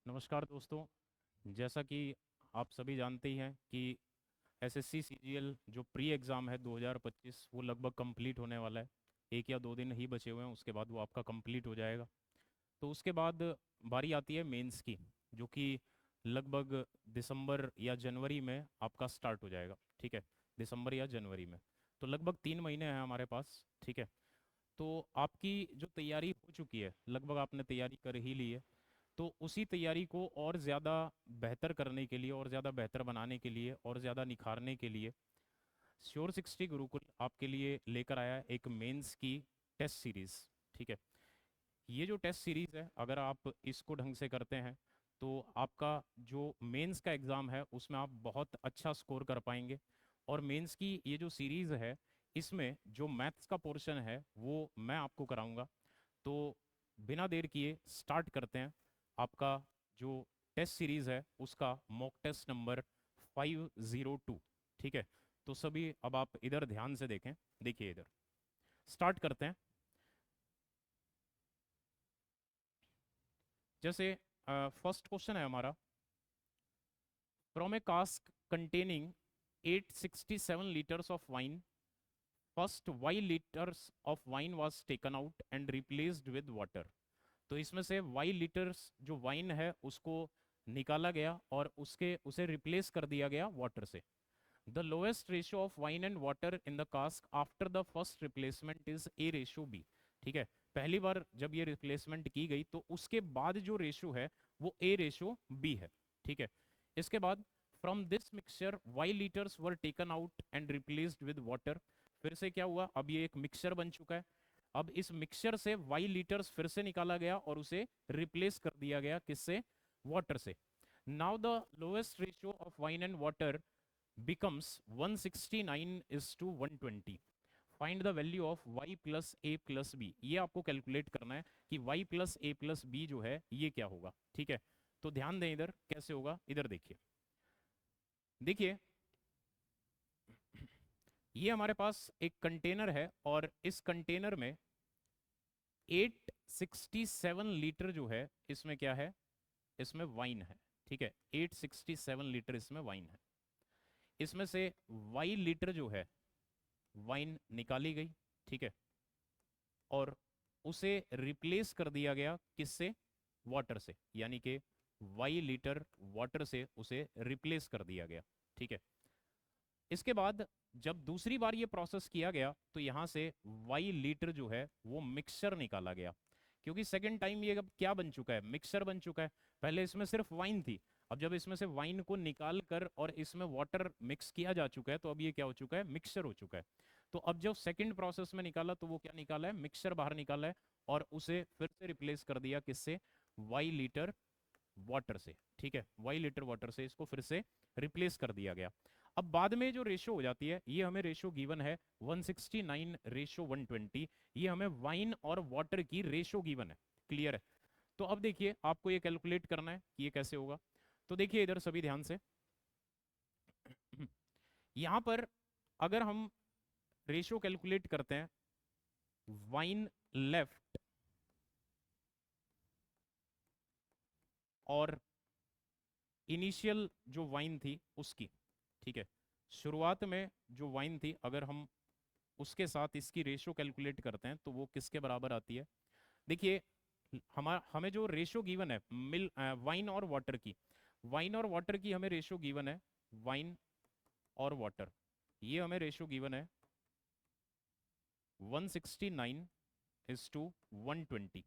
नमस्कार दोस्तों। जैसा कि आप सभी जानते ही हैं कि एसएससी सीजीएल जो प्री एग्ज़ाम है 2025 वो लगभग कंप्लीट होने वाला है। एक या दो दिन ही बचे हुए हैं, उसके बाद वो आपका कंप्लीट हो जाएगा। तो उसके बाद बारी आती है मेंस की, जो कि लगभग दिसंबर या जनवरी में आपका स्टार्ट हो जाएगा। ठीक है, दिसंबर या जनवरी में। तो लगभग 3 महीने हैं हमारे पास। ठीक है, तो आपकी जो तैयारी हो चुकी है, लगभग आपने तैयारी कर ही ली है। तो उसी तैयारी को और ज़्यादा बेहतर करने के लिए, और ज़्यादा बेहतर बनाने के लिए, और ज़्यादा निखारने के लिए श्योर 60 गुरुकुल आपके लिए लेकर आया है एक मेंस की टेस्ट सीरीज़। ठीक है, ये जो टेस्ट सीरीज़ है, अगर आप इसको ढंग से करते हैं तो आपका जो मेंस का एग्ज़ाम है उसमें आप बहुत अच्छा स्कोर कर पाएंगे। और मेंस की ये जो सीरीज़ है, इसमें जो मैथ्स का पोर्शन है वो मैं आपको कराऊंगा। तो बिना देर किए स्टार्ट करते हैं आपका जो टेस्ट सीरीज़ है उसका मॉक टेस्ट नंबर 502। ठीक है, तो सभी अब आप इधर ध्यान से देखें। देखिए इधर स्टार्ट करते हैं। जैसे फर्स्ट क्वेश्चन है हमारा, from A cask containing 867 liters of wine, first y liters of wine was taken out and replaced with water। तो इसमें से y लीटर्स जो वाइन है उसको निकाला गया और उसके उसे रिप्लेस कर दिया गया वाटर से। The lowest ratio of wine and water in the cask after the first replacement is A/B। ठीक है, पहली बार जब ये रिप्लेसमेंट की गई तो उसके बाद जो रेशियो है वो A/B है। ठीक है, इसके बाद from this mixture Y litres were taken out and replaced with water. फिर से क्या हुआ, अब ये एक मिक्सचर बन चुका है। अब इस मिक्सचर से वाई लीटर्स फिर से निकाला गया और उसे रिप्लेस कर दिया गया किससे, वाटर से। Now the lowest ratio of wine and water becomes 169 is to 120। Find the value of y plus A plus B. ये आपको कैलकुलेट करना है कि y plus A plus B जो है ये क्या होगा। ठीक है, तो ध्यान दें इधर कैसे होगा। इधर देखिए, देखिए ये हमारे पास एक कंटेनर है और इस कंटेनर में 867 लीटर जो है इसमें क्या है, इसमें वाइन है। ठीक है, 867 लीटर इसमें वाइन है। इसमें से वाई लीटर जो है वाइन निकाली गई। ठीक है, और उसे रिप्लेस कर दिया गया किससे, वाटर से, यानी कि वाई लीटर वाटर से उसे रिप्लेस कर दिया गया। ठीक है, इसके बाद जब दूसरी बार ये प्रोसेस किया गया तो यहां से वाई लीटर जो है वो मिक्सचर निकाला गया। क्योंकि सेकंड टाइम ये अब क्या बन चुका है, मिक्सचर बन चुका है। पहले इसमें सिर्फ वाइन थी, अब जब इसमें से वाइन को निकाल कर और इसमें वाटर मिक्स किया जा चुका है तो अब ये क्या हो चुका है, मिक्सचर हो चुका है। तो अब जब सेकंड प्रोसेस में निकाला तो वो क्या निकाला है, मिक्सचर बाहर निकाला है और उसे फिर से रिप्लेस कर दिया किससे, वाई लीटर वाटर से। ठीक है, वाई लीटर वाटर से इसको फिर से रिप्लेस कर दिया गया। अब बाद में जो रेशो हो जाती है, ये हमें रेशो गिवन है 169:120। ये हमें वाइन और वाटर की रेशो गिवन है। क्लियर है। तो अब देखिए आपको ये कैलकुलेट करना है कि ये कैसे होगा। तो देखिए इधर सभी ध्यान से, यहां पर अगर हम रेशो कैलकुलेट करते हैं, वाइन लेफ्ट और इनिशियल जो वाइन थी उसकी। ठीक है, शुरुआत में जो वाइन थी अगर हम उसके साथ इसकी रेशो कैलकुलेट करते हैं तो वो किसके बराबर आती है। देखिए हमें जो रेशो गिवन है वाइन और वाटर की, वाइन और वाटर की हमें रेशो गिवन है, वाइन और वाटर ये हमें रेशो गिवन है 169:120।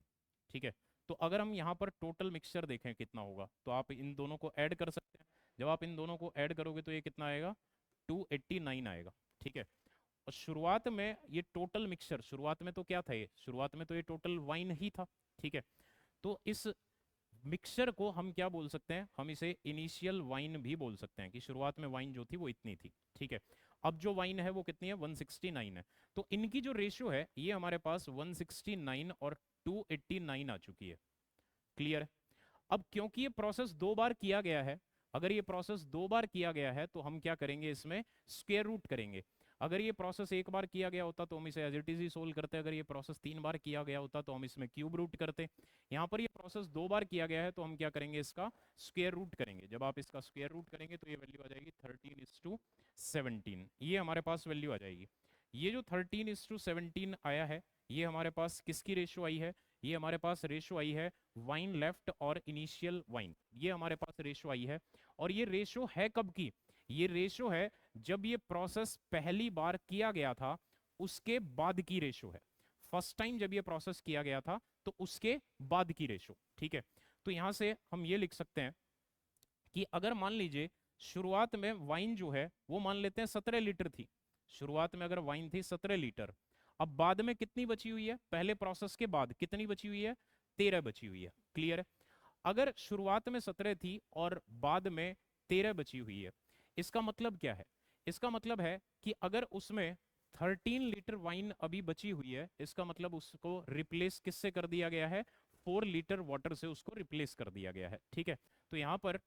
ठीक है, तो अगर हम यहाँ पर टोटल मिक्सचर देखें कितना होगा तो आप इन दोनों को ऐड कर सकते हैं। जब आप इन दोनों को ऐड करोगे तो ये कितना आएगा, 289 आएगा। ठीक है, और शुरुआत में ये टोटल मिक्सचर, शुरुआत में तो क्या था, ये शुरुआत में तो ये टोटल वाइन ही था। ठीक है, तो इस मिक्सचर को हम क्या बोल सकते हैं, हम इसे इनिशियल वाइन भी बोल सकते हैं कि शुरुआत में वाइन जो थी वो इतनी थी। ठीक है, अब जो वाइन है वो कितनी है, 169 है। तो इनकी जो रेशियो है ये हमारे पास 169 और 289 आ चुकी है। क्लियर है। अब क्योंकि ये प्रोसेस दो बार किया गया है, अगर ये प्रोसेस दो बार किया गया है तो हम क्या करेंगे, इसमें स्क्वायर रूट करेंगे। अगर ये प्रोसेस एक बार किया गया होता तो हम इसे एज इट इज ही सोल्व करते, अगर ये प्रोसेस 3 बार किया गया होता तो हम इसमें क्यूब रूट करते। यहाँ पर ये प्रोसेस 2 बार किया गया है तो हम क्या करेंगे, इसका स्क्वायर रूट करेंगे। जब आप इसका स्क्वायर रूट करेंगे तो ये वैल्यू आ जाएगी 13:17, ये हमारे पास वैल्यू आ जाएगी। ये जो 13:17 आया है, ये हमारे पास किसकी रेशो आई है, ये हमारे पास रेशो आई है वाइन लेफ्ट और इनिशियल वाइन, ये हमारे पास रेशो आई है। और ये रेशो है कब की, ये रेशो है जब ये प्रोसेस पहली बार किया गया था उसके बाद की रेशो है। फर्स्ट टाइम जब ये प्रोसेस किया गया था तो उसके बाद की रेशो, ठीक है। तो यहां से हम ये लिख सकते हैं कि अगर मान लीजिए शुरुआत में वाइन जो है वो मान लेते हैं 17 लीटर थी, शुरुआत में अगर वाइन थी 17 लीटर, अब बाद में कितनी बची हुई है, पहले प्रोसेस के बाद कितनी बची हुई है, 13 बची हुई है। क्लियर है। अगर शुरुआत में 17 थी और बाद में 13 बची हुई है, इसका मतलब क्या है, इसका मतलब है कि अगर उसमें 13 लीटर वाइन अभी बची हुई है, इसका मतलब उसको रिप्लेस किससे कर दिया गया है, 4 लीटर वाटर से उसको रिप्लेस कर दिया गया है। ठीक है। तो यहाँ पर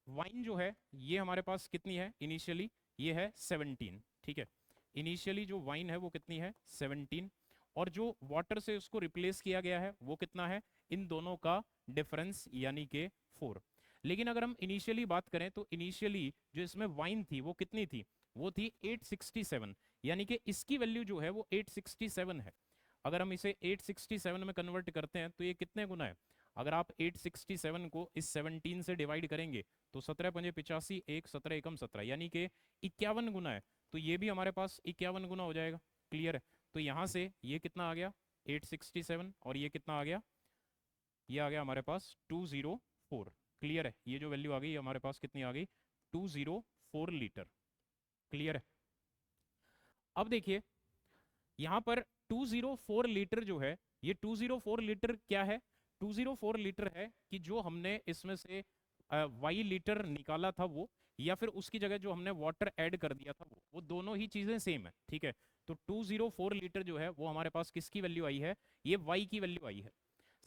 वाइन जो है ये हमारे पास कितनी है इनिशियली, ये है 17। ठीक है। इनिशियली जो वाइन है वो कितनी है 17, और जो वाटर से उसको रिप्लेस किया गया है वो कितना है, इन दोनों का डिफरेंस यानी कि 4। लेकिन अगर हम इनिशियली बात करें तो इनिशियली जो इसमें वाइन थी वो कितनी थी, वो थी 867, यानी कि इसकी वैल्यू जो है वो 867 है। अगर हम इसे 867 में कन्वर्ट करते हैं तो ये कितने गुना है, अगर आप 867 को इस 17 से डिवाइड करेंगे तो 17×5 = 1, 17 एकम 17, यानी कि 51 गुना है। तो ये भी हमारे पास 51 गुना हो जाएगा। क्लियर है। तो यहाँ से ये कितना आ गया 867, और ये कितना आ गया, ये आ गया हमारे पास 204। क्लियर है। ये जो वैल्यू आ गई हमारे पास कितनी आ गई, 204 लीटर। क्लियर है। अब देखिए यहाँ पर 204 लीटर जो है, ये 204 लीटर क्या है, 204 लीटर है कि जो हमने इसमें से वाई लीटर निकाला था वो, या फिर उसकी जगह जो हमने वाटर ऐड कर दिया था वो दोनों ही चीजें सेम है। ठीक है। तो 204 लीटर जो है वो हमारे पास किसकी वैल्यू आई है, ये वाई की वैल्यू आई है।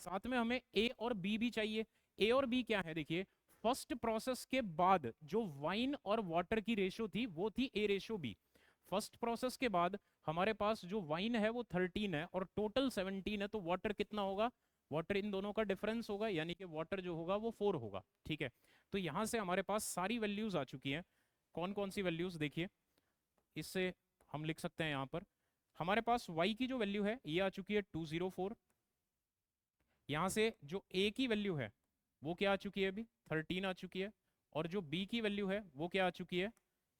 साथ में हमें ए और बी भी चाहिए। ए और बी क्या है, देखिए फर्स्ट प्रोसेस के बाद जो वाइन और वाटर की रेशो थी वो थी A:B। फर्स्ट प्रोसेस के बाद हमारे पास जो वाइन है वो 13 है और टोटल 17 है, तो वाटर कितना होगा, वाटर इन दोनों का डिफरेंस होगा, यानी कि वाटर जो होगा वो 4 होगा। ठीक है। तो यहां से हमारे पास सारी वैल्यूज आ चुकी हैं। कौन कौन सी वैल्यूज, देखिए इससे हम लिख सकते हैं यहाँ पर हमारे पास y की जो वैल्यू है ये आ चुकी है 204। यहाँ से जो a की वैल्यू है वो क्या आ चुकी है, अभी 13 आ चुकी है, और जो b की वैल्यू है वो क्या आ चुकी है,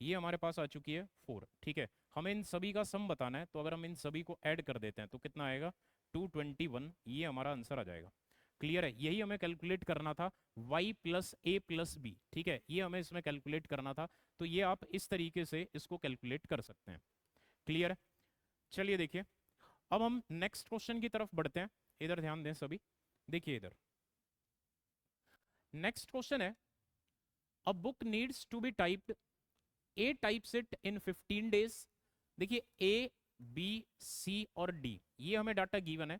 ये हमारे पास आ चुकी है 4। ठीक है। हमें इन सभी का सम बताना है, तो अगर हम इन सभी को ऐड कर देते हैं तो कितना आएगा 221, ये हमारा आंसर आ जाएगा। क्लियर है। यही हमें कैलकुलेट करना था, y + a + b। ठीक है, ये हमें इसमें कैलकुलेट करना था। तो ये आप इस तरीके से इसको कैलकुलेट कर सकते हैं। क्लियर है। चलिए देखिए अब हम नेक्स्ट क्वेश्चन की तरफ बढ़ते हैं। इधर ध्यान दें सभी, देखिए इधर नेक्स्ट क्वेश्चन है, a book needs to be typed, A types it in 15 days. देखिए ए बी सी और डी ये हमें डाटा गिवन है।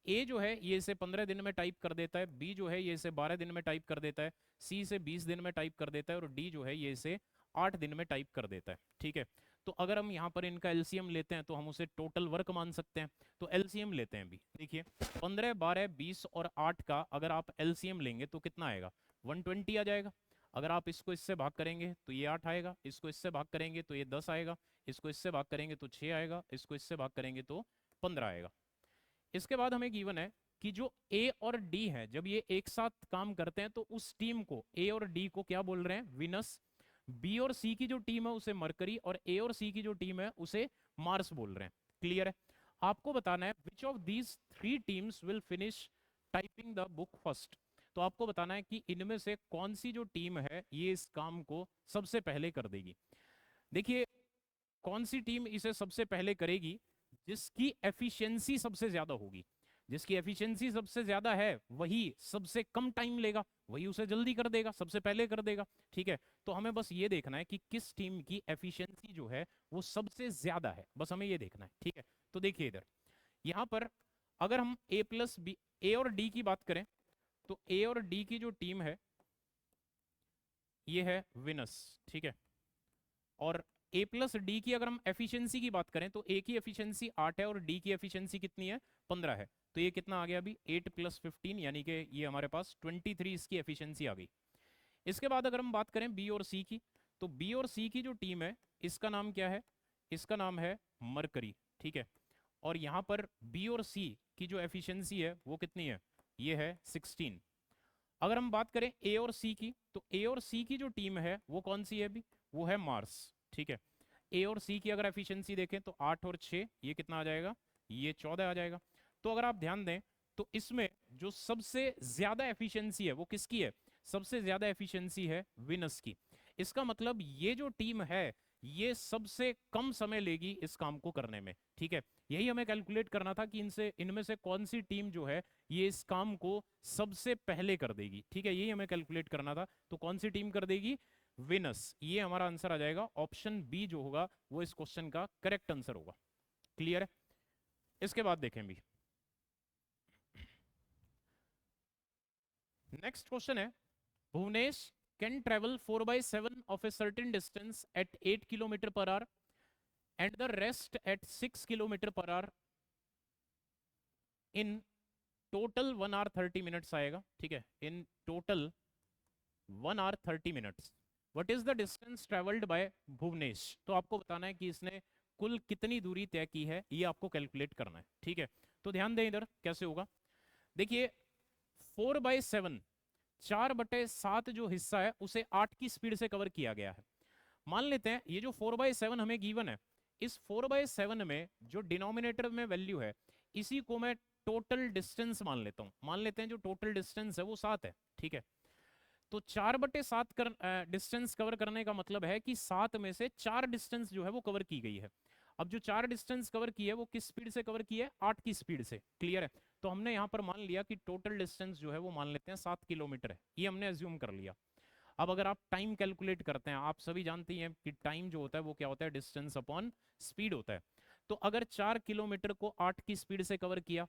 ए जो है ये इसे 15 दिन में टाइप कर देता है, बी जो है ये इसे 12 दिन में टाइप कर देता है, सी इसे 20 दिन में टाइप कर देता है, और डी जो है ये इसे 8 दिन में टाइप कर देता है। ठीक है। तो अगर हम यहाँ पर इनका एलसीएम लेते हैं तो हम उसे टोटल वर्क मान सकते हैं। तो एलसीएम लेते हैं अभी। देखिए 15, 12, 20 और 8 का अगर आप एलसीएम लेंगे तो कितना आएगा, 120 आ जाएगा। अगर आप इसको इससे भाग करेंगे तो ये 8 आएगा, इसको इससे भाग करेंगे तो ये 10 आएगा, इसको इससे भाग करेंगे तो 6 आएगा, इसको इससे भाग करेंगे तो 15 आएगा। इसके बाद हमें गिवन है कि जो ए और डी है जब ये एक साथ काम करते हैं तो उस टीम को, ए और डी को क्या बोल रहे हैं, विनस। बी और सी की जो टीम है उसे मरकरी, और ए और सी की जो टीम है उसे मार्स बोल रहे हैं। क्लियर है। आपको बताना है which of these 3 teams will finish typing the book first. तो आपको बताना है कि इनमें से कौन सी जो टीम है ये इस काम को सबसे पहले कर देगी। देखिए कौन सी टीम इसे सबसे पहले करेगी, जिसकी एफिशिएंसी सबसे ज्यादा होगी। जिसकी एफिशिएंसी सबसे ज्यादा है वही सबसे कम टाइम लेगा, वही उसे जल्दी कर देगा, सबसे पहले कर देगा। ठीक है। तो हमें बस ये देखना है कि किस टीम की एफिशिएंसी जो है वो सबसे ज्यादा है, बस हमें ये देखना है। ठीक है। तो देखिए इधर यहाँ पर अगर हम A+B, ए और डी की बात करें तो ए और डी की जो टीम है ये है विनस। ठीक है। और ए प्लस डी की अगर हम एफिशिएंसी की बात करें तो ए की एफिशिएंसी 8 है और डी की एफिशिएंसी कितनी है, 15 है। तो ये कितना आ गया अभी, 8 + 15, यानी कि ये हमारे पास 23 इसकी एफिशिएंसी आ गई। इसके बाद अगर हम बात करें बी और सी की, तो बी और सी की जो टीम है इसका नाम क्या है, इसका नाम है मरकरी, ठीक है। और यहाँ पर बी और सी की जो एफिशिएंसी है वो कितनी है, ये है 16। अगर हम बात करें ए और सी की, तो ए और सी की जो टीम है वो कौन सी है अभी, वो है मार्स, ठीक है। ए और सी की अगर एफिशिएंसी देखें तो 8 और 6 ये कितना आ जाएगा, ये 14 आ जाएगा। तो अगर आप ध्यान दें तो इसमें जो सबसे ज्यादा एफिशिएंसी है वो किसकी है, सबसे ज्यादा एफिशिएंसी है विनस की। इसका मतलब ये जो टीम है ये सबसे कम समय लेगी इस काम को करने में, ठीक है। यही हमें कैलकुलेट करना था कि इनसे इनमें से कौन सी टीम जो है ये इस काम को सबसे पहले कर देगी, ठीक है। यही हमें कैलकुलेट करना था, तो कौन सी टीम कर देगी, विनस। ये हमारा आंसर आ जाएगा, ऑप्शन बी जो होगा वो इस क्वेश्चन का करेक्ट आंसर होगा। क्लियर है। इसके बाद देखें भी, नेक्स्ट क्वेश्चन है, Bhuvnesh can travel 4/7 of a certain distance at 8 kilometre per hour and the rest at 6 kilometre per hour in total 1 hour 30 minutes आएगा, ठीक है। In total 1 hour 30 minutes, what is the distance travelled by Bhuvnesh. तो आपको बताना है कि इसने कुल कितनी दूरी तय की है, ये आपको कैलकुलेट करना है, ठीक है। तो ध्यान दें इधर कैसे होगा, देखिए 4/7, 4/7 जो हिस्सा है उसे 8 की स्पीड से कवर किया गया है। मान लेते हैं ये जो 4/7 हमें गिवन है, इस 4/7 में जो डिनोमिनेटर में वैल्यू है इसी को मैं टोटल डिस्टेंस मान लेता हूं। मान लेते हैं जो टोटल डिस्टेंस है वो 7 है, ठीक है। तो 4/7 कर डिस्टेंस कवर करने का मतलब है कि 7 में से 4 डिस्टेंस जो है वो कवर की गई है। अब जो 4 डिस्टेंस कवर की है वो किस स्पीड से कवर की है, 8 की स्पीड से। क्लियर है। तो हमने यहाँ पर मान लिया कि टोटल डिस्टेंस जो है वो मान लेते हैं 7 किलोमीटर है, ये हमने एज्यूम कर लिया। अब अगर आप टाइम कैलकुलेट करते हैं, आप सभी जानते हैं कि टाइम जो होता है वो क्या होता है, डिस्टेंस अपॉन स्पीड होता है। तो अगर 4 किलोमीटर को 8 की स्पीड से कवर किया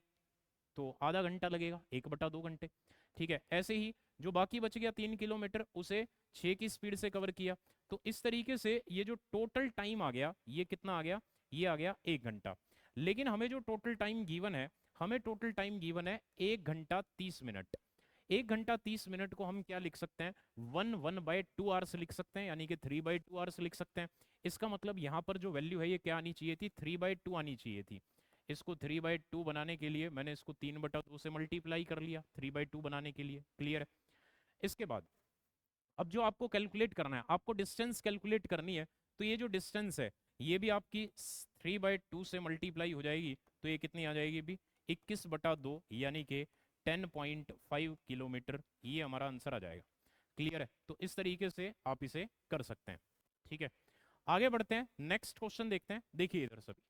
तो आधा घंटा लगेगा, 1/2 घंटे, ठीक है। ऐसे ही जो बाकी बच गया 3 किलोमीटर उसे 6 की स्पीड से कवर किया, तो इस तरीके से ये जो टोटल टाइम आ गया ये कितना आ गया, ये आ गया 1 घंटा। लेकिन हमें जो टोटल टाइम गिवन है, हमें टोटल टाइम गिवन है 1 घंटा 30 मिनट। 1 घंटा 30 मिनट को हम क्या लिख सकते हैं, 1/2 आवर्स लिख सकते हैं, यानी कि 3/2 आवर्स लिख सकते हैं। इसका मतलब यहाँ पर जो वैल्यू है ये क्या आनी चाहिए थी, 3/2 आनी चाहिए थी। इसको 3/2 बनाने के लिए मैंने इसको 3/2 से मल्टीप्लाई कर लिया 3/2 बनाने के लिए। क्लियर है। इसके बाद अब जो आपको कैलकुलेट करना है, आपको डिस्टेंस कैलकुलेट करनी है, तो ये जो डिस्टेंस है ये भी आपकी 3/2 से मल्टीप्लाई हो जाएगी, तो ये कितनी आ जाएगी भी, 21/2, यानी कि 10.5 किलोमीटर, ये हमारा आंसर आ जाएगा। क्लियर है। तो इस तरीके से आप इसे कर सकते हैं, ठीक है। आगे बढ़ते हैं, नेक्स्ट क्वेश्चन देखते हैं। देखिए इधर सभी,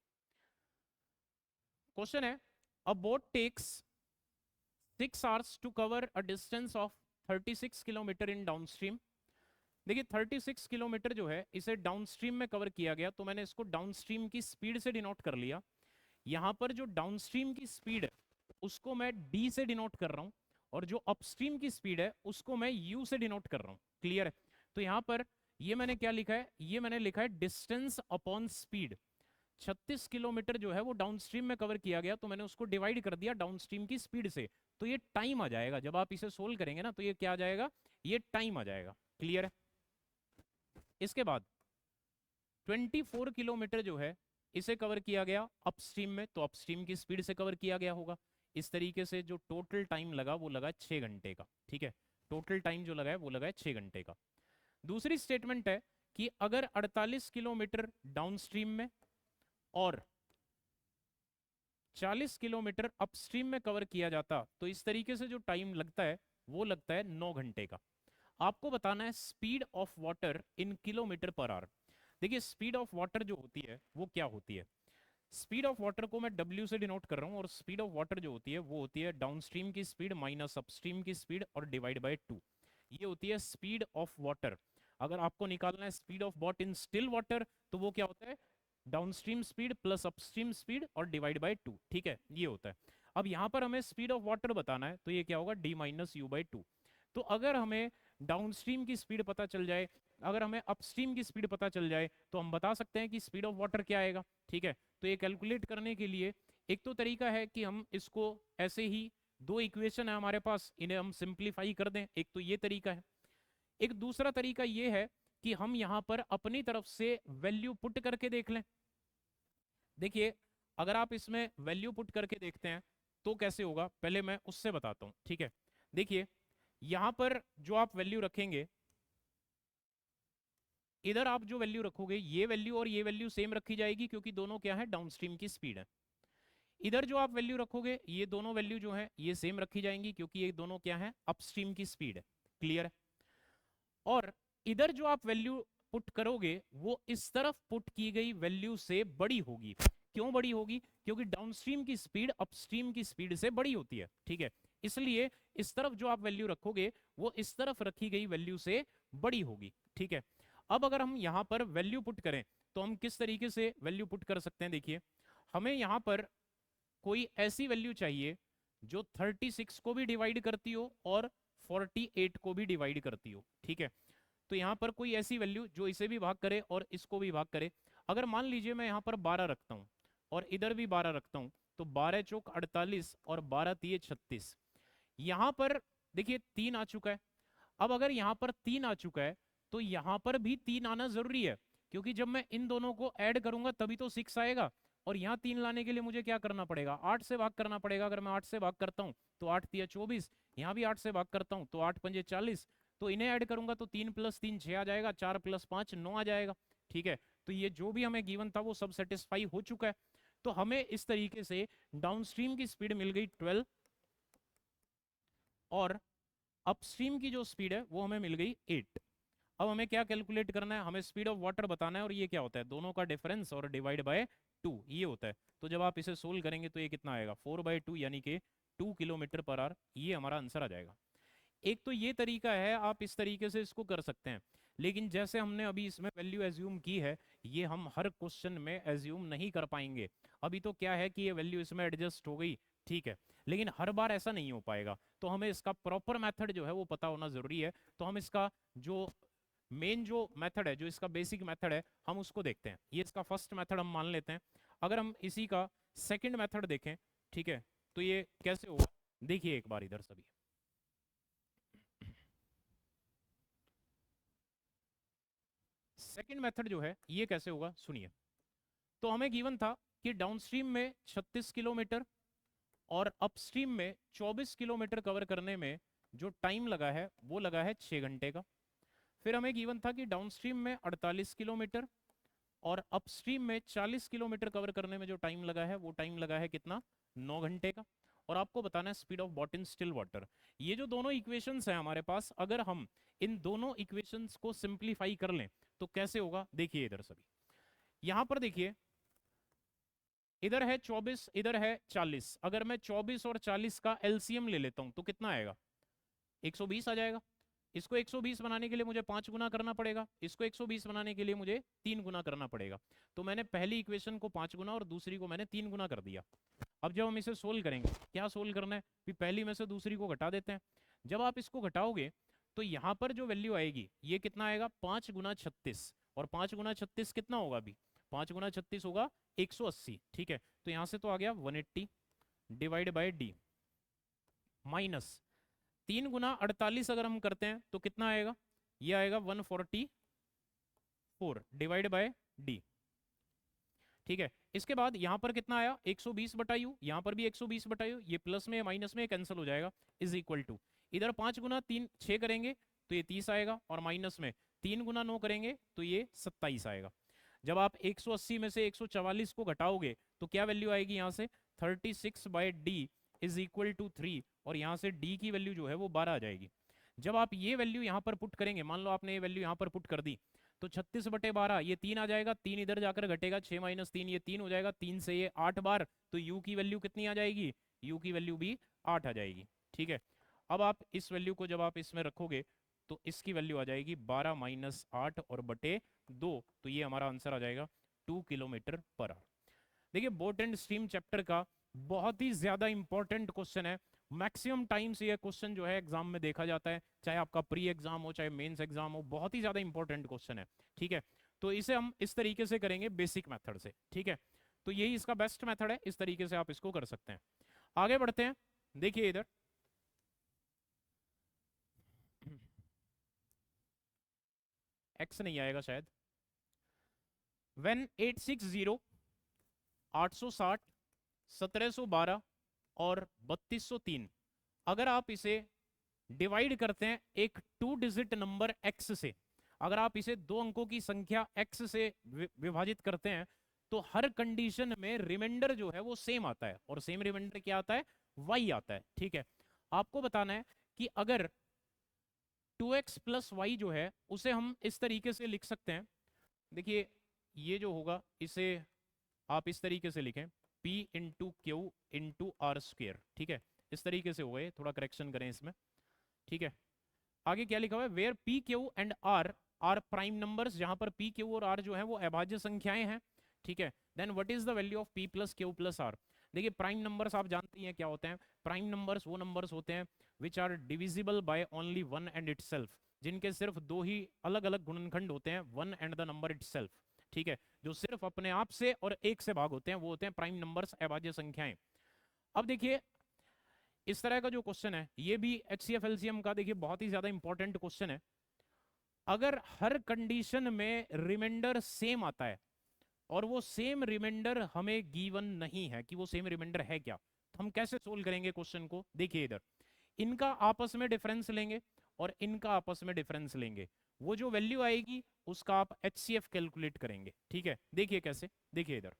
क्वेश्चन है, a boat takes 6 hours to cover a distance of 36 kilometre in downstream. देखिए 36 किलोमीटर जो है इसे डाउनस्ट्रीम में कवर किया गया, तो मैंने इसको डाउनस्ट्रीम की स्पीड से डिनोट कर लिया। यहां पर जो डाउनस्ट्रीम की स्पीड है उसको मैं डी से डिनोट कर रहा हूं, और जो अपस्ट्रीम की स्पीड है उसको मैं यू से डिनोट कर रहा हूं। क्लियर है। तो यहां पर ये मैंने क्या लिखा है, ये मैंने लिखा है डिस्टेंस अपॉन स्पीड। 36 किलोमीटर जो है वो डाउनस्ट्रीम में कवर किया गया, तो मैंने उसको डिवाइड कर दिया डाउनस्ट्रीम की स्पीड से, तो ये टाइम आ जाएगा। जब आप इसे सोल्व करेंगे ना तो ये क्या आ जाएगा, ये टाइम आ जाएगा। क्लियर है। इसके बाद 24 किलोमीटर जो है इसे कवर किया गया अपस्ट्रीम में, तो अपस्ट्रीम की स्पीड से कवर किया गया होगा। इस तरीके से जो टोटल टाइम लगा वो लगा 6 घंटे का, ठीक है। टोटल टाइम जो लगा है वो लगा है 6 घंटे का। दूसरी स्टेटमेंट है कि अगर 48 किलोमीटर डाउनस्ट्रीम में और 40 किलोमीटर अपस्ट्रीम में कवर किया जाता तो इस तरीके से जो टाइम लगता है वो लगता है 9 घंटे का। आपको बताना है speed of water in kilometre per hour. देखिए स्पीड ऑफ वाटर जो होती है वो क्या होती है, स्पीड ऑफ वाटर को मैं W से डिनोट कर रहा हूँ, और स्पीड ऑफ वाटर जो होती है वो होती है डाउनस्ट्रीम की स्पीड माइनस अपस्ट्रीम की स्पीड और डिवाइड बाय 2। ये होती है स्पीड ऑफ वाटर। अगर आपको निकालना है speed of what in still water तो वो क्या होता है, downstream speed plus upstream speed और डिवाइड बाय 2, ठीक है, ये होता है। अब यहाँ पर हमें स्पीड ऑफ वाटर बताना है, तो ये क्या होगा, D - U/2। तो अगर हमें डाउनस्ट्रीम की स्पीड पता चल जाए, अगर हमें अपस्ट्रीम की स्पीड पता चल जाए, तो हम बता सकते हैं कि स्पीड ऑफ वाटर क्या आएगा। ठीक है, तो ये कैलकुलेट करने के लिए एक तो तरीका है कि हम इसको ऐसे ही, दो इक्वेशन है हमारे पास, इन्हें हम सिंप्लीफाई कर दें, एक तो ये तरीका है। एक दूसरा तरीका ये है कि हम यहाँ पर अपनी तरफ से वैल्यू पुट करके देख लें। देखिए, अगर आप इसमें वैल्यू पुट करके देखते हैं तो कैसे होगा, पहले मैं उससे बताता हूं। ठीक है, देखिए यहां पर जो आप वैल्यू रखेंगे, इधर आप जो वैल्यू रखोगे, ये वैल्यू और ये वैल्यू सेम रखी जाएगी क्योंकि दोनों क्या है, डाउनस्ट्रीम की स्पीड है। इधर जो आप वैल्यू रखोगे, ये दोनों वैल्यू जो है ये सेम रखी जाएंगी क्योंकि ये दोनों क्या है, अपस्ट्रीम की स्पीड है। क्लियर है? और इधर जो आप वैल्यू पुट करोगे वो इस तरफ पुट की गई वैल्यू से बड़ी होगी। क्यों बड़ी होगी? क्योंकि डाउनस्ट्रीम की स्पीड अपस्ट्रीम की स्पीड से बड़ी होती है। ठीक है, इसलिए इस तरफ जो आप वैल्यू रखोगे वो इस तरफ रखी गई वैल्यू से बड़ी होगी। ठीक है, अब अगर हम यहां पर वैल्यू पुट करें तो हम किस तरीके से वैल्यू पुट कर सकते हैं? देखिए, हमें यहां पर कोई ऐसी वैल्यू चाहिए जो 36 को भी डिवाइड करती हो और 48 को भी डिवाइड करती हो। ठीक है, तो यहाँ पर कोई ऐसी वैल्यू जो इसे भी भाग करे और इसको भी भाग करे। अगर मान लीजिए मैं यहाँ पर 12 रखता हूँ और इधर भी 12 रखता हूँ, तो 12 चौक 48 और 12 तिये 36। यहाँ पर देखिए 3 आ चुका है। अब अगर यहाँ पर 3 आ चुका है तो यहाँ पर भी 3 आना जरूरी है, क्योंकि जब मैं इन दोनों को ऐड करूंगा तभी तो 6 आएगा। और यहाँ 3 लाने के लिए मुझे क्या करना पड़ेगा? 8 से भाग करना पड़ेगा। अगर मैं 8 से भाग करता हूँ तो 8 तिया 24, यहाँ भी 8 से भाग करता हूँ तो 8 पंजे 40, तो इन्हें ऐड करूंगा तो 3 + 3 6 आ जाएगा, 4 + 5 9 आ जाएगा। ठीक है, तो ये जो भी हमें गिवन था वो सब सेटिस्फाई हो चुका है। तो हमें इस तरीके से डाउनस्ट्रीम की स्पीड मिल गई 12, और अपस्ट्रीम की जो स्पीड है वो हमें मिल गई 8। अब हमें क्या कैलकुलेट करना है? हमें स्पीड ऑफ वाटर बताना है, और ये क्या होता है? दोनों का डिफरेंस और डिवाइड बाय 2 ये होता है। तो जब आप इसे सोल्व करेंगे तो ये कितना आएगा? 4/2 यानी कि 2 किलोमीटर पर आवर, ये हमारा आंसर आ जाएगा। एक तो ये तरीका है, आप इस तरीके से इसको कर सकते हैं, लेकिन जैसे हमने अभी इसमें वैल्यू एज्यूम की है, ये हम हर क्वेश्चन में एज्यूम नहीं कर पाएंगे। अभी तो क्या है कि ये वैल्यू इसमें एडजस्ट हो गई, ठीक है, लेकिन हर बार ऐसा नहीं हो पाएगा। तो हमें इसका प्रॉपर मेथड जो है वो पता होना जरूरी है। तो हम इसका जो मेन जो मेथड है, जो इसका बेसिक मेथड है, हम उसको देखते हैं। ये इसका फर्स्ट मेथड हम मान लेते हैं। अगर हम इसी का सेकंड मेथड देखें, ठीक है, तो ये कैसे होगा? देखिए एक बार इधर सभी, सेकंड मेथड जो है ये कैसे होगा सुनिए। तो हमें गिवन था कि डाउनस्ट्रीम में 36 किलोमीटर और अपस्ट्रीम में 24 किलोमीटर कवर करने में जो टाइम लगा है वो लगा है 6 घंटे का। फिर हमें गिवन था कि डाउनस्ट्रीम में 48 किलोमीटर और अपस्ट्रीम में 40 किलोमीटर कवर करने में जो टाइम लगा है वो टाइम लगा है कितना? 9 घंटे का। और आपको बताना है speed of boat in still water. ये जो दोनों इक्वेशंस हैं हमारे पास, अगर हम इन दोनों इक्वेशंस को सिंप्लीफाई कर लें तो कैसे होगा? देखिए इधर सभी, यहां पर देखिए, इधर है 24, इधर है 40। अगर मैं 24 और 40 का एलसीएम ले लेता हूं तो कितना आएगा? 120 आ जाएगा। इसको 120 बनाने के लिए मुझे 5 गुना करना पड़ेगा, इसको 120 बनाने के लिए मुझे 3 गुना करना पड़ेगा। तो मैंने पहली इक्वेशन को 5 गुना और दूसरी को मैंने 3 गुना कर दिया। अब जब हम इसे सोल्व करेंगे, क्या सोल्व करना है कि पहली में से दूसरी को घटा देते हैं। जब आप इसको घटाओगे तो यहाँ पर जो वैल्यू आएगी ये कितना आएगा? 5 गुना 36, और 5 गुना 36 कितना होगा? अभी 5 गुना 36 होगा 180। ठीक है, तो यहाँ से तो आ गया 180 डिवाइड बाई डी, माइनस 3 गुना 48 अगर हम करते हैं तो कितना आएगा? ये आएगा 144 डिवाइड बाय डी। ठीक है, इसके बाद यहां पर कितना आया? 120 बटा यू, यहां पर भी 120 बटा यू, ये प्लस में माइनस में कैंसिल हो जाएगा, इज इक्वल टू, इधर 5 गुना 3 6 करेंगे तो ये 30 आएगा, और माइनस में 3 गुना 9 करेंगे तो ये 27 आएगा। जब आप 180 में से 144 को घटाओगे तो क्या वैल्यू आएगी? यहाँ से 36/d इज इक्वल टू 3, और यहाँ से d की वैल्यू जो है वो 12 आ जाएगी। जब आप ये वैल्यू यहाँ पर पुट करेंगे, मान लो आपने ये वैल्यू यहाँ पर पुट कर दी, तो 36/12 ये 3 आ जाएगा, 3 इधर जाकर घटेगा, 6 - 3 ये 3 हो जाएगा, 3 से ये 8 बार, तो u की वैल्यू कितनी आ जाएगी? u की वैल्यू भी 8 आ जाएगी। ठीक है, अब आप इस वैल्यू को जब आप इसमें रखोगे तो इसकी वैल्यू आ जाएगी 12 - 8 और बटे 2, तो ये हमारा आंसर आ जाएगा 2 किलोमीटर पर आवर। देखिए बोट एंड स्ट्रीम चैप्टर का बहुत ही ज्यादा इंपॉर्टेंट क्वेश्चन है, मैक्सिमम टाइम से ये क्वेश्चन जो है एग्जाम में देखा जाता है, चाहे आपका प्री एग्जाम हो चाहे मेंस एग्जाम हो, बहुत ही ज्यादा इंपॉर्टेंट क्वेश्चन है। ठीक है, तो इसे हम इस तरीके से करेंगे बेसिक मेथड से। ठीक है, तो यही इसका बेस्ट मेथड है, इस तरीके से आप इसको कर सकते हैं। आगे बढ़ते हैं, देखिए इधर एक्स नहीं आएगा शायद। वेन 860, 860, 1712 और 3203, अगर आप इसे डिवाइड करते हैं एक 2 डिजिट नंबर x से, अगर आप इसे 2 अंकों की संख्या x से विभाजित करते हैं, तो हर कंडीशन में रिमाइंडर जो है वो सेम आता है, और सेम रिमाइंडर क्या आता है, y आता है। ठीक है, आपको बताना है कि अगर 2x प्लस वाई जो है उसे हम इस तरीके से लिख सकते हैं। देखिए ये जो होगा इसे आप इस तरीके से लिखें, p into Q into R square. ठीक है, इस तरीके से होगा, ये थोड़ा करेक्शन करें इसमें। ठीक है, आगे क्या लिखा हुआ है, where P Q and R are prime numbers, जहां पर पी क्यू और आर जो है वो अभाज्य संख्याएं हैं। ठीक है, then what is the value of P plus Q plus R. देखिए प्राइम नंबर्स आप जानते हैं क्या होते हैं, प्राइम नंबर्स वो नंबर्स होते हैं which are divisible by only one and itself, जिनके सिर्फ दो ही अलग अलग गुणनखंड होते हैं, one and the number itself. ठीक है, जो सिर्फ अपने आप से और एक से भाग होते हैं वो होते हैं प्राइम नंबर्स, अभाज्य संख्याएं। अब देखिए इस तरह का जो क्वेश्चन है ये भी एचसीएफ एलसीएम का देखिए बहुत ही ज्यादा इंपॉर्टेंट क्वेश्चन है। अगर हर कंडीशन में रिमाइंडर सेम आता है और वो सेम रिमाइंडर हमें गिवन नहीं है कि वो सेम रिमाइंडर है क्या, तो हम कैसे सोल्व करेंगे क्वेश्चन को। देखिए इधर इनका आपस में डिफरेंस लेंगे और इनका आपस में डिफरेंस लेंगे, वो जो वैल्यू आएगी उसका आप एचसीएफ कैलकुलेट करेंगे। ठीक है, देखिए कैसे, देखिए इधर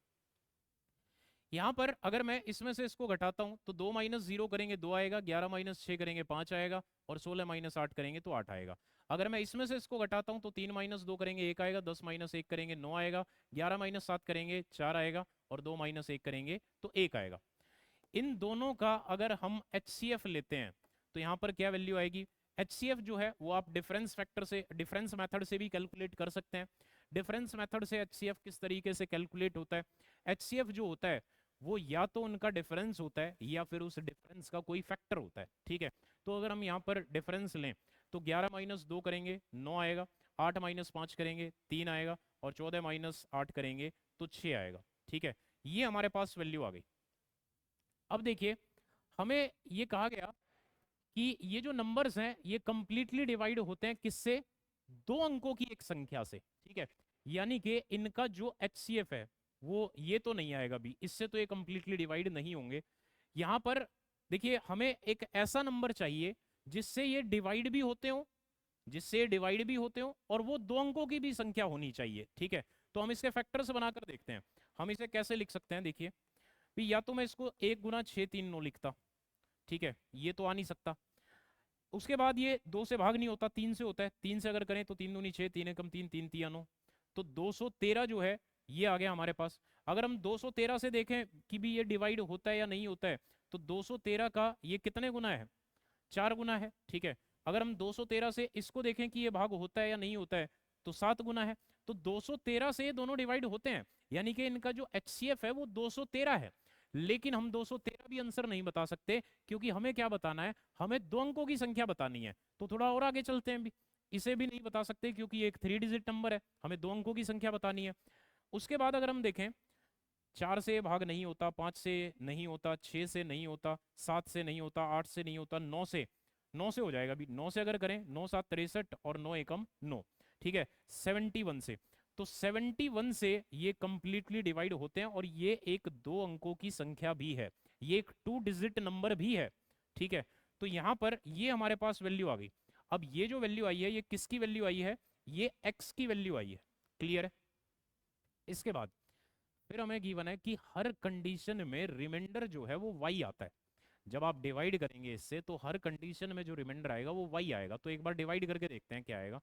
यहां पर अगर मैं इसमें से इसको घटाता हूं तो 2 - 0 करेंगे 2 आएगा, 11 - 6 करेंगे 5 आएगा, और 16 - 8 करेंगे तो 8 आएगा। अगर मैं इसमें से इसको घटाता हूं तो 3 - 2 करेंगे 1 आएगा, 10 - 1 करेंगे 9 आएगा, 11 - 7 करेंगे 4 आएगा, और 2 - 1 करेंगे तो 1 आएगा। इन दोनों का अगर हम एचसीएफ लेते हैं तो यहाँ पर क्या वैल्यू आएगी, एचसीएफ जो है वो आप डिफरेंस फैक्टर से, डिफरेंस मेथड से भी कैलकुलेट कर सकते हैं। डिफरेंस मेथड से एचसीएफ किस तरीके से कैलकुलेट होता है, एचसीएफ जो होता है वो या तो उनका डिफरेंस होता है या फिर उस डिफरेंस का कोई फैक्टर होता है। ठीक है, तो अगर हम यहाँ पर डिफरेंस लें तो 11 - 2 करेंगे 9 आएगा, 8 - 5 करेंगे 3 आएगा, और 14 - 8 करेंगे तो 6 आएगा। ठीक है, ये हमारे पास वैल्यू आ गई। अब देखिए हमें ये कहा गया कि ये जो नंबर्स हैं ये कंप्लीटली डिवाइड होते हैं किससे, 2 अंकों की एक संख्या से। ठीक है, यानी कि इनका जो एचसीएफ है वो ये तो नहीं आएगा भी, इससे तो ये कंप्लीटली डिवाइड नहीं होंगे। यहां पर देखिए हमें एक ऐसा नंबर चाहिए जिससे ये डिवाइड भी होते हो, जिससे डिवाइड भी होते हो और वो 2 अंकों की भी संख्या होनी चाहिए। ठीक है, तो हम इसके फैक्टर्स बनाकर देखते हैं। हम इसे कैसे लिख सकते हैं, देखिए भी या तो मैं इसको 1 × 6 3 9 लिखता। ठीक है, ये तो आ नहीं सकता। उसके बाद ये 2 से भाग नहीं होता, 3 से होता है, 3 से अगर करें तो 3 दूनी 6, 3 एकम 3, 3 तिया 9, तो 213 जो है ये आ गया हमारे पास। अगर हम 213 से देखें कि भी ये डिवाइड होता है या नहीं होता है, तो 213 का ये कितने गुना है, 4 गुना है। ठीक है, अगर हम 213 से इसको देखें कि ये भाग होता है या नहीं होता है, तो 7 गुना है। तो 213 से ये दोनों डिवाइड होते हैं, यानी कि इनका जो एचसीएफ है वो 213 है। लेकिन हम 213 भी आंसर नहीं बता सकते, क्योंकि हमें क्या बताना है, हमें 2 अंकों की संख्या बतानी है। तो थोड़ा और आगे चलते हैं भी, इसे भी नहीं बता सकते क्योंकि ये एक 3 डिजिट नंबर है, हमें 2 अंकों की संख्या बतानी है। उसके बाद अगर हम देखें 4 से भाग नहीं होता, 5 से नहीं होता, 6 से नहीं होता, 7 से नहीं होता, 8 से नहीं होता, 9 से हो जाएगा भी, 9 से अगर करें 9 7 63 और 9 एकम 9। ठीक है, 71 से, तो 71 से ये कंप्लीटली डिवाइड होते हैं, और ये एक 2 अंकों की संख्या भी है, ये एक 2 डिजिट नंबर भी है। ठीक है, तो यहां पर ये हमारे पास वैल्यू आ गई। अब ये जो वैल्यू आई है ये किसकी वैल्यू आई है, ये एक्स की वैल्यू आई है। क्लियर है। इसके बाद फिर हमें गिवन है कि हर कंडीशन में रिमाइंडर जो है वो y आता है। जब आप डिवाइड करेंगे इससे तो हर कंडीशन में जो रिमाइंडर आएगा वो y आएगा। तो एक बार डिवाइड करके देखते हैं क्या आएगा।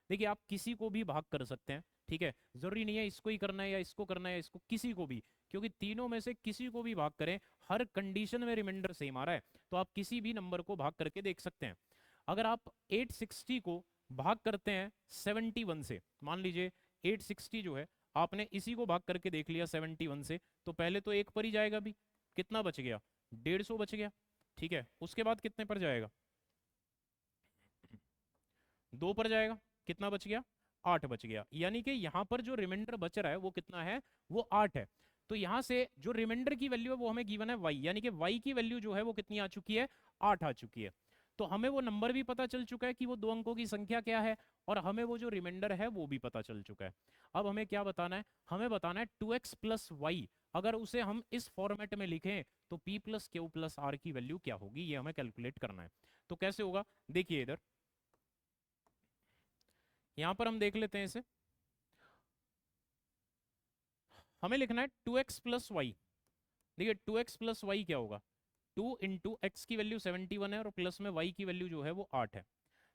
देखिए आप किसी को भी भाग कर सकते हैं। ठीक है, जरूरी नहीं है इसको ही करना है या इसको करना है या इसको, किसी को भी, क्योंकि तीनों में से किसी को भी भाग करें, हर कंडीशन में रिमाइंडर सेम आ रहा है, तो आप किसी भी नंबर को भाग करके देख सकते हैं। अगर आप 860 को भाग करते हैं 71 से, मान लीजिए 860 जो है आपने इसी को भाग करके देख लिया 71 से, तो पहले तो एक पर ही जाएगा भी, कितना बच गया, 150 बच गया। ठीक है, उसके बाद कितने पर जाएगा, 2 पर जाएगा, कितना बच गया, 8 बच गया। यानी कि यहाँ पर जो रिमाइंडर बच रहा है वो कितना है, वो 8 है। तो यहाँ से जो रिमाइंडर की वैल्यू है वो हमें गिवन है y, यानी कि y की वैल्यू जो है वो कितनी आ चुकी है, 8 आ चुकी है। तो हमें वो नंबर भी पता चल चुका है कि वो 2 अंकों की संख्या क्या है, और हमें वो जो रिमाइंडर है वो भी पता चल चुका है। अब हमें क्या बताना है, हमें बताना है 2x प्लस वाई, अगर उसे हम इस फॉर्मेट में लिखें तो p plus Q plus R की वैल्यू क्या होगी, ये हमें कैलकुलेट करना है। तो कैसे होगा, देखिए इधर यहां पर हम देख लेते हैं इसे, हमें लिखना है 2x प्लस वाई। देखिए 2x प्लस वाई क्या होगा, 2 इंटू एक्स की वैल्यू 71 है और प्लस में y की वैल्यू जो है वो 8 है।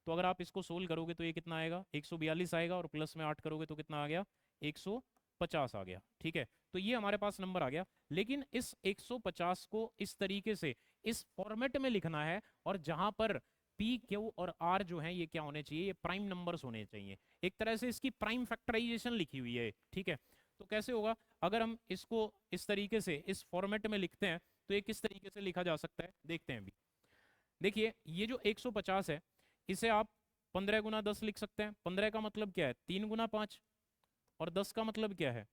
तो अगर आप इसको सोल्व करोगे तो ये कितना आएगा, 142 आएगा, और प्लस में 8 करोगे तो कितना आ गया, 150 आ गया। ठीक है, तो ये हमारे पास नंबर आ गया। लेकिन इस 150 को इस तरीके से इस फॉर्मेट में लिखना है, और जहां पर पी क्यू और आर जो है ये क्या होने चाहिए, ये प्राइम नंबर्स होने चाहिए। एक तरह से इसकी प्राइम फैक्टराइजेशन लिखी हुई है। ठीक है, तो कैसे होगा, अगर हम इसको इस तरीके से इस फॉर्मेट में लिखते हैं तो ये किस तरीके से लिखा जा सकता है, देखते हैं अभी। देखिए ये जो 150 है इसे आप 15 गुना 10 लिख सकते हैं। 15 का मतलब क्या है, 3 गुना 5, और 10 का मतलब क्या है,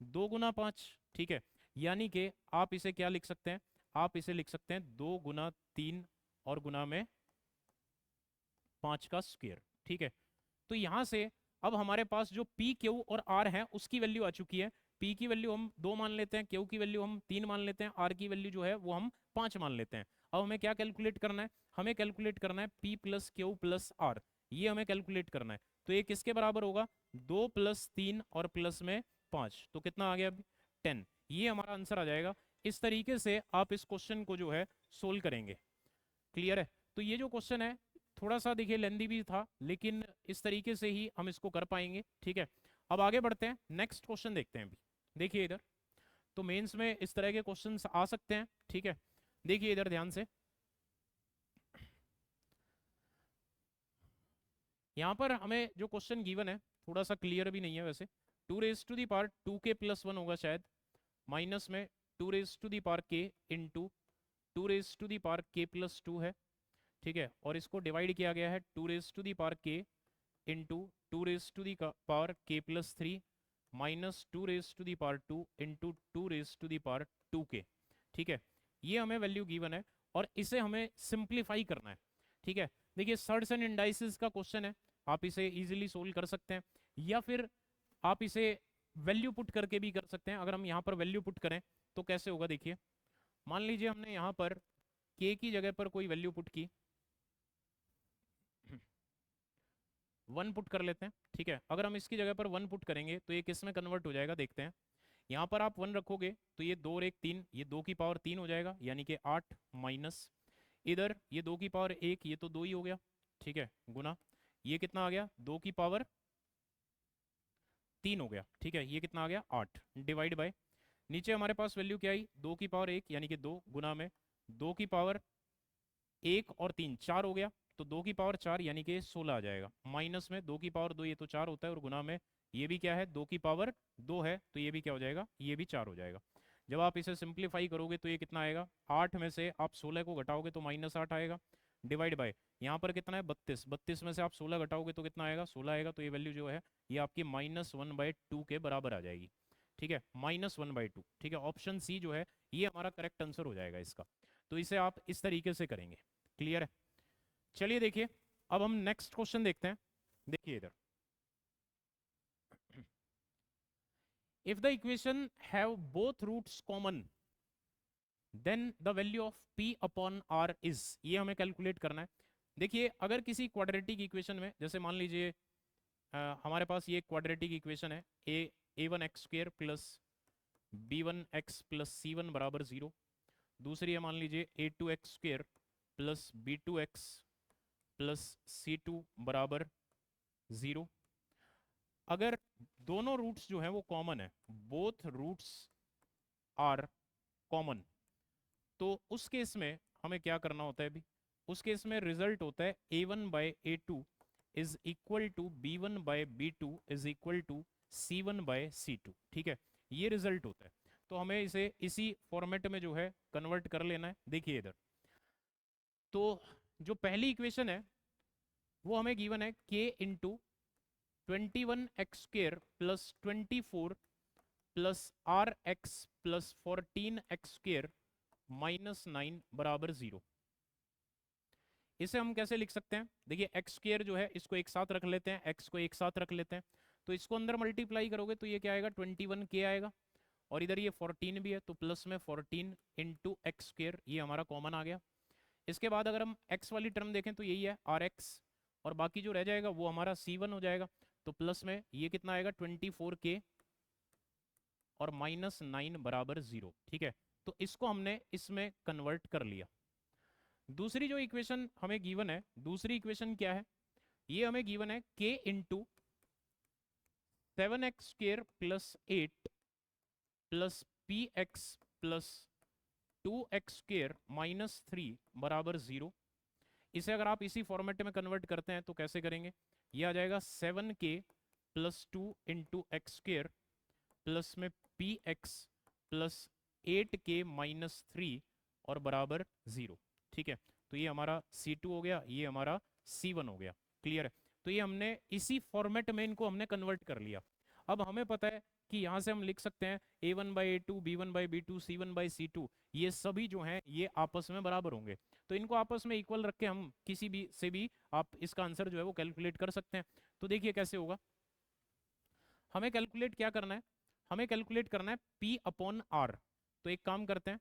2 गुना 5। ठीक है, यानी कि आप इसे क्या लिख सकते हैं, आप इसे लिख सकते हैं 2 गुना 3 और गुना में 5 का स्क्वायर। ठीक है, तो यहां से अब हमारे पास जो पी क्यू और आर है उसकी वैल्यू आ चुकी है। पी की वैल्यू हम 2 मान लेते हैं, क्यू की वैल्यू हम 3 मान लेते हैं, आर की वैल्यू जो है वो हम 5 मान लेते हैं। अब हमें क्या कैलकुलेट करना है, हमें कैलकुलेट करना है P plus Q plus R, ये हमें कैलकुलेट करना है। तो ये किसके बराबर होगा, 2 प्लस 3 और प्लस में 5, तो कितना आ गया अभी, 10। ये हमारा आंसर आ जाएगा। इस तरीके से आप इस क्वेश्चन को जो है सोल्व करेंगे। क्लियर है, तो ये जो क्वेश्चन है थोड़ा सा देखिए लेंदी भी था, लेकिन इस तरीके से ही हम इसको कर पाएंगे। ठीक है, अब आगे बढ़ते हैं, नेक्स्ट क्वेश्चन देखते हैं अभी। देखिए इधर, तो मेंस में इस तरह के क्वेश्चंस आ सकते हैं। ठीक है, देखिए इधर ध्यान से, यहाँ पर हमें जो क्वेश्चन गिवन है थोड़ा सा क्लियर भी नहीं है वैसे। 2 raise to the power 2k plus 1 होगा शायद, माइनस में 2 raise to the power k into 2 raise to the power k plus 2 है। ठीक है, और इसको डिवाइड किया गया है 2 raise to the power k into 2 raise to the power k plus 3 minus 2 raise to the power 2 into 2 raise to the power 2k। ठीक है, ये हमें वैल्यू गिवन है और इसे हमें सिंप्लीफाई करना है। ठीक है, देखिए सर्ड्स एंड इंडाइसिस का क्वेश्चन है, आप इसे इजीली सोल्व कर सकते हैं, या फिर आप इसे वैल्यू पुट करके भी कर सकते हैं। अगर हम यहाँ पर वैल्यू पुट करें तो कैसे होगा, देखिए मान लीजिए हमने यहाँ पर k की जगह पर कोई वैल्यू पुट की, 1 पुट कर लेते हैं। ठीक है, अगर हम इसकी जगह पर 1 पुट करेंगे तो ये किस में कन्वर्ट हो जाएगा, देखते हैं। यहाँ पर आप 1 रखोगे तो ये 2 और 1 3, ये 2 की पावर 3 हो जाएगा, यानी कि 8 माइनस इधर ये 2 की पावर 1, ये तो 2 ही हो गया। ठीक है, गुना ये कितना आ गया, 2 की पावर 3 हो गया। ठीक है, ये कितना आ गया, 8, डिवाइड बाय नीचे हमारे पास वैल्यू क्या आई, 2 की पावर 1 यानी कि 2 गुना में 2 की पावर 1 और 3 4 हो गया, तो 2 की पावर 4 यानी कि 16 आ जाएगा, माइनस में 2 की पावर 2 ये तो 4 होता है, और गुना में ये भी क्या है, 2 की पावर 2 है, तो ये भी क्या हो जाएगा, ये भी 4 हो जाएगा। जब आप इसे सिंप्लीफाई करोगे तो ये कितना आएगा, 8 में से आप 16 को घटाओगे तो -8 आएगा, डिवाइड बाय यहाँ पर कितना है 32, 32 में से आप 16 घटाओगे तो कितना आएगा, 16 आएगा, तो ये वैल्यू जो है ये आपकी -1/2 के बराबर आ जाएगी। ठीक है, -1/2। ठीक है, ऑप्शन सी जो है ये हमारा करेक्ट आंसर हो जाएगा इसका। तो इसे आप इस तरीके से करेंगे। क्लियर है, चलिए देखिए अब हम नेक्स्ट क्वेश्चन देखते हैं। देखिए इधर, if the equation have both roots common then the value of p upon r is, ये हमें कैलकुलेट करना है। देखिए अगर किसी क्वाड्रेटिक इक्वेशन में, जैसे मान लीजिए हमारे पास ये क्वाड्रेटिक इक्वेशन है, a1x² plus b1x plus c1 बराबर 0। दूसरी है मान लीजिए a2x² plus b2x plus c2 बराबर 0। अगर दोनों रूट्स जो हैं वो कॉमन है, बोथ रूट्स आर कॉमन, तो उस केस में हमें क्या करना होता है अभी, उस केस में रिजल्ट होता है a1/a2 is equal to b1/b2 is equal to c1/c2। ठीक है, ये रिजल्ट होता है, तो हमें इसे इसी फॉर्मेट में जो है कन्वर्ट कर लेना है। देखिए इधर, तो जो पहली इक्वेशन है वो हमें गिवन है k into 21x² plus 24 plus RX plus 14x² minus 9 बराबर 0। इसे हम कैसे लिख सकते हैं? देखिए x² जो है इसको एक साथ रख लेते हैं, x को एक साथ रख लेते हैं, तो इसको अंदर मल्टीप्लाई करोगे तो ये क्या आएगा, 21k आएगा, और इधर ये 14 भी है तो प्लस में 14 इंटू x², ये हमारा कॉमन आ गया। इसके बाद अगर हम x वाली टर्म देखें तो यही है RX, और बाकी जो रह जाएगा वो हमारा C1 हो जाएगा, तो प्लस में ये कितना आएगा 24k और माइनस 9 बराबर 0। ठीक है, तो इसको हमने इसमें कन्वर्ट कर लिया। दूसरी जो इक्वेशन हमें गिवन है, दूसरी इक्वेशन क्या है, ये हमें गिवन है k into 7x² plus 8 plus px plus 2x² minus 3 बराबर 0। इसे अगर आप इसी फॉर्मेट में कन्वर्ट करते हैं तो कैसे करेंगे, ये आ जाएगा 7k plus 2 into x² plus में px प्लस 8k माइनस 3 और बराबर 0। ठीक है, तो ये हमारा C2 हो गया, ये हमारा C1 हो गया। क्लियर है? तो ये हमने इसी फॉर्मेट में इनको हमने कन्वर्ट कर लिया। अब हमें पता है कि यहाँ से हम लिख सकते हैं A1/A2 B1/B2 C1/C2, ये सभी जो हैं ये आपस में बराबर होंगे, तो इनको आपस में इक्वल रख के हम किसी भी से भी आप इसका आंसर जो है वो कैलकुलेट कर सकते हैं। तो देखिए कैसे होगा, हमें कैलकुलेट क्या करना है, हमें कैलकुलेट करना है P/R। तो एक काम करते हैं,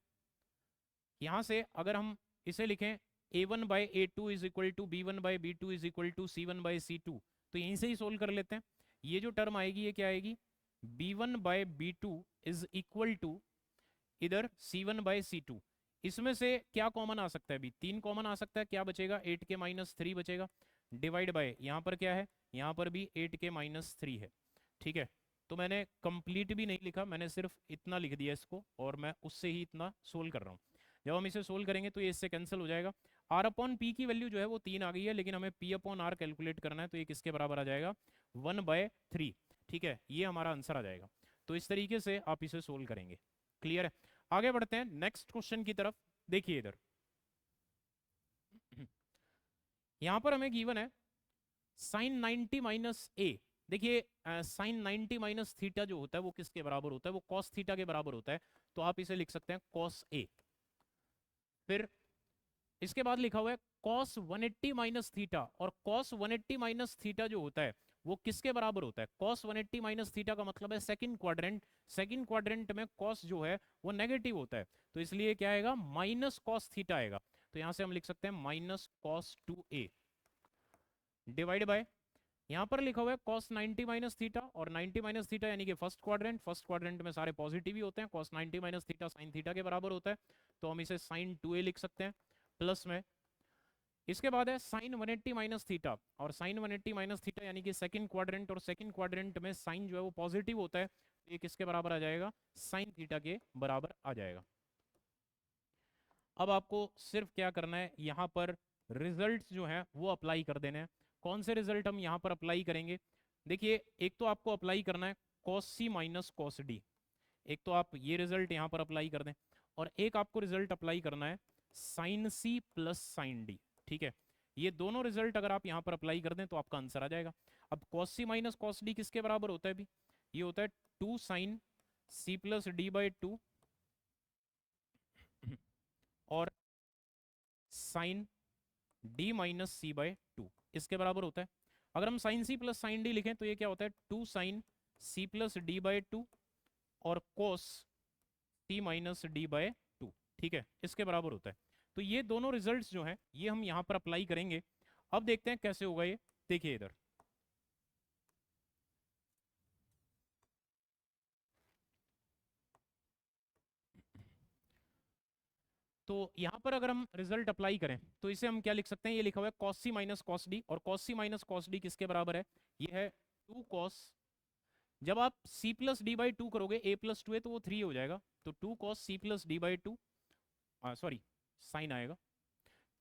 यहाँ से अगर हम इसे लिखें A1/A2 is equal to B1/B2 is equal to C1/C2, तो यहीं से ही सोल्व कर लेते हैं। ये जो टर्म आएगी ये क्या आएगी, B1/B2 इज इक्वल टू इधर C1/C2। इसमें से क्या कॉमन आ सकता है, भी 3 कॉमन आ सकता है, क्या बचेगा 8k माइनस 3 बचेगा, डिवाइड बाय यहाँ पर क्या है, यहाँ पर भी 8k माइनस 3 है। ठीक है, तो मैंने कंप्लीट भी नहीं लिखा, मैंने सिर्फ इतना लिख दिया इसको, और मैं उससे ही इतना सोल्व कर रहा हूँ। जब हम इसे सोल्व करेंगे तो ये इससे कैंसिल हो जाएगा। R/P की वैल्यू जो है वो 3 आ गई है, लेकिन हमें P/R कैलकुलेट करना है, तो ये किसके बराबर आ जाएगा, 1/3। ठीक है, ये हमारा आंसर आ जाएगा। तो इस तरीके से आप इसे सोल्व करेंगे। क्लियर है? आगे बढ़ते हैं नेक्स्ट क्वेश्चन की तरफ। देखिए इधर यहां पर हमें गिवन है साइन 90 माइनस ए। देखिए साइन 90 माइनस थीटा जो होता है वो किसके बराबर होता है, वो कॉस थीटा के बराबर होता है, तो आप इसे लिख सकते हैं कॉस ए। फिर इसके बाद लिखा हुआ है कॉस 180 माइनस थीटा, और कॉस 180 माइनस थीटा जो होता है वो किसके बराबर होता है, कॉस 180 माइनस थीटा का मतलब है सेकंड क्वाड्रेंट। सेकंड क्वाड्रेंट में कॉस जो है वो नेगेटिव होता है, तो इसलिए क्या आएगा, माइनस कॉस थीटा आएगा। तो यहां से हम लिख सकते हैं minus cos 2a divide by, यहाँ पर लिखा हुआ है cos 90 माइनस थीटा, और 90 माइनस थीटा यानी कि फर्स्ट क्वाड्रेंट, फर्स्ट क्वाड्रेंट में सारे पॉजिटिव ही होते हैं, cos 90 minus theta sine theta के बराबर होता है, तो हम इसे साइन 2a लिख सकते हैं, प्लस में इसके बाद है साइन 180 माइनस थीटा, और साइन 180 माइनस थीटा यानी कि सेकंड क्वाड्रेंट, और सेकंड क्वाड्रेंट में साइन जो है वो पॉजिटिव होता है, तो ये किसके बराबर आ जाएगा, साइन थीटा के बराबर आ जाएगा। अब आपको सिर्फ क्या करना है, यहाँ पर रिजल्ट जो है वो अप्लाई कर देने हैं। कौन से रिजल्ट हम यहाँ पर अप्लाई करेंगे, देखिए एक तो आपको अप्लाई करना है cos C minus cos D, एक तो आप ये रिजल्ट यहाँ पर अप्लाई कर दें, और एक आपको रिजल्ट अप्लाई करना है sine C plus sine D. ठीक है, ये दोनों रिजल्ट अगर आप यहाँ पर अप्लाई कर दें तो आपका आंसर आ जाएगा। अब cos C minus cos D किसके बराबर होता है भी, ये होता है 2 sine C plus D by 2 और sine D minus C by 2, इसके बराबर होता है। अगर हम sine C plus sine D लिखें तो ये क्या होता है, 2 sine C plus D by 2 और cos C minus D by 2। ठीक है, इसके बराबर होता है। तो ये दोनों रिजल्ट्स जो हैं ये हम यहाँ पर अप्लाई करेंगे। अब देखते हैं कैसे होगा ये, देखिए इधर तो यहाँ पर अगर हम रिजल्ट अप्लाई करें तो इसे हम क्या लिख सकते हैं, ये लिखा हुआ है cos C minus cos D, और cos C minus cos D किसके बराबर है, ये है 2 कॉस, जब आप c प्लस डी बाई 2 करोगे, a प्लस 2 है तो वो 3 हो जाएगा, तो 2 cos C plus D by 2, sorry sine आएगा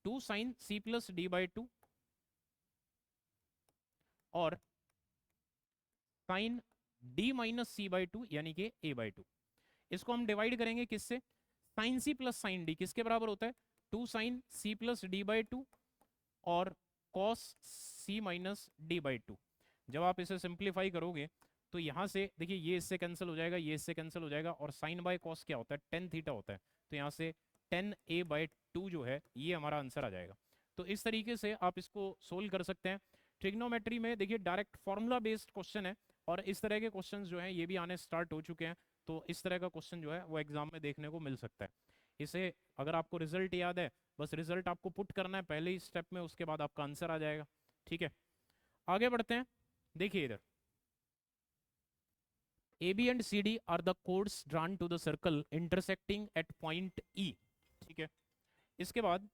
2 sine C plus D by 2 और sine D minus C by 2 यानी कि a बाई 2। इसको हम डिवाइड करेंगे किससे, sine C plus sine D किसके बराबर होता है, two sine C plus D by two और cos C minus D by two. जब आप इसे सिंप्लीफाई करोगे तो यहाँ से देखिए ये इससे कैंसिल हो जाएगा, ये इससे कैंसिल हो जाएगा, और साइन बाय कॉस क्या होता है, टेन थीटा होता है। तो यहाँ से टेन ए बाई टू जो है ये हमारा आंसर आ जाएगा। तो इस तरीके से आप इसको सोल्व कर सकते हैं। ट्रिग्नोमेट्री में देखिए डायरेक्ट फॉर्मूला बेस्ड क्वेश्चन है, और इस तरह के क्वेश्चन जो हैं ये भी आने स्टार्ट हो चुके हैं। तो इस तरह का क्वेश्चन जो है वो एग्जाम में देखने को मिल सकता है। इसे अगर आपको रिजल्ट याद है, बस रिजल्ट आपको पुट करना है पहले ही स्टेप में, उसके बाद आपका आंसर आ जाएगा। ठीक है, आगे बढ़ते हैं। देखिए इधर AB and CD are the chords drawn to the circle intersecting at point E। ठीक है, इसके बाद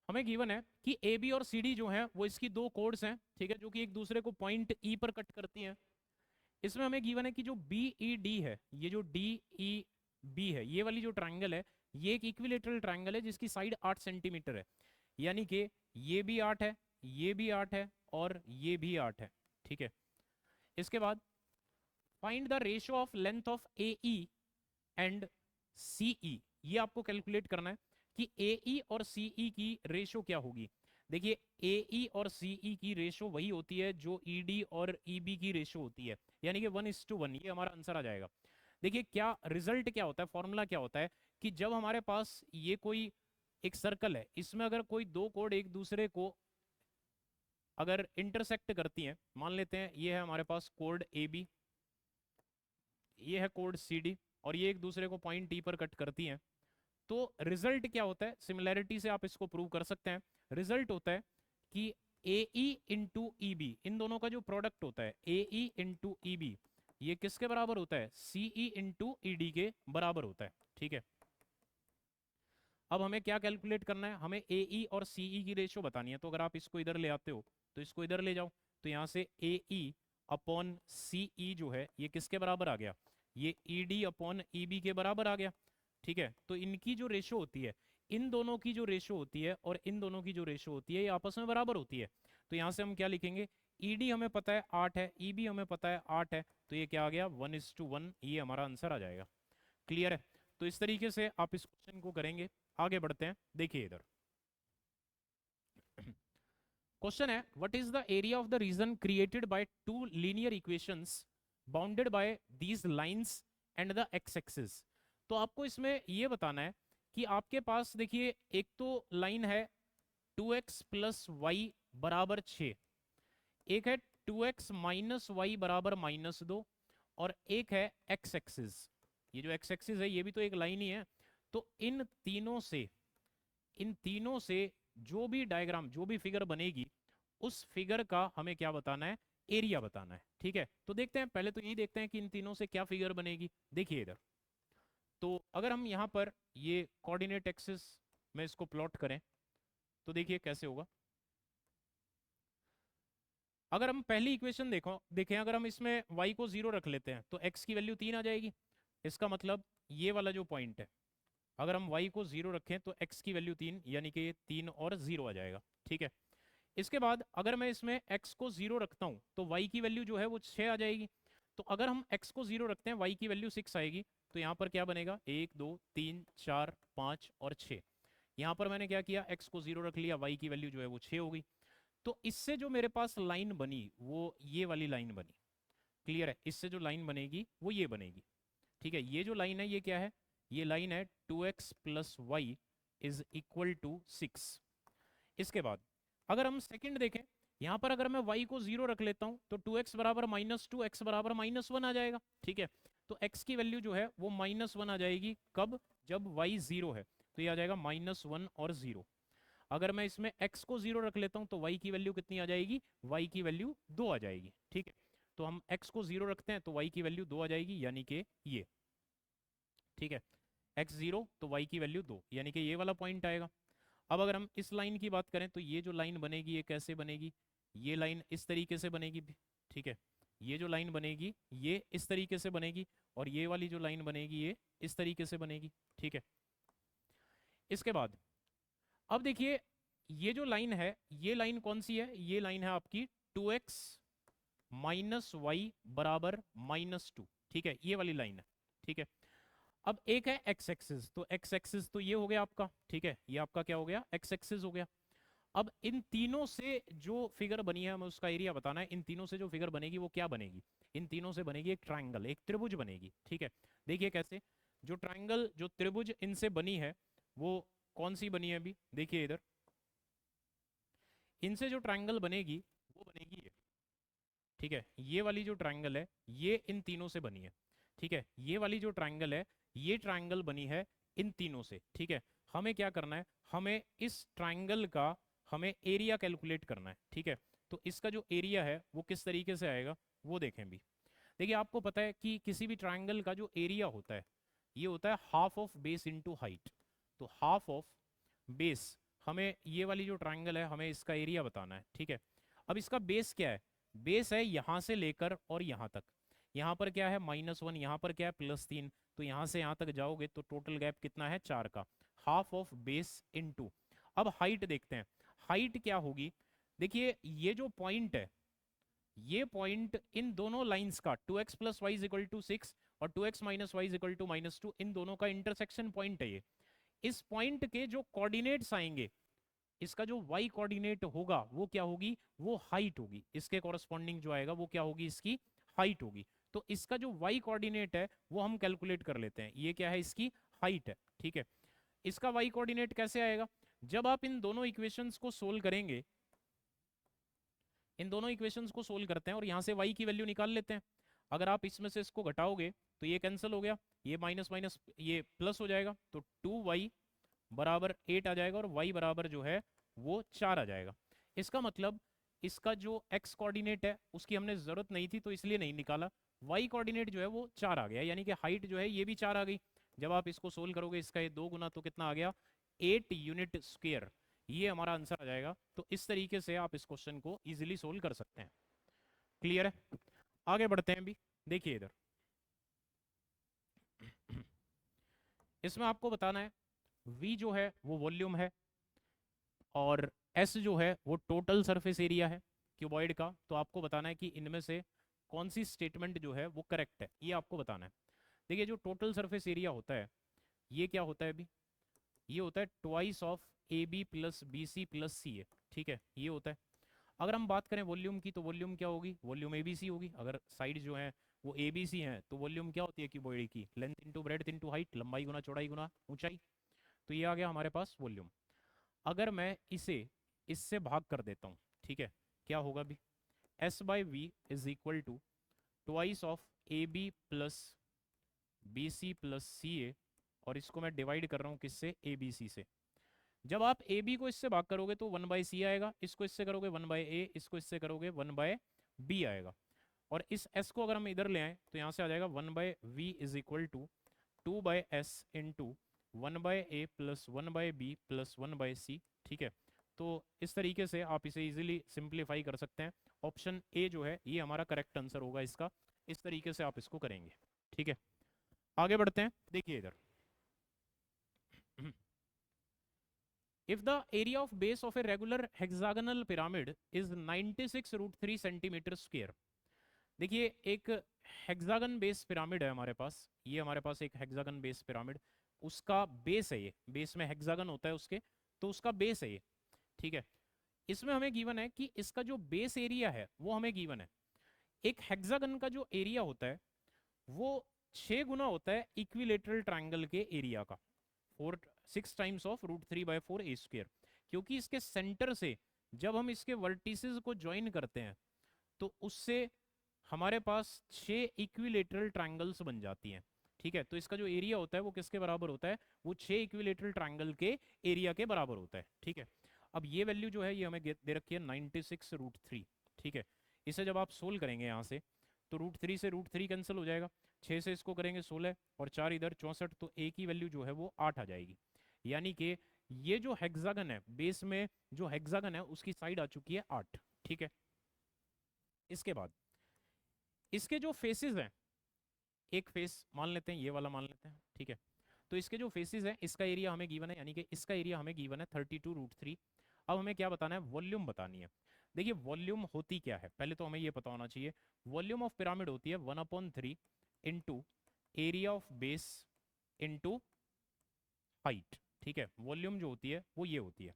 हमें गिवन है कि AB और CD जो है वो इसकी दो कोड्स हैं, ठीक है, जो कि एक दूसरे को पॉइंट E पर कट करती हैं। इसमें हमें गिवन है कि जो BED है, ये जो DEB है, ये वाली जो ट्रायंगल है, ये एक इक्विलेटरल ट्रायंगल है जिसकी साइड 8 सेंटीमीटर है। यानी कि ये भी 8 है, ये भी 8 है, और ये भी 8 है। ठीक है, इसके बाद find the ratio of length of AE and CE। ये आपको कैलकुलेट करना है कि AE और CE की रेशियो क्या होगी। देखिए AE और CE की रेशियो वही होती है जो ED और EB की रेशियो होती है, यानी कि 1:1। ये हमारा आंसर आ जाएगा। देखिए क्या रिजल्ट क्या होता है, फॉर्मूला क्या होता है कि जब हमारे पास ये कोई एक सर्कल है, इसमें अगर कोई दो कोड एक दूसरे को अगर इंटरसेक्ट करती हैं, मान लेते हैं ये है हमारे पास कोड AB, ये है कोड CD, और ये एक दूसरे को पॉइंट E पर कट करती हैं, तो रिजल्ट क्या होता है, सिमिलैरिटी से आप इसको प्रूव कर सकते हैं। रिजल्ट होता है कि AE इंटू EB, इन दोनों का जो प्रोडक्ट होता है AE इंटू EB, ये किसके बराबर होता है, CE इंटू ED के बराबर होता है। ठीक है, अब हमें क्या कैलकुलेट करना है, हमें AE और CE की रेशियो बतानी है। तो अगर आप इसको इधर ले आते हो तो इसको इधर ले जाओ, तो यहाँ से AE अपॉन CE जो है ये किसके बराबर आ गया, ये ED अपॉन EB के बराबर आ गया। ठीक है, तो इनकी जो रेशियो होती है, इन दोनों की जो रेशियो होती है और इन दोनों की जो रेशियो होती है ये आपस में बराबर होती है। तो यहाँ से हम क्या लिखेंगे, ED हमें पता है 8 है, EB हमें पता है 8 है, तो ये क्या आ गया 1:1, ये हमारा आंसर आ जाएगा। क्लियर है, तो इस तरीके से आप इस क्वेश्चन को करेंगे। आगे बढ़ते हैं, देखिए इधर क्वेश्चन है what is the area of the region created by two linear equations bounded by these lines and the x axis. तो आपको इसमें ये बताना है कि आपके पास देखिए एक तो लाइन है 2x प्लस वाई बराबर 6, एक है 2x माइनस वाई बराबर -2, और एक है एक्स एक्सिस। ये जो एक्स एक्सिस है ये भी तो एक लाइन ही है। तो इन तीनों से जो भी डायग्राम, जो भी फिगर बनेगी, उस फिगर का हमें क्या बताना है, एरिया बताना है। ठीक है, तो देखते हैं, पहले तो यही देखते हैं कि इन तीनों से क्या फिगर बनेगी। देखिए इधर, तो अगर हम यहाँ पर ये कोऑर्डिनेट एक्सिस में इसको प्लॉट करें तो देखिए कैसे होगा। अगर हम पहली इक्वेशन देखें, अगर हम इसमें y को 0 रख लेते हैं तो x की वैल्यू 3 आ जाएगी। इसका मतलब ये वाला जो पॉइंट है, अगर हम y को 0 रखें तो x की वैल्यू 3, यानी कि 3 और 0 आ जाएगा। ठीक है, इसके बाद अगर मैं इसमें x को 0 रखता हूं तो y की वैल्यू जो है वो 6 आ जाएगी। तो अगर हम x को 0 रखते हैं, y की वैल्यू 6 आएगी, तो यहाँ पर क्या बनेगा, 1 2 3 4 5 और 6। यहाँ पर मैंने क्या किया, x को 0 रख लिया, y की वैल्यू जो है वो 6 हो गई। तो इससे जो मेरे पास लाइन बनी वो ये वाली लाइन बनी। क्लियर है, इससे जो लाइन बनेगी वो ये बनेगी। ठीक है, ये जो लाइन है ये क्या है, ये लाइन है 2x plus y is equal to 6। इसके बाद अगर हम सेकंड देखें, यहां पर अगर मैं y को 0 रख लेता हूं तो 2x बराबर -2, x बराबर -1 आ जाएगा। ठीक है, तो x की वैल्यू जो है वो -1 आ जाएगी, कब, जब y 0 है, तो ये आ जाएगा -1 और 0। अगर मैं इसमें x को 0 रख लेता हूं तो y की वैल्यू कितनी आ जाएगी, y की वैल्यू 2 आ जाएगी। ठीक है, तो हम x को 0 रखते हैं तो y की वैल्यू 2 आ जाएगी, यानी कि ये। ठीक है, x 0 तो y की वैल्यू 2, यानी कि ये वाला पॉइंट आएगा। अब अगर हम इस लाइन की बात करें तो ये जो लाइन बनेगी ये कैसे बनेगी, ये लाइन इस तरीके से बनेगी। ठीक है, ये जो लाइन बनेगी ये इस तरीके से बनेगी, और ये वाली जो लाइन बनेगी ये इस तरीके से बनेगी। ठीक है, इसके बाद अब देखिए ये जो लाइन है, ये लाइन कौन सी है, ये लाइन है आपकी 2x माइनस वाई बराबर -2, ठीक है, ये वाली लाइन है, ठीक है। अब एक है एक्स एक्सिस, तो एक्स एक्सिस तो ये हो गया आपका, ठीक है, ये आपका क्या हो गया, एक्स एक्सिस हो गया। अब इन तीनों से जो फिगर बनी है हमें उसका एरिया बताना है। इन तीनों से जो फिगर बनेगी वो क्या बनेगी, इन तीनों से बनेगी एक ट्राइंगल, एक त्रिभुज बनेगी, ठीक है। देखिए कैसे, जो ट्राइंगल, जो त्रिभुज इनसे बनी है वो कौन सी बनी है, अभी देखिए इधर, इनसे जो ट्राइंगल बनेगी वो बनेगी ये, ठीक है। ये वाली जो ट्राइंगल है ये इन तीनों से बनी है, ठीक है। ये वाली जो ट्राइंगल है ये ट्राइंगल बनी है इन तीनों से, ठीक है। हमें क्या करना है, हमें इस ट्राइंगल का हमें एरिया कैलकुलेट करना है, ठीक है। तो इसका जो एरिया है वो किस तरीके से आएगा वो देखें भी। देखिए आपको पता है कि किसी भी ट्राइंगल का जो एरिया होता है ये होता है half of base into height. तो हाफ ऑफ बेस, हमें ये वाली जो ट्राइंगल है हमें इसका एरिया बताना है, ठीक है। अब इसका बेस क्या है, बेस है यहाँ से लेकर और यहाँ तक। यहाँ पर क्या है -1, यहाँ पर क्या है +3, तो यहाँ से यहाँ तक जाओगे तो टोटल गैप कितना है 4 का, हाफ ऑफ बेस इनटू। अब हाइट देखते हैं, हाइट क्या होगी। देखिए ये जो पॉइंट है, ये पॉइंट इन दोनों लाइंस का 2x + y = 6 और 2x - y = -2, इन दोनों का इंटरसेक्शन पॉइंट है ये। इस पॉइंट के जो कोऑर्डिनेट्स आएंगे, इसका जो y कोऑर्डिनेट होगा वो क्या होगी, वो हाइट होगी। इसके कॉरस्पॉन्डिंग जो आएगा वो क्या होगी, इसकी हाइट होगी। तो इसका जो y कोऑर्डिनेट है वो हम कैलकुलेट कर लेते हैं, ये क्या है, इसकी हाइट है, ठीक है। इसका y कोऑर्डिनेट कैसे आएगा, जब आप इन दोनों इक्वेशंस को सोल्व करेंगे, इन दोनों इक्वेशंस को सोल्व करते हैं और यहाँ से y की वैल्यू निकाल लेते हैं। अगर आप इसमें से इसको घटाओगे तो ये कैंसिल हो गया, ये माइनस माइनस ये प्लस हो जाएगा, तो 2y बराबर 8 आ जाएगा और y बराबर जो है वो 4 आ जाएगा। इसका मतलब इसका जो x कोऑर्डिनेट है उसकी हमने ज़रूरत नहीं थी तो इसलिए नहीं निकाला, y कोऑर्डिनेट जो है वो 4 आ गया, यानी कि हाइट जो है ये भी 4 आ गई। जब आप इसको सोल्व करोगे इसका ये 2 गुना तो कितना आ गया, 8 यूनिट स्क्वायर, ये हमारा आंसर आ जाएगा। तो इस तरीके से आप इस क्वेश्चन को इजीली सोल्व कर सकते हैं। क्लियर है, आगे बढ़ते हैं। भी देखिए इधर इसमें आपको बताना है v जो है वो वॉल्यूम है और s जो है वो टोटल सरफेस एरिया है क्यूबॉइड का। तो आपको बताना है कि इनमें से कौन सी स्टेटमेंट जो है वो करेक्ट है, ये आपको बताना है। देखिए जो टोटल सरफेस एरिया होता है ये क्या होता है अभी, ये होता है twice of AB + BC + CA, ठीक है, ये होता है। अगर हम बात करें वॉल्यूम की तो वॉल्यूम क्या होगी, वॉल्यूम ABC होगी। अगर साइड जो है वो ABC हैं तो वॉल्यूम क्या होती है क्यूबॉइड की, length into breadth into height, लंबाई गुना चौड़ाई गुना ऊंचाई। तो ये आ गया हमारे पास वॉल्यूम। अगर मैं इसे इससे भाग कर देता हूँ, ठीक है, क्या होगा भी, S/V = twice of AB + BC + CA, और इसको मैं डिवाइड कर रहा हूँ किससे, ABC से। जब आप AB को इससे भाग करोगे तो 1/C आएगा, इसको इससे करोगे 1/A, इसको इससे करोगे 1/B आएगा। और इस S को अगर हम इधर ले आए तो यहाँ से आ जाएगा 1/V = 2/S into 1/A + 1/B + 1/C, ठीक है। तो इस तरीके से आप इसे इजीली सिंप्लीफाई कर सकते हैं। ऑप्शन ए जो है ये हमारा करेक्ट आंसर होगा इसका। इस तरीके से आप इसको करेंगे, ठीक है। आगे बढ़ते हैं, देखिए इधर if the area of base of a regular hexagonal pyramid is 96√3 centimetre square. देखिए एक हेक्सागन बेस पिरामिड है हमारे पास, ये हमारे पास एक हेक्सागन बेस पिरामिड, उसका बेस है ये, बेस में हेक्सागन होता है उसके, तो उसका बेस है ये, ठीक है। इसमें हमें गिवन है कि इसका जो बेस एरिया है वो हमें गिवन है। एक हेक्सागन का जो एरिया होता है वो 6 गुना होता है इक्विलेटरल ट्रायंगल के एरिया का, 6 टाइम्स ऑफ √3/4 A², क्योंकि इसके सेंटर से जब हम इसके वर्टिसेस को ज्वाइन करते हैं तो उससे हमारे पास 6 इक्विलेटरल ट्रायंगल्स बन जाती हैं, ठीक है। तो इसका जो एरिया होता है वो किसके बराबर होता है, वो 6 इक्विलेटरल ट्रायंगल के एरिया के बराबर होता है, ठीक है। अब ये वैल्यू जो है ये हमें दे रखी है 96√3, ठीक है। इसे जब आप सोल्व करेंगे यहाँ से तो √3 से √3 कैंसिल हो जाएगा, 6 से इसको करेंगे 16 और 4 इधर 64, तो ए की वैल्यू जो है वो 8 आ जाएगी। यानी कि ये जो हेक्सागन है, बेस में जो हेक्सागन है उसकी साइड आ चुकी है 8, ठीक है। इसके बाद इसके जो फेसेस हैं, एक फेस मान लेते हैं, ये वाला मान लेते हैं, ठीक है। तो इसके जो फेसेस हैं इसका एरिया हमें गिवन है, यानी कि इसका एरिया हमें गिवन है 32√3। अब हमें क्या बताना है, वॉल्यूम बतानी है। देखिए वॉल्यूम होती क्या है, पहले तो हमें ये पता होना चाहिए। वॉल्यूम ऑफ पिरामिड होती है 1/3 into area of base into height. ठीक है, वॉल्यूम जो होती है वो ये होती है।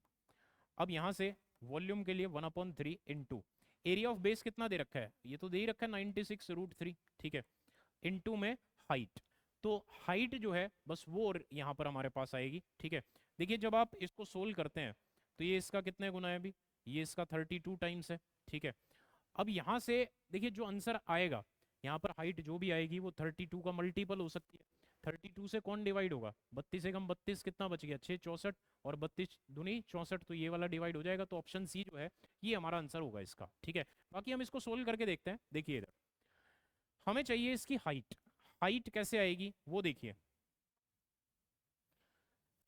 अब यहाँ से वॉल्यूम के लिए 1/3 इंटू एरिया ऑफ बेस कितना दे रखा है, ये तो दे ही रखा है 96√3। ठीक है, इंटू में हाइट। तो हाइट जो है बस वो यहाँ पर हमारे पास आएगी। ठीक है, देखिए जब आप इसको सोल्व करते हैं तो ये इसका कितने गुना है अभी, ये इसका 32 टाइम्स है। ठीक है, अब यहाँ से देखिए जो आंसर आएगा, यहाँ पर हाइट जो भी आएगी वो 32 का मल्टीपल हो सकती है। 32 से कौन डिवाइड होगा, 32 से कम 32 कितना बच गया, 6 64, और 32 दूनी 64, तो ये वाला डिवाइड हो जाएगा। तो ऑप्शन सी जो है ये हमारा आंसर होगा इसका। ठीक है, बाकी हम इसको सोल्व करके देखते हैं। देखिए इधर हमें चाहिए इसकी हाइट, हाइट कैसे आएगी वो देखिए।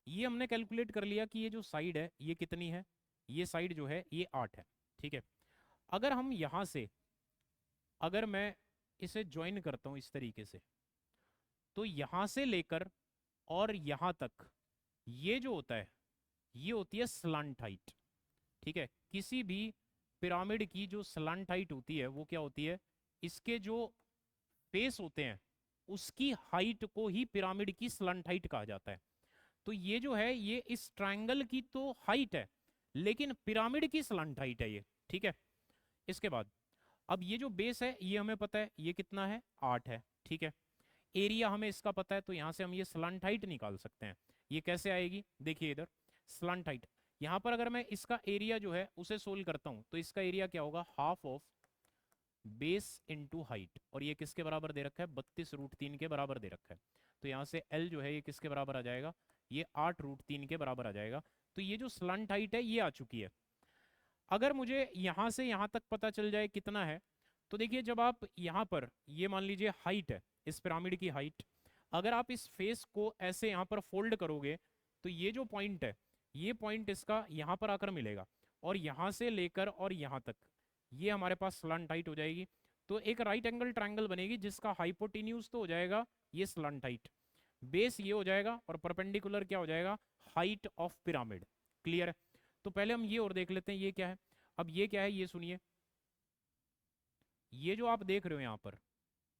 ये हमने कैलकुलेट कर लिया कि ये जो साइड है ये कितनी है, ये साइड जो है ये 8 है। ठीक है, अगर हम यहाँ से अगर मैं इसे ज्वाइन करता हूँ इस तरीके से, तो यहाँ से लेकर और यहाँ तक ये जो होता है ये होती है स्लांट हाइट। ठीक है, किसी भी पिरामिड की जो स्लांट हाइट होती है वो क्या होती है, इसके जो फेस होते हैं उसकी हाइट को ही पिरामिड की स्लांट हाइट कहा जाता है। तो ये जो है ये इस ट्रायंगल की तो हाइट है, लेकिन पिरामिड की स्लांट हाइट है ये। ठीक है, इसके बाद अब ये जो बेस है ये हमें पता है ये कितना है, 8 है। ठीक है, एरिया हमें इसका पता है, तो यहां से हम ये स्लांट हाइट निकाल सकते हैं। ये कैसे आएगी, देखिए इधर स्लांट हाइट, यहां पर अगर मैं इसका एरिया जो है उसे सोल्व करता हूं तो इसका एरिया क्या होगा, half of base into height, और ये किसके बराबर दे रखा है, 32√3 के बराबर दे रखा है। तो यहाँ से L जो है ये किसके बराबर आ जाएगा, ये 8√3 के बराबर आ जाएगा। तो ये जो स्लंट हाइट है ये आ चुकी है। अगर मुझे यहाँ से यहाँ तक पता चल जाए कितना है, तो देखिए जब आप यहाँ पर ये मान लीजिए हाइट है इस पिरामिड की हाइट, अगर आप इस फेस को ऐसे यहाँ पर फोल्ड करोगे तो ये जो पॉइंट है ये पॉइंट इसका यहाँ पर आकर मिलेगा, और यहाँ से लेकर और यहाँ तक ये हमारे पास स्लंट हाइट हो जाएगी। तो एक राइट एंगल ट्रायंगल बनेगी जिसका हाइपोटेन्यूज तो हो जाएगा ये स्लंट हाइट, बेस ये हो जाएगा, और परपेंडिकुलर क्या हो जाएगा, हाइट ऑफ पिरामिड। क्लियर है, तो पहले हम ये और देख लेते हैं ये क्या है। अब ये क्या है ये सुनिए, ये जो आप देख रहे हो यहाँ पर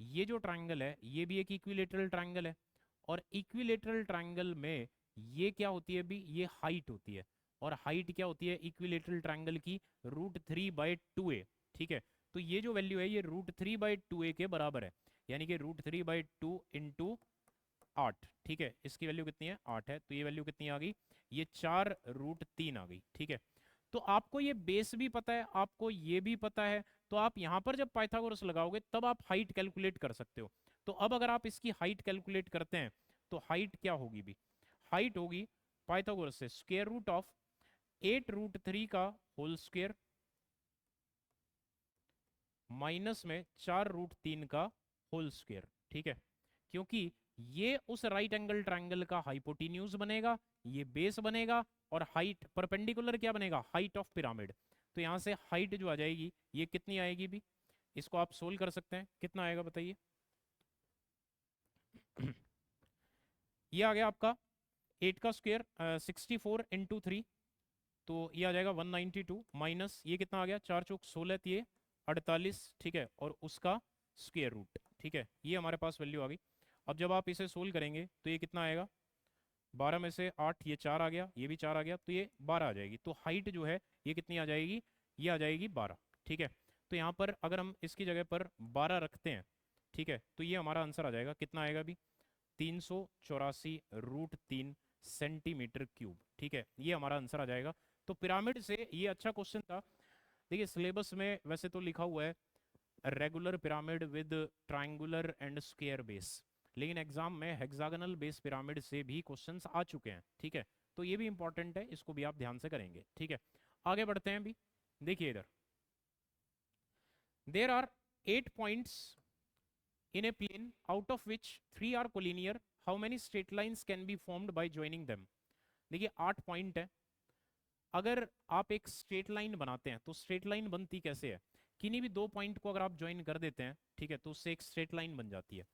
ये जो ट्रायंगल है ये भी एक इक्विलेटरल ट्रायंगल है, और इक्विलेटरल ट्रायंगल में ये क्या होती है अभी, ये हाइट होती है, और हाइट क्या होती है इक्विलेटरल ट्रायंगल की, √3/2a। ठीक है, तो ये जो वैल्यू है ये √3/2a के बराबर है, यानी कि √3/2 इंटू 8। ठीक है, इसकी वैल्यू कितनी है, 8 है, तो ये वैल्यू कितनी आ गई, ये 4√3 आ गई। ठीक है, तो आपको ये बेस भी पता है, आपको ये भी पता है, तो आप यहाँ पर जब पाइथागोरस लगाओगे तब आप हाइट कैलकुलेट कर सकते हो। तो अब अगर आप इसकी हाइट कैलकुलेट करते हैं तो हाइट क्या होगी भी, हाइट होगी पाइथागोरस से स्क्वायर रूट ऑफ 8√3 का होल स्क्वायर माइनस में 4√3 का होल स्क्वायर। ठीक है, क्योंकि ये उस राइट एंगल ट्रायंगल का हाइपोटेन्यूज बनेगा, ये बेस बनेगा, और हाइट परपेंडिकुलर क्या बनेगा, हाइट ऑफ पिरामिड। तो यहां से हाइट जो आ जाएगी ये कितनी आएगी भी, इसको आप सोल्व कर सकते हैं, कितना आएगा बताइए। ये आ गया आपका 8 का स्क्वायर 64 इंटू 3, तो ये आ जाएगा 192, माइनस ये कितना आ गया, 4 चौक 16, ये 48। ठीक है, और उसका स्क्वायर रूट। ठीक है, ये हमारे पास वैल्यू आ गई। अब जब आप इसे सोल्व करेंगे तो ये कितना आएगा, 12 में से 8, ये 4 आ गया, ये भी 4 आ गया, तो ये 12 आ जाएगी। तो हाइट जो है ये कितनी आ जाएगी, ये आ जाएगी 12। ठीक है, तो यहाँ पर अगर हम इसकी जगह पर 12 रखते हैं, ठीक है, तो ये हमारा आंसर आ जाएगा, कितना आएगा अभी, 384√3 सेंटीमीटर क्यूब। ठीक है, ये हमारा आंसर आ जाएगा। तो पिरामिड से ये अच्छा क्वेश्चन था। देखिए सिलेबस में वैसे तो लिखा हुआ है regular pyramid with triangular and square base, लेकिन एग्जाम में हेक्सागोनल बेस पिरामिड से भी क्वेश्चंस आ चुके हैं। ठीक है, तो ये भी इंपॉर्टेंट है, इसको भी आप ध्यान से करेंगे। ठीक है, आगे बढ़ते हैं। भी देखिए इधर there are 8 points in a plane out of which 3 are collinear, how many straight lines can be formed by joining them। देखिए 8 पॉइंट है, अगर आप एक स्ट्रेट लाइन बनाते हैं तो स्ट्रेट लाइन बनती कैसे है, किन्हीं भी 2 पॉइंट को अगर आप ज्वाइन कर देते हैं, ठीक है, तो उससे एक स्ट्रेट लाइन बन जाती है।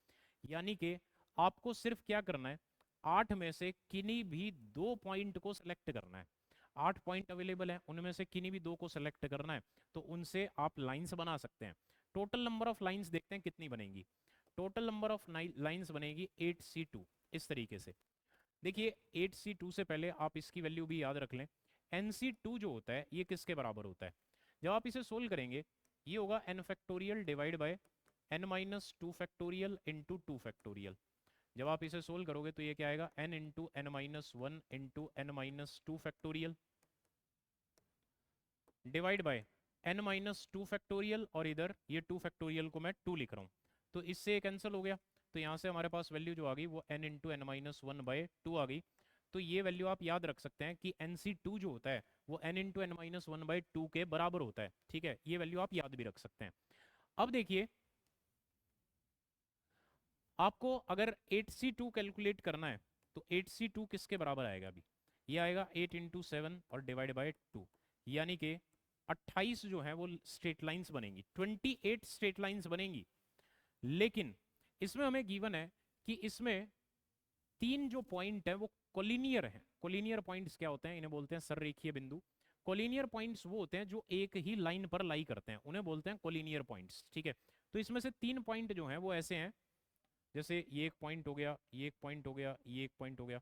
यानी कि आपको सिर्फ क्या करना है, 8 में से किन्हीं भी 2 पॉइंट को सिलेक्ट करना है। 8 पॉइंट अवेलेबल हैं, उनमें से किन्हीं भी दो को सेलेक्ट करना है, तो उनसे आप लाइंस बना सकते हैं। टोटल नंबर ऑफ लाइंस देखते हैं कितनी बनेगी। टोटल नंबर ऑफ लाइंस बनेगी 8c2 इस तरीके से। देखिए 8c2 से पहले आप इसकी वैल्यू भी याद रख लें। nc2 जो होता है ये किसके बराबर होता है? जब आप इसे सोल्व करेंगे ये होगा n factorial divide by n minus 2 factorial into 2 factorial. जब आप इसे सोल्व करोगे तो ये क्या आएगा, n into n minus one into n minus two factorial divide by n minus two factorial, और इधर ये 2 फैक्टोरियल को मैं 2 लिख रहा हूँ, तो इससे कैंसिल हो गया। तो यहाँ से हमारे पास वैल्यू जो आ गई वो n into n minus one by two आ गई। तो ये वैल्यू आप याद रख सकते हैं कि nc2 जो होता है वो n into n minus one by two के बराबर होता है। ठीक है, ये वैल्यू आप याद भी रख सकते हैं। अब देखिए आपको अगर 8c2 कैलकुलेट करना है तो 8c2 किसके बराबर आएगा? अभी ये आएगा 8 इंटू सेवन और डिवाइड बाई टू, यानी कि 28 जो है वो स्ट्रेट लाइंस बनेंगी, 28 स्ट्रेट लाइंस बनेंगी। लेकिन इसमें हमें गिवन है कि इसमें तीन जो पॉइंट है वो कोलिनियर है। कोलिनियर पॉइंट्स क्या होते हैं? इन्हें बोलते हैं सररेखीय बिंदु। कोलिनियर पॉइंट्स वो होते हैं जो एक ही लाइन पर लाई करते हैं, उन्हें बोलते हैं कोलिनियर पॉइंट्स। ठीक है, तो इसमें से तीन पॉइंट जो हैं वो ऐसे हैं, जैसे ये एक पॉइंट हो गया, ये एक पॉइंट हो गया, ये एक पॉइंट हो गया।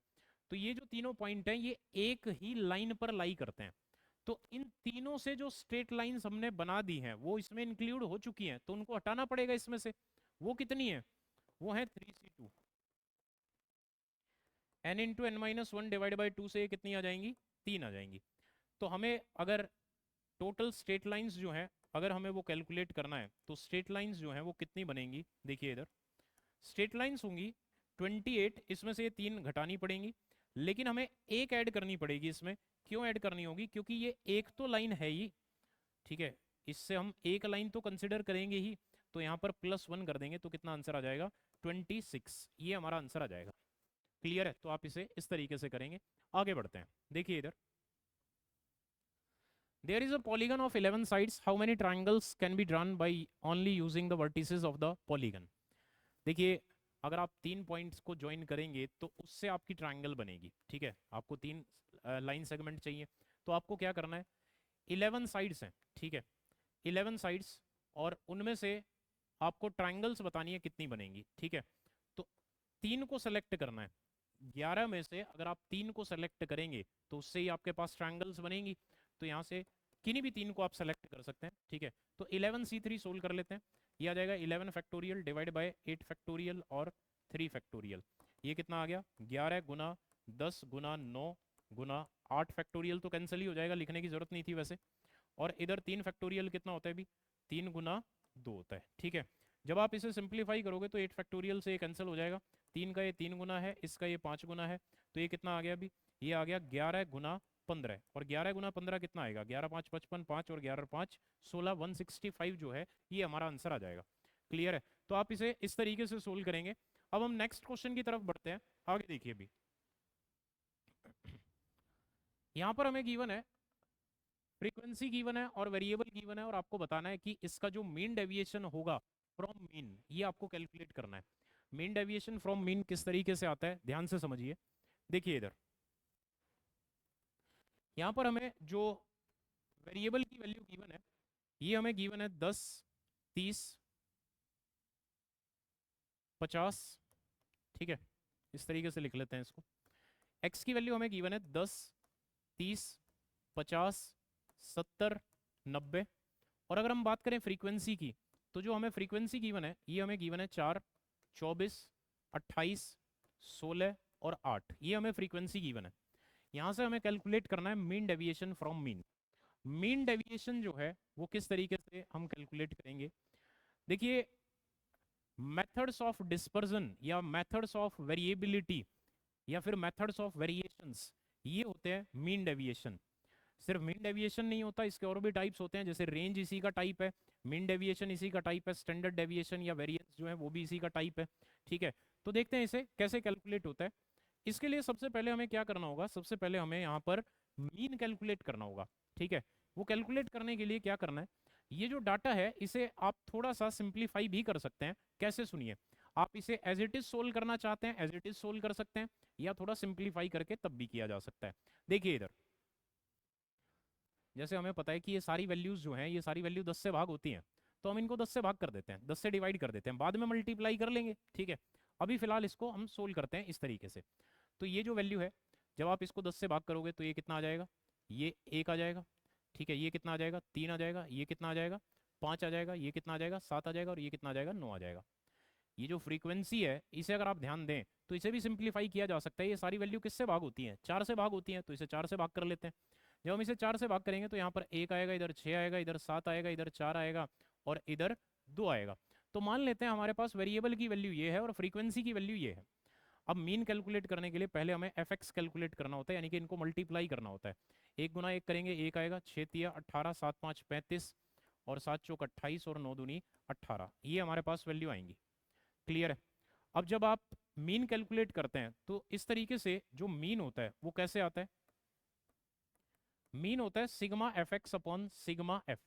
तो ये जो तीनों पॉइंट हैं ये एक ही लाइन पर लाई करते हैं। तो इन तीनों से जो स्ट्रेट लाइंस हमने बना दी हैं वो इसमें इंक्लूड हो चुकी हैं, तो उनको हटाना पड़ेगा इसमें से। वो कितनी है? वो है 3c2। n into n minus one divide by two से ये कितनी आ जाएंगी? 3 आ जाएंगी। तो हमें अगर टोटल स्ट्रेट लाइंस जो है अगर हमें वो कैलकुलेट करना है तो स्ट्रेट लाइंस जो है वो कितनी बनेंगी? देखिए इधर स्ट्रेट लाइंस होंगी 28, इसमें से ये 3 घटानी पड़ेंगी, लेकिन हमें एक ऐड करनी पड़ेगी इसमें। क्यों ऐड करनी होगी? क्योंकि ये एक तो लाइन है ही, ठीक है, इससे हम एक लाइन तो कंसिडर करेंगे ही, तो यहाँ पर +1 कर देंगे तो कितना आंसर आ जाएगा? 26, ये हमारा आंसर आ जाएगा। क्लियर है? तो आप इसे इस तरीके से करेंगे। आगे बढ़ते हैं, देखिए इधर there is a polygon of 11 sides, how many triangles can be drawn by only using the vertices of the polygon? देखिए अगर आप 3 पॉइंट्स को ज्वाइन करेंगे तो उससे आपकी ट्रायंगल बनेगी। ठीक है, आपको 3 लाइन सेगमेंट चाहिए, तो आपको क्या करना है? 11 साइड्स हैं, ठीक है, 11 साइड्स, और उनमें से आपको ट्रायंगल्स बतानी है कितनी बनेंगी। ठीक है, तो 3 को सेलेक्ट करना है। 11 में से अगर आप 3 को सेलेक्ट करेंगे तो उससे ही आपके पास ट्रायंगल्स बनेंगी। तो यहाँ से किन्हीं भी 3 को आप सेलेक्ट कर सकते हैं। ठीक है, तो 11c3 सोल्व कर लेते हैं। ये आ जाएगा 11 फैक्टोरियल डिवाइड बाय 8 फैक्टोरियल और 3 फैक्टोरियल। ये कितना आ गया? 11 गुना 10 गुना 9 गुना 8 फैक्टोरियल, तो कैंसिल ही हो जाएगा, लिखने की जरूरत नहीं थी वैसे। और इधर 3 फैक्टोरियल कितना होता है अभी? 3 गुना 2 होता है। ठीक है, जब आप इसे सिंप्लीफाई करोगे तो 8 फैक्टोरियल से ये कैंसिल हो जाएगा। 3 का ये 3 गुना है, इसका ये 5 गुना है, तो ये कितना आ गया अभी? ये आ गया 11 गुना 15, और 11 गुना 15 कितना आएगा? 11 5 55, 5 और 11 5 16, 165 जो है ये हमारा आंसर आ जाएगा। क्लियर है? तो आप इसे इस तरीके से सोल्व करेंगे। अब हम नेक्स्ट क्वेश्चन की तरफ बढ़ते हैं। आगे देखिए अभी यहाँ पर हमें गिवन है फ्रीक्वेंसी गिवन है और वेरिएबल गिवन है, और आपको बताना है कि इसका जो मीन डेविएशन होगा फ्रॉम मीन, ये आपको कैलकुलेट करना है। मीन डेविएशन फ्रॉम मीन किस तरीके से आता है, ध्यान से समझिए। देखिए इधर यहाँ पर हमें जो वेरिएबल की वैल्यू गिवन है ये हमें गिवन है 10 30 50। ठीक है, इस तरीके से लिख लेते हैं इसको। एक्स की वैल्यू हमें गिवन है 10 30 50 70 90। और अगर हम बात करें फ्रीक्वेंसी की तो जो हमें फ्रीक्वेंसी गिवन है ये हमें गिवन है 4 24 28 16 और 8, ये हमें फ्रीक्वेंसी गिवन है। यहाँ से हमें कैलकुलेट करना है mean deviation from mean. Mean deviation जो है वो किस तरीके से हम कैलकुलेट करेंगे? देखिए मेथड्स ऑफ डिस्पर्जन या मेथड्स ऑफ वेरिएबिलिटी या फिर मेथड्स ऑफ वेरिएशंस, ये होते हैं मीन डेविएशन। सिर्फ मीन डेविएशन नहीं होता, इसके और भी टाइप्स होते हैं, जैसे रेंज इसी का टाइप है, मीन डेविएशन इसी का टाइप है, स्टैंडर्ड डेविएशन या वेरिएंस जो है वो भी इसी का टाइप है। ठीक है, तो देखते हैं इसे कैसे कैलकुलेट होता है। इसके लिए सबसे पहले हमें क्या करना होगा? सबसे पहले हमें यहाँ पर मीन कैलकुलेट करना होगा। ठीक है, वो कैलकुलेट करने के लिए क्या करना है, ये जो डाटा है इसे आप थोड़ा सा सिंप्लीफाई भी कर सकते हैं। कैसे? सुनिए, आप इसे एज इट इज सोल्व करना चाहते हैं एज इट इज सोल्व कर सकते हैं, या थोड़ा सिंप्लीफाई करके तब भी किया जा सकता है। देखिए इधर जैसे हमें पता है कि ये सारी वैल्यूज जो हैं, ये सारी वैल्यू 10 से भाग होती हैं, तो हम इनको 10 से भाग कर देते हैं, 10 से डिवाइड कर देते हैं, बाद में मल्टीप्लाई कर लेंगे, ठीक है। अभी फिलहाल इसको हम सोल्व करते हैं इस तरीके से। तो ये जो वैल्यू है, जब आप इसको 10 से भाग करोगे तो ये कितना आ जाएगा, ये 1 आ जाएगा, ठीक है। ये कितना आ जाएगा, 3 आ जाएगा। ये कितना आ जाएगा, 5 आ जाएगा। ये कितना आ जाएगा, 7 आ जाएगा। और ये कितना आ जाएगा, 9 आ जाएगा। ये जो फ्रीक्वेंसी है, इसे अगर आप ध्यान दें तो इसे भी सिंप्लीफाई किया जा सकता है। ये सारी वैल्यू किससे भाग होती हैं, 4 से भाग होती हैं, तो इसे 4 से भाग कर लेते हैं। जब हम इसे 4 से भाग करेंगे तो यहाँ पर 1 आएगा, इधर 6 आएगा, इधर 7 आएगा, इधर 4 आएगा और इधर 2 आएगा। तो मान लेते हैं हमारे पास वेरिएबल की वैल्यू ये है और फ्रीक्वेंसी की वैल्यू ये है। अब मीन कैलकुलेट करने के लिए पहले हमें एफ एक्स कैलकुलेट करना होता है, यानी कि इनको मल्टीप्लाई करना होता है। 1 गुना 1 करेंगे, 1 आएगा, 6 तिया 18, 7 5 35 और 7 चौक 28 और 9 दूनी 18। ये हमारे पास वैल्यू आएंगी। क्लियर है। अब जब आप मीन कैलकुलेट करते हैं तो इस तरीके से जो मीन होता है वो कैसे आता है, मीन होता है sigma F x upon sigma F,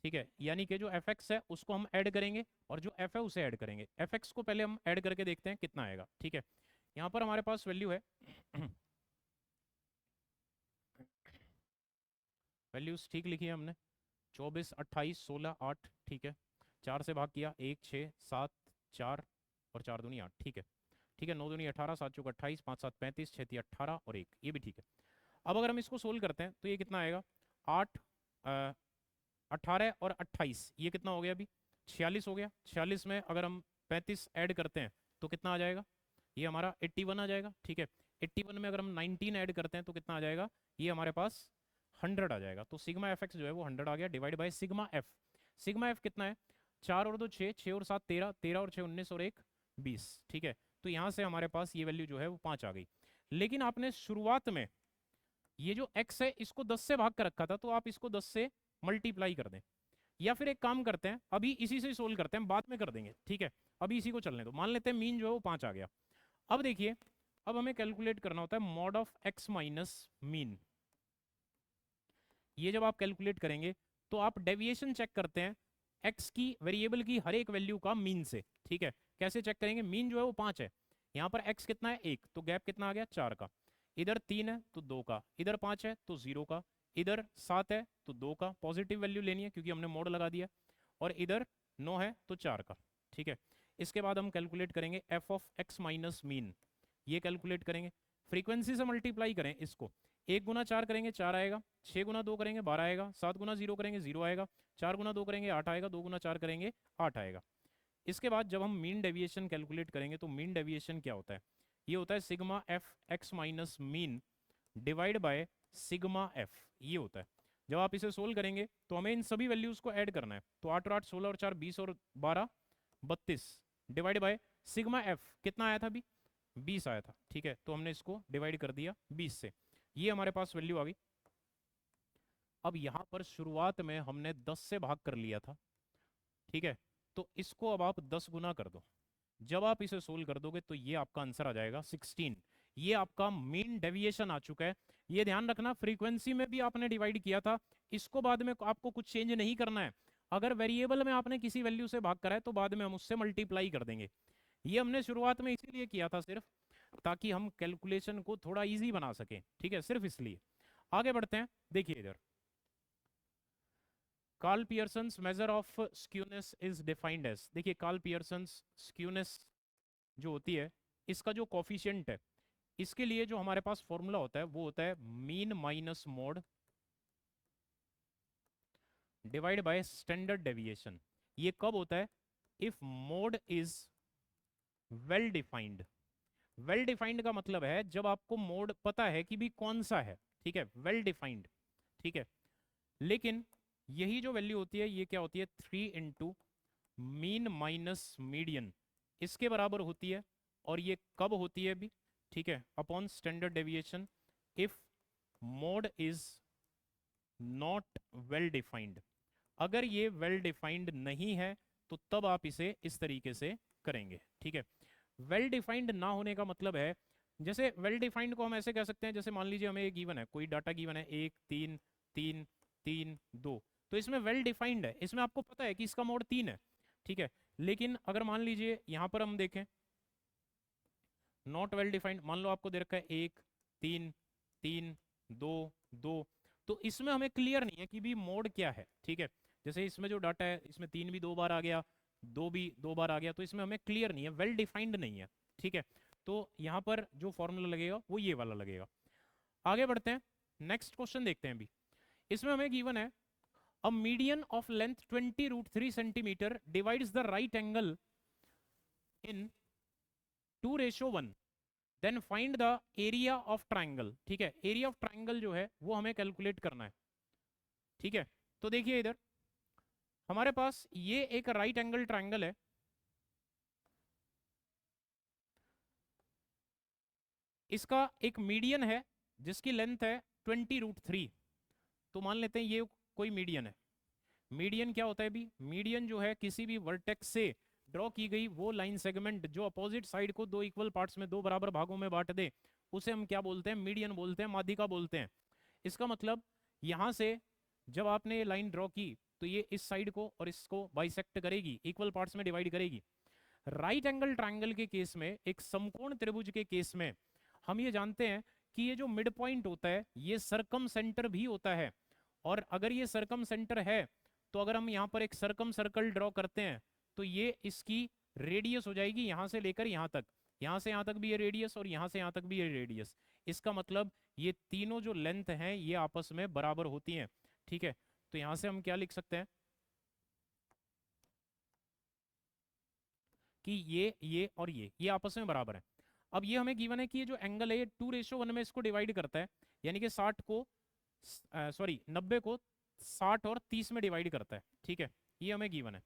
ठीक है। यानी कि जो एफ एक्स है उसको हम ऐड करेंगे और जो एफ है उसे ऐड करेंगे। एफ एक्स को पहले हम ऐड करके देखते हैं कितना आएगा, ठीक है। यहाँ पर हमारे पास वैल्यू है वैल्यूज ठीक लिखी है हमने, 24 28 16 8, ठीक है। 4 से भाग किया, 1 6 7 4 और 4 दूनी 8, ठीक है। ठीक है, 9 दूनी 18, 7 चौक 28, 5 7 35, 6 3 18 और 1, ये भी ठीक है। अब अगर हम इसको सोल्व करते हैं तो ये कितना आएगा, 8 18 और 28, ये कितना हो गया अभी, 46 हो गया। 46 में अगर हम 35 ऐड करते हैं तो कितना आ जाएगा, ये हमारा 81 आ जाएगा, ठीक है। 81 में अगर हम 19 ऐड करते हैं तो कितना आ जाएगा, ये हमारे पास 100 आ जाएगा। तो सिग्मा एफ एक्स जो है वो 100 आ गया, divide by sigma F. Sigma F कितना है, 4 और 2 6, 6 और 7 13, 13 और 6 19 और 1 20, ठीक है। तो यहाँ से हमारे पास ये वैल्यू जो है वो 5 आ गई। लेकिन आपने शुरुआत में ये जो x है इसको 10 से भाग कर रखा था, तो आप इसको 10 से मल्टीप्लाई कर दें, या फिर एक काम करते हैं अभी इसी से सोल्व करते हैं, बाद में कर देंगे, ठीक है। अभी इसी को चलने दो। मान लेते हैं मीन जो है वो 5 आ गया। अब देखिए, अब हमें कैलकुलेट करना होता है mod of x minus mean. ये जब आप कैलकुलेट करेंगे तो आप डेविएशन चेक करते हैं x की, वेरिएबल की हर एक वैल्यू का मीन से, ठीक है। कैसे चेक करेंगे, मीन जो है वो 5 है, यहाँ पर x कितना है 1, तो गैप कितना आ गया 4 का। इधर 3 है तो 2 का, इधर 5 है तो 0 का, इधर 7 है तो 2 का, पॉजिटिव वैल्यू लेनी है क्योंकि हमने मोड लगा दिया, और इधर 9 है तो 4 का, ठीक है। इसके बाद हम कैलकुलेट करेंगे F of x minus mean, ये कैलकुलेट करेंगे। फ्रीक्वेंसी से मल्टीप्लाई करें इसको, 1 गुना 4 करेंगे 4 आएगा, 6 गुना 2 करेंगे 12 आएगा, 7 गुना 0 करेंगे 0 आएगा, 4 गुना 2 करेंगे 8 आएगा, 2 गुना 4 करेंगे 8 आएगा। इसके बाद जब हम मीन डेविएशन कैलकुलेट करेंगे तो मीन डेविएशन क्या होता है, ये होता है sigma F x minus mean divide by sigma F, ये होता है। जब आप इसे सोल्व करेंगे तो हमें इन सभी वैल्यूज को ऐड करना है, तो 8 और 8 16 और 4 20 और 12 32 डिवाइड बाय सिग्मा एफ कितना आया था अभी, 20 आया था, ठीक है। तो हमने इसको डिवाइड कर दिया 20 से, ये हमारे पास वैल्यू आ गई। अब यहाँ पर शुरुआत में हमने 10 से भाग कर लिया था, ठीक है। तो इसको अब आप 10 गुना कर दो, जब आप इसे सोल्व कर दोगे तो ये आपका आंसर आ जाएगा 16। ये आपका मीन डेविएशन आ चुका है। ये ध्यान रखना, फ्रीक्वेंसी में भी आपने डिवाइड किया था, इसको बाद में आपको कुछ चेंज नहीं करना है। अगर वेरिएबल में आपने किसी वैल्यू से भाग करा है तो बाद में हम उससे मल्टीप्लाई कर देंगे। ये हमने शुरुआत में इसीलिए किया था सिर्फ ताकि हम कैलकुलेशन को थोड़ा इजी बना सकें, ठीक है, सिर्फ इसलिए। आगे बढ़ते हैं, देखिए इधर Karl Pearson's measure of skewness is defined as, देखिए कार्ल पियर्सन्स स्क्यूनेस जो होती है इसका जो कॉफिशिएंट है, इसके लिए जो हमारे पास फॉर्मूला होता है वो होता है mean minus mode divide by standard deviation. ये कब होता है, if mode is well defined. Well defined का मतलब है जब आपको मोड पता है कि भी कौन सा है, ठीक है, वेल डिफाइंड, ठीक है। लेकिन यही जो वैल्यू होती है ये क्या होती है, 3 इंटू मीन माइनस मीडियन, इसके बराबर होती है। और ये कब होती है अभी, ठीक है, upon standard deviation if mode is not well defined. अगर ये वेल डिफाइंड नहीं है तो तब आप इसे इस तरीके से करेंगे, ठीक है। वेल डिफाइंड ना होने का मतलब है, जैसे वेल डिफाइंड को हम ऐसे कह सकते हैं, जैसे मान लीजिए हमें एक गिवन है, कोई डाटा गिवन है 1 3 3 3 2, तो इसमें वेल डिफाइंड है, इसमें आपको पता है कि इसका मोड 3 है, ठीक है। लेकिन अगर मान लीजिए यहाँ पर हम देखें नॉट वेल डिफाइंड, मान लो आपको दे रखा है 1 3 3 2 2, तो इसमें हमें क्लियर नहीं है कि भी मोड क्या है, ठीक है। जैसे इसमें जो डाटा है, इसमें 3 भी 2 बार आ गया, 2 भी 2 बार आ गया, तो इसमें हमें क्लियर नहीं है, वेल डिफाइंड नहीं है, ठीक है। तो यहाँ पर जो फॉर्मूला लगेगा वो ये वाला लगेगा। आगे बढ़ते हैं, नेक्स्ट क्वेश्चन देखते हैं अभी। इसमें हमें गिवन है a median of length 20√3 centimetre divides the right angle in 2:1, then find the area of triangle, ठीक है। एरिया ऑफ ट्राइंगल जो है वो हमें कैलकुलेट करना है, ठीक है। तो देखिए इधर हमारे पास ये एक राइट एंगल ट्राइंगल है, इसका एक मीडियन है जिसकी लेंथ है 20√3। तो मान लेते हैं ये कोई मीडियन है। मीडियन क्या होता है भी? मीडियन जो है किसी भी वर्टेक्स से ड्रॉ की गई वो लाइन सेगमेंट जो अपोजिट साइड को दो इक्वल पार्ट्स में, दो बराबर भागों में बांट दे, उसे हम क्या बोलते हैं? मीडियन बोलते हैं, माध्यिका बोलते हैं। इसका मतलब यहां से जब आपने ये लाइन ड्रॉ की तो ये इस साइड को और इसको बाइसेक्ट करेगी, इक्वल पार्ट्स में डिवाइड करेगी। राइट एंगल ट्राइंगल के केस में, एक समकोण त्रिभुज के केस में, हम ये जानते हैं कि ये जो मिड पॉइंट होता है ये सरकम सेंटर भी होता है। और अगर ये सरकम सेंटर है तो अगर हम यहाँ पर एक सरकम सर्कल ड्रॉ करते हैं तो ये इसकी रेडियस हो जाएगी यहां से लेकर यहां तक, यहां से यहां तक भी ये रेडियस और यहां से यहां तक भी ये रेडियस। इसका मतलब ये तीनों जो लेंथ हैं ये आपस में बराबर होती हैं, ठीक है। तो यहां से हम क्या लिख सकते हैं कि ये और ये आपस में बराबर है। अब ये हमें गिवन है कि ये जो एंगल है ये 2:1 में इसको डिवाइड करता है, यानी कि 60 को 90 को 60 और 30 में डिवाइड करता है, ठीक है। ये हमें गिवन है।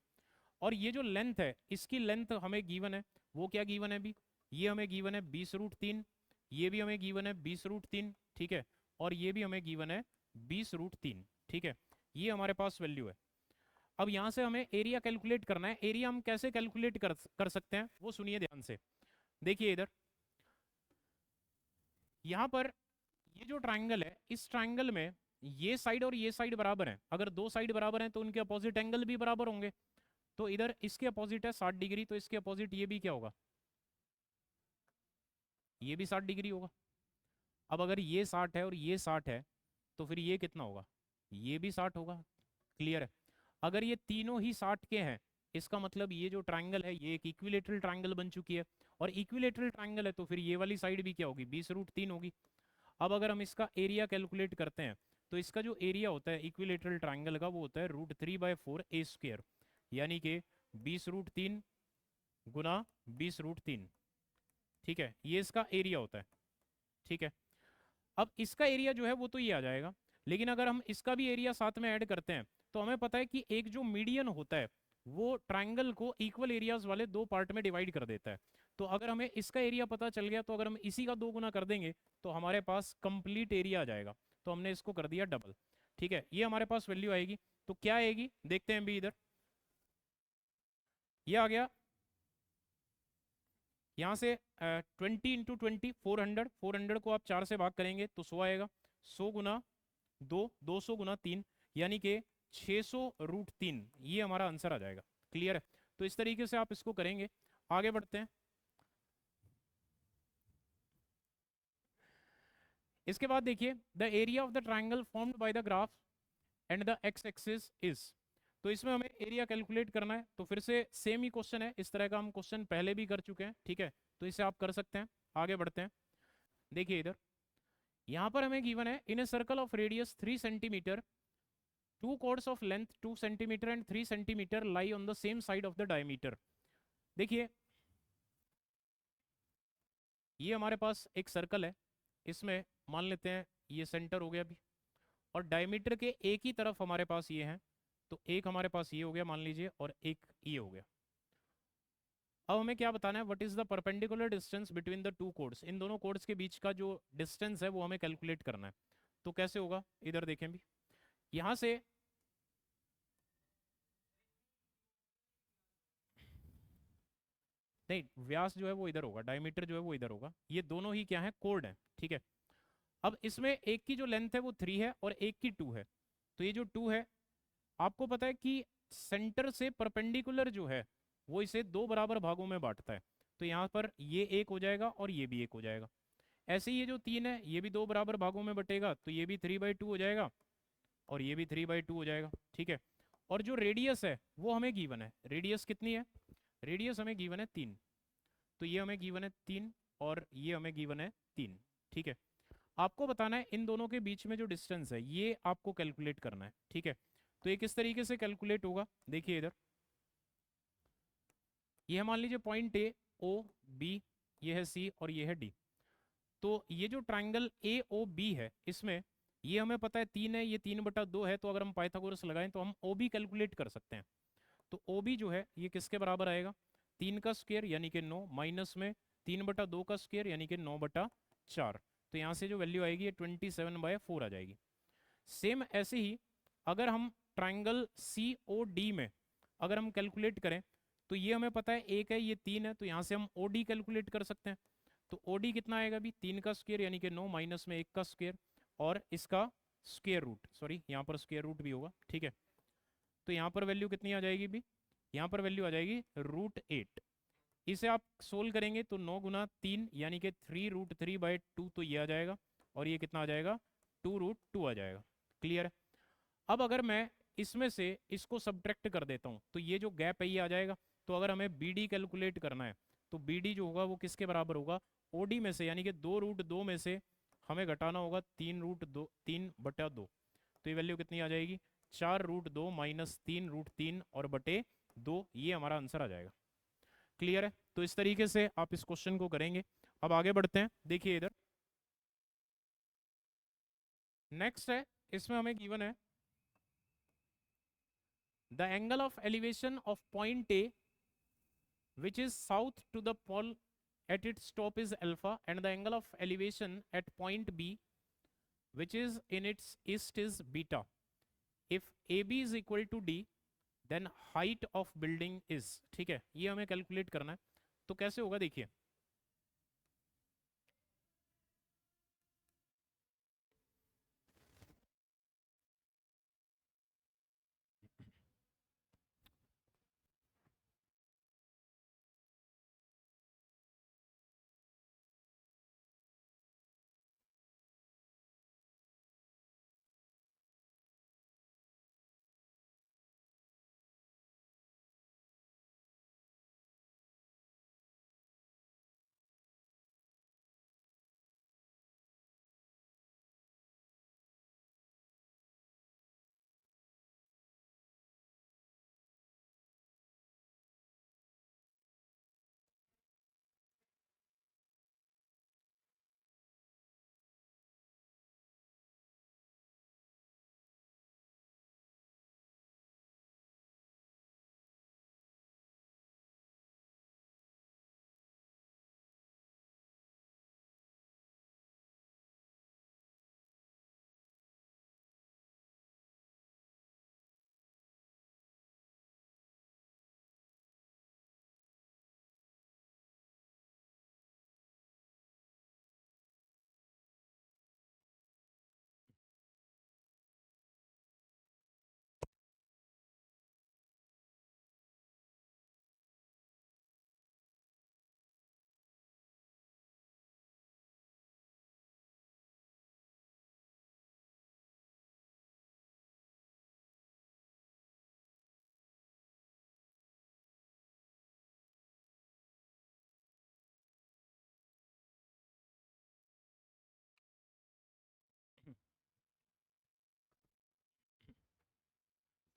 और ये जो लेंथ है इसकी लेंथ हमें गिवन है, वो क्या गिवन है भी? ये हमें गिवन है 20√3, ये भी हमें गिवन है 20√3, ठीक है। और ये भी हमें गिवन है 20√3, ठीक है। ये हमारे पास वैल्यू है। अब यहाँ से हमें एरिया कैलकुलेट करना है। एरिया हम कैसे कैलकुलेट कर सकते हैं वो सुनिए ध्यान से। देखिए इधर यहाँ पर ये जो ट्राइंगल है, इस ट्राइंगल में ये साइड और ये साइड बराबर है। अगर दो साइड बराबर हैं तो उनके अपोजिट एंगल भी बराबर होंगे। तो इधर इसके अपोजिट है 60 डिग्री, तो इसके अपोजिट ये भी क्या होगा? ये भी 60 डिग्री होगा। अब अगर ये 60 है और ये 60 है तो फिर ये कितना होगा? ये भी 60 होगा। क्लियर है? अगर ये तीनों ही 60 के हैं इसका मतलब ये जो ट्राइंगल है ये एक इक्विलेटरल ट्राइंगल बन चुकी है। और इक्विलेटरल ट्राइंगल है तो फिर ये वाली साइड भी क्या होगी? 20√3 होगी। अब अगर हम इसका एरिया कैलकुलेट करते हैं तो इसका जो एरिया होता है इक्विलेटरल ट्राइंगल का वो होता है √3/4 a², यानी कि 20√3 गुना 20√3, ठीक है। ये इसका एरिया होता है, ठीक है। अब इसका एरिया जो है वो तो ये आ जाएगा, लेकिन अगर हम इसका भी एरिया साथ में ऐड करते हैं तो हमें पता है कि एक जो मीडियन होता है वो ट्राइंगल को इक्वल एरियाज वाले दो पार्ट में डिवाइड कर देता है। तो अगर हमें इसका एरिया पता चल गया तो अगर हम इसी का 2 गुना कर देंगे तो हमारे पास कंप्लीट एरिया आ जाएगा। तो हमने इसको कर दिया डबल, ठीक है। ये हमारे पास वैल्यू आएगी। तो क्या आएगी देखते हैं भी इधर। ये आ गया यहाँ से 20 × 20 400, 400 को आप 4 से भाग करेंगे तो 100 आएगा। 100 गुना 2, 200 गुना 3, यानी कि 600√3, ये हमारा आंसर आ जाएगा। क्लियर है? तो इस तरीके से आप इसको करेंगे। आगे बढ़ते हैं। इसके बाद देखिए the area of the triangle formed by the graph and the x axis is. तो इसमें हमें एरिया कैलकुलेट करना है। तो फिर से सेम ही क्वेश्चन है, इस तरह का हम क्वेश्चन पहले भी कर चुके हैं, ठीक है। तो इसे आप कर सकते हैं। आगे बढ़ते हैं। देखिए इधर यहाँ पर हमें गिवन है in a circle of radius 3 centimetre, 2 chords of length 2 centimeter and 3 centimeter lie on the same side of the diameter। देखिए ये हमारे पास एक सर्कल है, इसमें मान लेते हैं ये सेंटर हो गया अभी, और डायमीटर के एक ही तरफ हमारे पास ये है। तो एक हमारे पास ये हो गया मान लीजिए, और एक ये हो गया। अब हमें क्या बताना है? What is the perpendicular distance between the two chords. इन दोनों कोड्स के बीच का जो डिस्टेंस है वो हमें कैलकुलेट करना है। तो कैसे होगा इधर देखें भी, यहां से नहीं, व्यास जो है वो इधर होगा, डायमीटर जो है वो इधर होगा। ये दोनों ही क्या है? कोड है, ठीक है। अब इसमें एक की जो लेंथ है वो 3 है और एक की 2 है। तो ये जो 2 है, आपको पता है कि सेंटर से परपेंडिकुलर जो है वो इसे दो बराबर भागों में बांटता है। तो यहाँ पर ये एक हो जाएगा और ये भी एक हो जाएगा। ऐसे ही ये जो 3 है ये भी दो बराबर भागों में बटेगा, तो ये भी 3/2 हो जाएगा और ये भी 3/2 हो जाएगा, ठीक है। और जो रेडियस है वो हमें गिवन है, रेडियस कितनी है, रेडियस हमें गिवन है 3, तो ये हमें गिवन है 3 और ये हमें गिवन है 3, ठीक है। आपको बताना है इन दोनों के बीच में जो डिस्टेंस है ये आपको कैलकुलेट करना है, ठीक है। तो ये किस तरीके से कैलकुलेट होगा, देखिए इधर ये है, मान लीजिए पॉइंट ए, ओ, बी, ये है सी और ये है डी। तो ये जो ट्राइंगल ए ओ बी है इसमें ये हमें पता है 3 है, ये 3/2 है, तो अगर हम पाइथागोरस लगाएं तो हम ओ बी कैलकुलेट कर सकते हैं। तो ओ बी जो है ये किसके बराबर आएगा, 3 का स्क्वायर यानी कि 9 माइनस में 3/2 का स्क्वायर यानी कि 9/4। तो यहाँ से जो वैल्यू आएगी ये 27/4 आ जाएगी। सेम ऐसे ही अगर हम ट्राइंगल सी ओ डी में अगर हम कैलकुलेट करें तो ये हमें पता है 1 है, ये 3 है, तो यहाँ से हम ओ डी कैलकुलेट कर सकते हैं। तो ओ डी कितना आएगा भी, 3 का स्क्वायर यानी कि 9 माइनस में 1 का स्क्वायर और इसका स्क्वायर रूट, सॉरी यहाँ पर स्क्वायर रूट भी होगा, ठीक है। तो यहाँ पर वैल्यू कितनी आ जाएगी भी, यहाँ पर वैल्यू आ जाएगी √8। इसे आप सोल्व करेंगे तो 9 × 3 यानी कि 3√3/2, तो ये आ जाएगा और ये कितना आ जाएगा 2√2 आ जाएगा। क्लियर है। अब अगर मैं इसमें से इसको सब्ट्रैक्ट कर देता हूँ तो ये जो गैप है ये आ जाएगा। तो अगर हमें बी डी कैलकुलेट करना है तो बी डी जो होगा वो किसके बराबर होगा, ओ डी में से यानी कि 2√2 में से हमें घटाना होगा 3√2। तो ये वैल्यू कितनी आ जाएगी, 4√2 माइनस 3√3 और बटे 2, ये हमारा आंसर आ जाएगा। क्लियर है। तो इस तरीके से आप इस क्वेश्चन को करेंगे। अब आगे बढ़ते हैं, देखिए इधर नेक्स्ट है, इसमें हमें गिवन है the angle of elevation of point A which is south to the pole at its top is alpha and the angle of elevation at point B which is in its east is beta. If AB is equal to D then height of building is, ठीक है, ये हमें calculate करना है। तो कैसे होगा देखिए,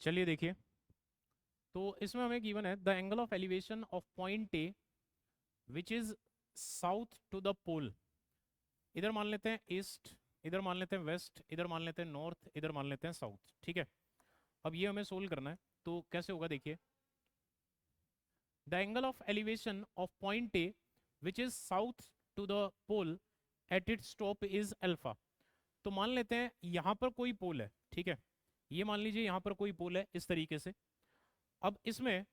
चलिए देखिए, तो इसमें हमें गिवन है the angle of elevation of point A which is south to the pole, इधर मान लेते हैं ईस्ट, इधर मान लेते हैं वेस्ट, इधर मान लेते हैं नॉर्थ, इधर मान लेते हैं साउथ, ठीक है। अब ये हमें सोल्व करना है, तो कैसे होगा देखिए, the angle of elevation of point A which is south to the pole at its top is alpha. तो मान लेते हैं यहाँ पर कोई पोल है, ठीक है, ये मान लीजिए यहाँ पर कोई पोल है इस तरीके से। अब इसमें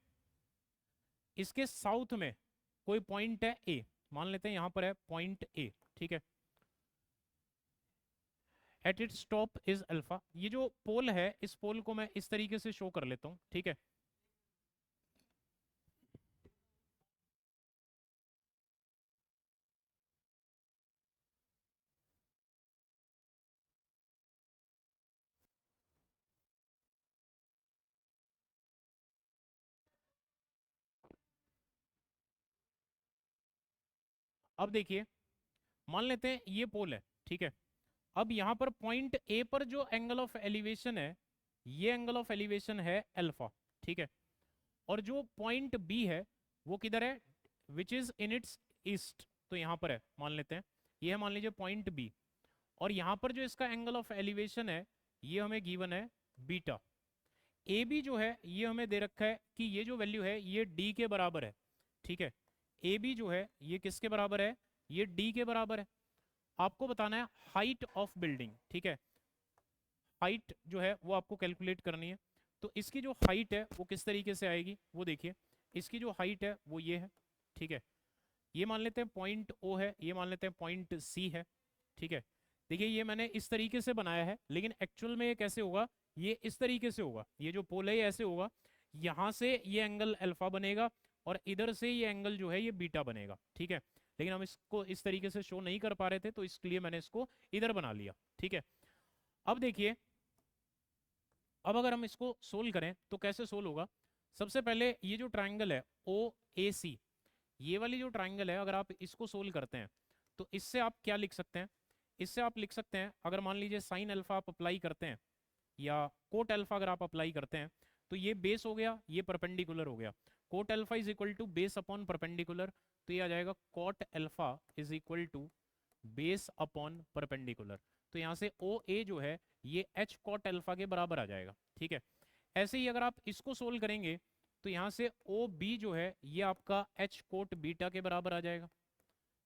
इसके साउथ में कोई पॉइंट है ए, मान लेते हैं यहाँ पर है पॉइंट ए, ठीक है, eight its top is alpha. ये जो पोल है इस पोल को मैं इस तरीके से शो कर लेता हूँ, ठीक है। अब देखिए, मान लेते हैं ये पोल है, ठीक है। अब यहाँ पर पॉइंट ए पर जो एंगल ऑफ एलिवेशन है, ये एंगल ऑफ एलिवेशन है अल्फा, ठीक है। और जो पॉइंट बी है वो किधर है, which is in its east, तो यहाँ पर है, मान लेते हैं ये है, मान लीजिए पॉइंट बी। और यहाँ पर जो इसका एंगल ऑफ एलिवेशन है ये हमें गिवन है बीटा। ए बी जो है ये हमें दे रखा है कि ये जो वैल्यू है ये डी के बराबर है, ठीक है। ए बी जो है ये किसके बराबर है, ये डी के बराबर है। आपको बताना है हाइट ऑफ बिल्डिंग, ठीक है। हाइट जो है वो आपको कैलकुलेट करनी है। तो इसकी जो हाइट है वो किस तरीके से आएगी वो देखिए। इसकी जो हाइट है वो ये है, ठीक है। ये मान लेते हैं पॉइंट ओ है, ये मान लेते हैं पॉइंट सी है, ठीक है। देखिए ये मैंने इस तरीके से बनाया है, लेकिन एक्चुअल में ये कैसे होगा, ये इस तरीके से होगा। ये जो पोल है ये ऐसे होगा, यहाँ से ये एंगल अल्फा बनेगा और इधर से ये एंगल जो है ये बीटा बनेगा, ठीक है। लेकिन हम इसको इस तरीके से शो नहीं कर पा रहे थे, तो इसलिए मैंने इसको इधर बना लिया, ठीक है। अब देखिए, अब अगर हम इसको सोल्व करें तो कैसे सोल्व होगा। सबसे पहले ये जो ट्राइंगल है ओ ए सी, ये वाली जो ट्राइंगल है, अगर आप इसको सोल्व करते हैं तो इससे आप क्या लिख सकते हैं, इससे आप लिख सकते हैं, अगर मान लीजिए साइन अल्फा आप अप्लाई करते हैं या कोट अल्फा अगर आप अप्लाई करते हैं, तो ये बेस हो गया, ये परपेंडिकुलर हो गया। Cot alpha is equal to base upon perpendicular, तो ये आ जाएगा cot alpha is equal to base upon perpendicular. तो यहाँ से ओ ए जो है ये एच कॉट अल्फा के बराबर आ जाएगा, ठीक है। ऐसे ही अगर आप इसको सोल्व करेंगे तो यहाँ से ओ बी जो है ये आपका एच कोट बीटा के बराबर आ जाएगा,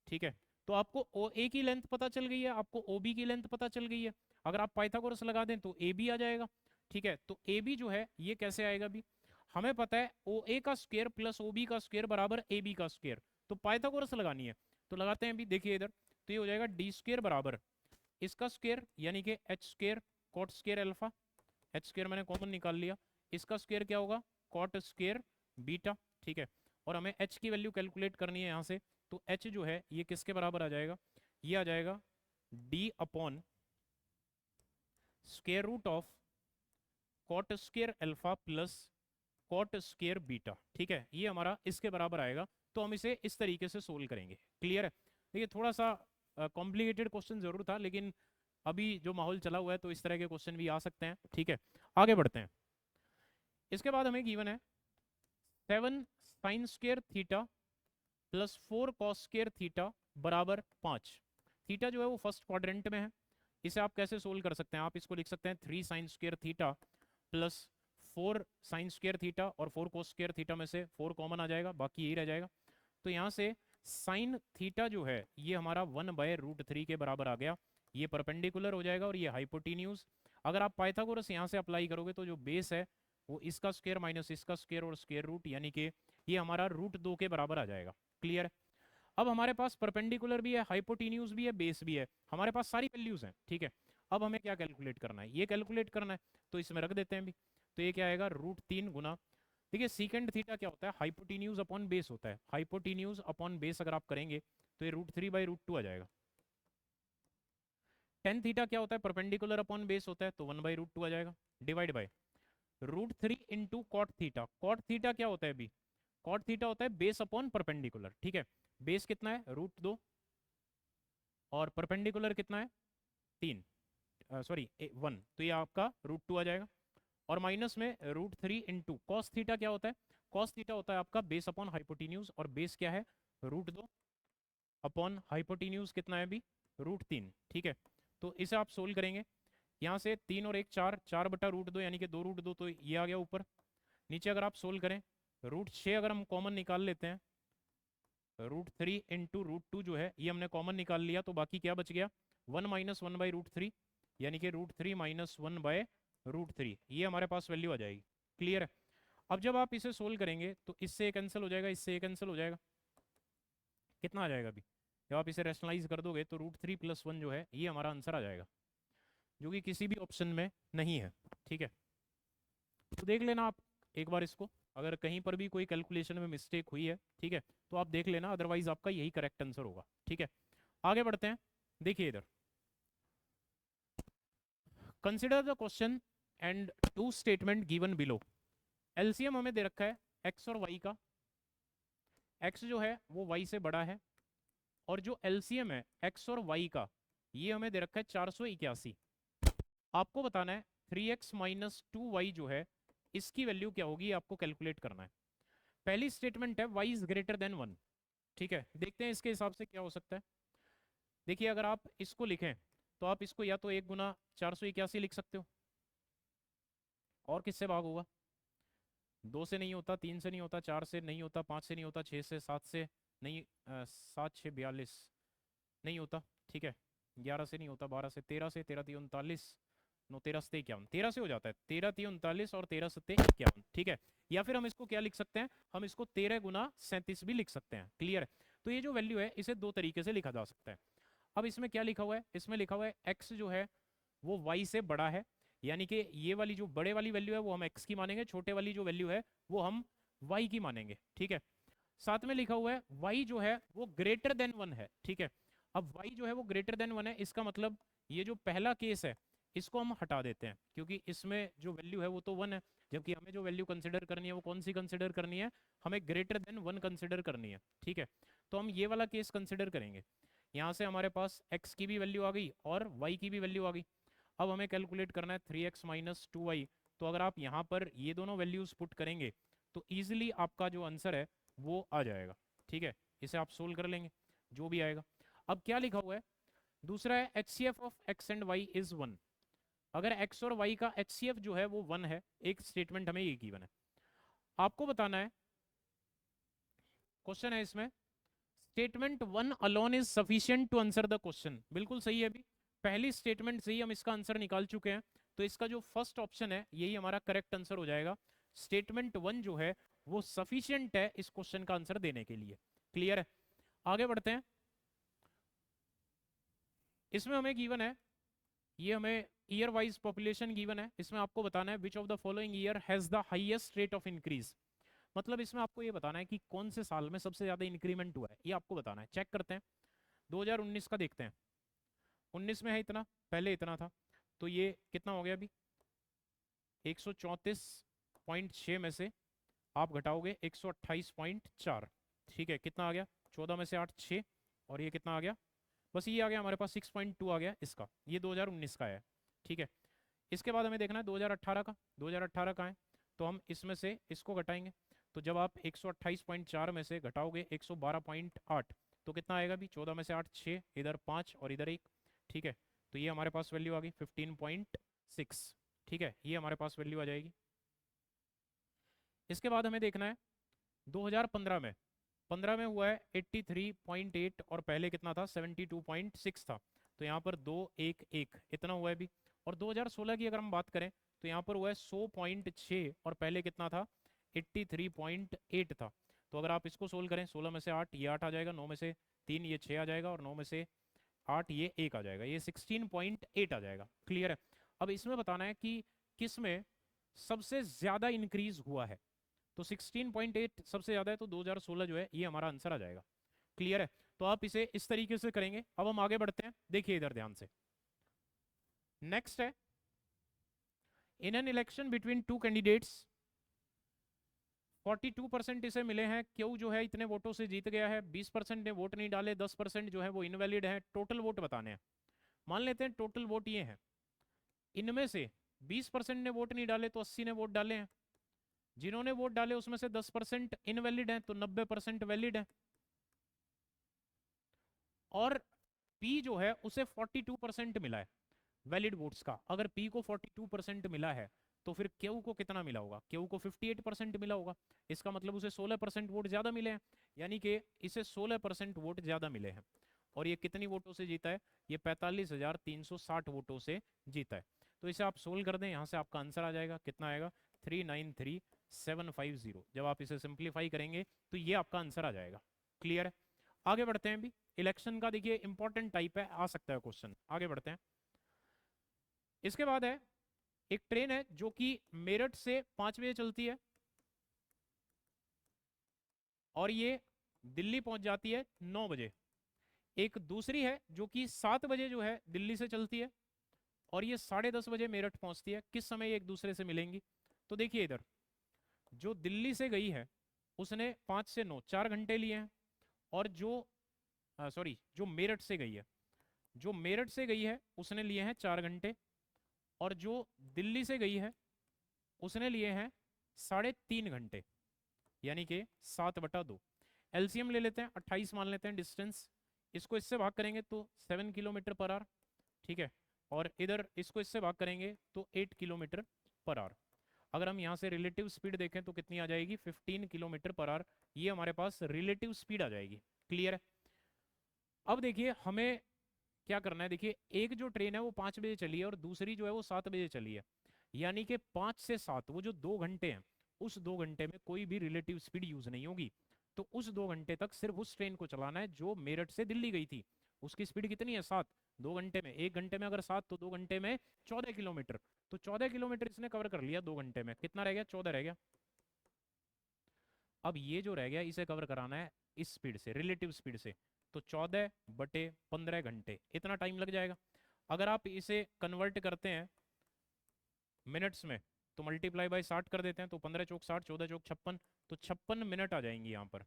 ठीक है। तो आपको ओ ए की लेंथ पता चल गई है, आपको ओ बी की लेंथ पता चल गई है। अगर आप पाइथागोरस लगा दें तो ए बी आ जाएगा, ठीक है। तो ए बी जो है ये कैसे आएगा भी, हमें पता है ओ ए का स्क्वायर प्लस ओ बी का स्क्वायर बराबर ए बी का स्क्वायर, तो पाइथागोरस लगानी है तो लगाते हैं अभी। देखिए इधर, तो ये हो जाएगा डी स्क्वायर बराबर इसका स्क्वायर यानी कि H square cot square alpha, H square मैंने कॉमन निकाल लिया, इसका स्क्वायर क्या होगा कॉट स्क्वायर बीटा, ठीक है। और हमें एच की वैल्यू कैलकुलेट करनी है यहाँ से, तो एच जो है ये किसके बराबर आ जाएगा, ये आ जाएगा D upon square root of cot square alpha plus cot square beta, ठीक है। ये हमारा इसके बराबर आएगा, तो हम इसे इस तरीके से सोल्व करेंगे। क्लियर है। देखिए थोड़ा सा कॉम्प्लिकेटेड क्वेश्चन जरूर था, लेकिन अभी जो माहौल चला हुआ है तो इस तरह के क्वेश्चन भी आ सकते हैं, ठीक है। आगे बढ़ते हैं। इसके बाद हमें गिवन है 7 sine square theta plus 4 cos square theta बराबर 5। थीटा जो है वो फर्स्ट क्वाड्रेंट में है, इसे आप कैसे सोल्व कर सकते हैं, आप इसको लिख सकते हैं 3 sine square theta plus 4 sine square theta, और 4 कोस स्क्वायर थीटा में से 4 कॉमन आ जाएगा, बाकी यही रह जाएगा। तो यहाँ से साइन थीटा जो है ये हमारा 1/√3 के बराबर आ गया, ये परपेंडिकुलर हो जाएगा और ये हाइपोटेन्यूज। अगर आप पाइथागोरस यहाँ से अप्लाई करोगे तो जो बेस है वो इसका स्क्वायर माइनस इसका स्क्वायर और स्क्वायर रूट, यानी कि ये हमारा √2 के बराबर आ जाएगा। क्लियर है। अब हमारे पास परपेंडिकुलर भी है, हाइपोटेन्यूज भी है, बेस भी है, हमारे पास सारी वैल्यूज हैं, ठीक है। अब हमें क्या कैलकुलेट करना है, ये कैलकुलेट करना है, तो इसमें रख देते हैं भी। तो ये क्या आएगा √3 गुना, देखिए सीकेंड थीटा क्या होता है, हाइपोटेन्यूज अपॉन बेस होता है, हाइपोटेन्यूज अपॉन बेस अगर आप करेंगे तो ये √3/√2 आ जाएगा। टेन थीटा क्या होता है, परपेंडिकुलर अपॉन बेस होता है, तो 1/√2 आ जाएगा, divide by √3 into cot theta. Cot theta क्या होता है अभी, कॉट थीटा होता है बेस अपॉन परपेंडिकुलर, ठीक है। बेस कितना है √2 और परपेंडिकुलर कितना है 3, सॉरी 1, तो ये आपका √2 आ जाएगा। और माइनस में √3 इंटू कॉस थीटा क्या होता है, कॉस थीटा होता है आपका बेस अपॉन हाइपोटेन्यूज, और बेस क्या है √2 अपॉन हाइपोटेन्यूज कितना है अभी √3, ठीक है। तो इसे आप सोल्व करेंगे, यहाँ से 3 और 1 4, 4/√2 यानी कि 2√2, तो ये आ गया ऊपर। नीचे अगर आप सोल्व करें √6 अगर हम कॉमन निकाल लेते हैं, √3 इंटू √2 जो है ये हमने कॉमन निकाल लिया, तो बाकी क्या बच गया 1 माइनस 1/√3, यानी कि √3 माइनस 1/√3, ये हमारे पास वैल्यू आ जाएगी। क्लियर है। अब जब आप इसे सोल्व करेंगे तो इससे कैंसिल हो जाएगा, इससे कैंसिल हो जाएगा, कितना आ जाएगा अभी, जब आप इसे रैशनलाइज कर दोगे तो √3 + 1 जो है ये हमारा आंसर आ जाएगा, जो कि किसी भी ऑप्शन में नहीं है, ठीक है। तो देख लेना आप एक बार इसको, अगर कहीं पर भी कोई कैलकुलेशन में मिस्टेक हुई है, ठीक है, तो आप देख लेना, अदरवाइज आपका यही करेक्ट आंसर होगा, ठीक है। आगे बढ़ते हैं। देखिए इधर, consider the question and two statement given below. LCM हमें दे रखा है एक्स और वाई का, एक्स जो है वो वाई से बड़ा है और जो एलसीएम है एक्स और वाई का, ये हमें दे रखा है 481। आपको बताना है 3x माइनस 2y जो है इसकी वैल्यू क्या होगी, आपको कैलकुलेट करना है। पहली स्टेटमेंट है y इज ग्रेटर देन 1। ठीक है, देखते हैं इसके हिसाब से क्या हो सकता है। देखिए अगर आप इसको लिखें तो आप इसको या तो 1 गुना 481 लिख सकते हो, और किससे भाग होगा, 2 से नहीं होता, 3 से नहीं होता, 4 से नहीं होता, 5 से नहीं होता, 6 से, 7 से नहीं, 7 6 42 नहीं होता। ठीक है, 11 से नहीं होता, 12 से, 13 से, 13 3 39, 9 13 7 51, 13 से हो जाता है, 13 3 39 और 13 7 51। ठीक है, या फिर हम इसको क्या लिख सकते हैं, हम इसको 13 गुना 37 भी लिख सकते हैं। क्लियर है, तो ये जो वैल्यू है इसे दो तरीके से लिखा जा सकता है। अब इसमें क्या लिखा हुआ है, इसमें लिखा हुआ है x जो है वो y से बड़ा है, यानी कि ये वाली जो बड़े वाली वैल्यू है वो हम x की मानेंगे, छोटे वाली जो वैल्यू है वो हम y की मानेंगे। ठीक है, साथ में लिखा हुआ है y जो है वो ग्रेटर देन 1 है। ठीक है, अब y जो है वो ग्रेटर देन 1 है, इसका मतलब ये जो पहला केस है इसको हम हटा देते हैं, क्योंकि इसमें जो वैल्यू है वो तो 1 है, जबकि हमें जो वैल्यू कंसिडर करनी है वो कौन सी कंसिडर करनी है, हमें ग्रेटर देन 1 कंसिडर करनी है। ठीक है, तो हम ये वाला केस कंसिडर करेंगे। यहाँ से हमारे पास x की भी वैल्यू आ गई और y की भी वैल्यू आ गई। अब हमें कैलकुलेट करना है 3x माइनस 2y। तो अगर आप यहाँ पर ये दोनों वैल्यूज पुट करेंगे तो ईजिली आपका जो आंसर है वो आ जाएगा। ठीक है, इसे आप सोल्व कर लेंगे जो भी आएगा। अब क्या लिखा हुआ है, दूसरा है HCF of x and y is 1। अगर x और y का HCF जो है वो 1 है, एक स्टेटमेंट हमें ये गिवन है, आपको बताना है, क्वेश्चन है इसमें statement 1 alone is sufficient to answer the question. बिल्कुल सही है, अभी पहली स्टेटमेंट से ही हम इसका आंसर निकाल चुके हैं, तो इसका जो फर्स्ट ऑप्शन है यही हमारा करेक्ट आंसर हो जाएगा। स्टेटमेंट 1 जो है वो सफिशिएंट है इस क्वेश्चन का आंसर देने के लिए। क्लियर है, आगे बढ़ते हैं। इसमें हमें गिवन है, ये हमें ईयर वाइज पॉपुलेशन गिवन है, इसमें आपको बताना है which of the following year has the highest rate of increase. मतलब इसमें आपको ये बताना है कि कौन से साल में सबसे ज्यादा इंक्रीमेंट हुआ है, ये आपको बताना है। चेक करते हैं, 2019 का देखते हैं। 19 में है इतना, पहले इतना था, तो ये कितना हो गया अभी, 134.6 में से आप घटाओगे 128.4। ठीक है, कितना आ गया, 14 में से 8 6, और ये कितना आ गया, बस ये आ गया हमारे पास 6.2 आ गया इसका, ये 2019 का है। ठीक है, इसके बाद हमें देखना है 2018 का, 2018 का है, तो हम इसमें से इसको घटाएंगे। तो जब आप 128.4 में से घटाओगे 112.8 तो कितना आएगा भी, 14 में से 8 6, इधर 5 और इधर 1। ठीक है, तो ये हमारे पास वैल्यू आ गई 15.6। ठीक है, ये हमारे पास वैल्यू आ जाएगी। इसके बाद हमें देखना है 2015 में, 15 में हुआ है 83.8 और पहले कितना था 72.6 था, तो यहाँ पर 2 1 1 इतना हुआ है भी। और 2016 की अगर हम बात करें तो यहाँ पर हुआ है 100.6 और पहले कितना था 83.8 था। तो अगर आप इसको सोल्व करें, 16 में से 8 ये 8 आ जाएगा, 9 में से 3 ये 6 आ जाएगा, और 9 में से 8 ये 1 आ जाएगा, ये 16.8 आ जाएगा। क्लियर है, अब इसमें बताना है कि किस में सबसे ज्यादा इंक्रीज हुआ है, तो 16.8 सबसे ज्यादा है, तो 2016 जो है ये हमारा आंसर आ जाएगा। क्लियर है, तो आप इसे इस तरीके से करेंगे। अब हम आगे बढ़ते हैं, देखिए इधर ध्यान से। नेक्स्ट है, in an election between two candidates 42% इसे मिले हैं, क्यू जो है इतने वोटों से जीत गया है, 20% ने वोट नहीं डाले, 10% जो है वो इनवैलिड है। टोटल वोट बताने हैं, मान लेते हैं टोटल वोट ये है, इनमें से 20% ने वोट नहीं डाले तो 80 ने वोट डाले हैं, जिन्होंने वोट डाले उसमें से 10% इनवैलिड है तो 90% वैलिड है, और पी जो है उसे 42% मिला है वैलिड वोट्स का। अगर पी को 42% मिला है तो फिर क्यू को कितना मिला होगा, क्यू को 58% मिला होगा, इसका मतलब उसे 16% वोट ज्यादा मिले हैं, यानी कि इसे 16% वोट ज्यादा मिले हैं। और ये कितनी वोटों से जीता है, ये 45,360 वोटों से जीता है। तो इसे आप सोल्व कर दें, यहाँ से आपका आंसर आ जाएगा, कितना आएगा 393750। जब आप इसे सिंप्लीफाई करेंगे तो ये आपका आंसर आ जाएगा। क्लियर है, आगे बढ़ते हैं। भी इलेक्शन का देखिए इंपॉर्टेंट टाइप है, आ सकता है क्वेश्चन, आगे बढ़ते हैं। इसके बाद है एक ट्रेन है जो कि मेरठ से 5 बजे चलती है और ये दिल्ली पहुंच जाती है 9 बजे। एक दूसरी है जो कि 7 बजे जो है दिल्ली से चलती है और ये 10:30 बजे मेरठ पहुंचती है। किस समय ये एक दूसरे से मिलेंगी, तो देखिए इधर जो दिल्ली से गई है उसने 5 से 9 4 घंटे लिए हैं, और जो सॉरी, जो मेरठ से गई है, जो मेरठ से गई है उसने लिए हैं 4 घंटे, और जो दिल्ली से गई है उसने लिए हैं 3.5 घंटे, यानी कि 7/2। एलसीएम ले लेते हैं, 28 मान लेते हैं डिस्टेंस, इसको इससे भाग करेंगे तो 7 किलोमीटर पर आवर, ठीक है, और इधर इसको इससे भाग करेंगे तो 8 किलोमीटर पर आवर। अगर हम यहाँ से रिलेटिव स्पीड देखें तो कितनी आ जाएगी, 15 किलोमीटर पर आवर, ये हमारे पास रिलेटिव स्पीड आ जाएगी। क्लियर है? अब देखिए हमें क्या करना है, देखिए एक जो ट्रेन है वो 5 बजे चली है और दूसरी जो है वो 7 बजे चली है, यानी कि 5 से 7 वो जो 2 घंटे हैं, उस 2 घंटे में कोई भी रिलेटिव स्पीड यूज नहीं होगी। तो उस 2 घंटे तक सिर्फ उस ट्रेन को चलाना है जो मेरठ से दिल्ली गई थी। उसकी स्पीड कितनी है, 7। 2 घंटे में, 1 घंटे में अगर 7 तो 2 घंटे में 14 किलोमीटर। तो 14 किलोमीटर इसने कवर कर लिया 2 घंटे में, कितना रह गया, 14 रह गया। अब ये जो रह गया इसे कवर कराना है इस स्पीड से, रिलेटिव स्पीड से, तो 14/15 घंटे इतना टाइम लग जाएगा। अगर आप इसे कन्वर्ट करते हैं मिनट्स में तो मल्टीप्लाई बाय 60 कर देते हैं, तो 15 चौक 60, 14 चौक 56, तो 56 मिनट आ जाएंगी यहाँ पर।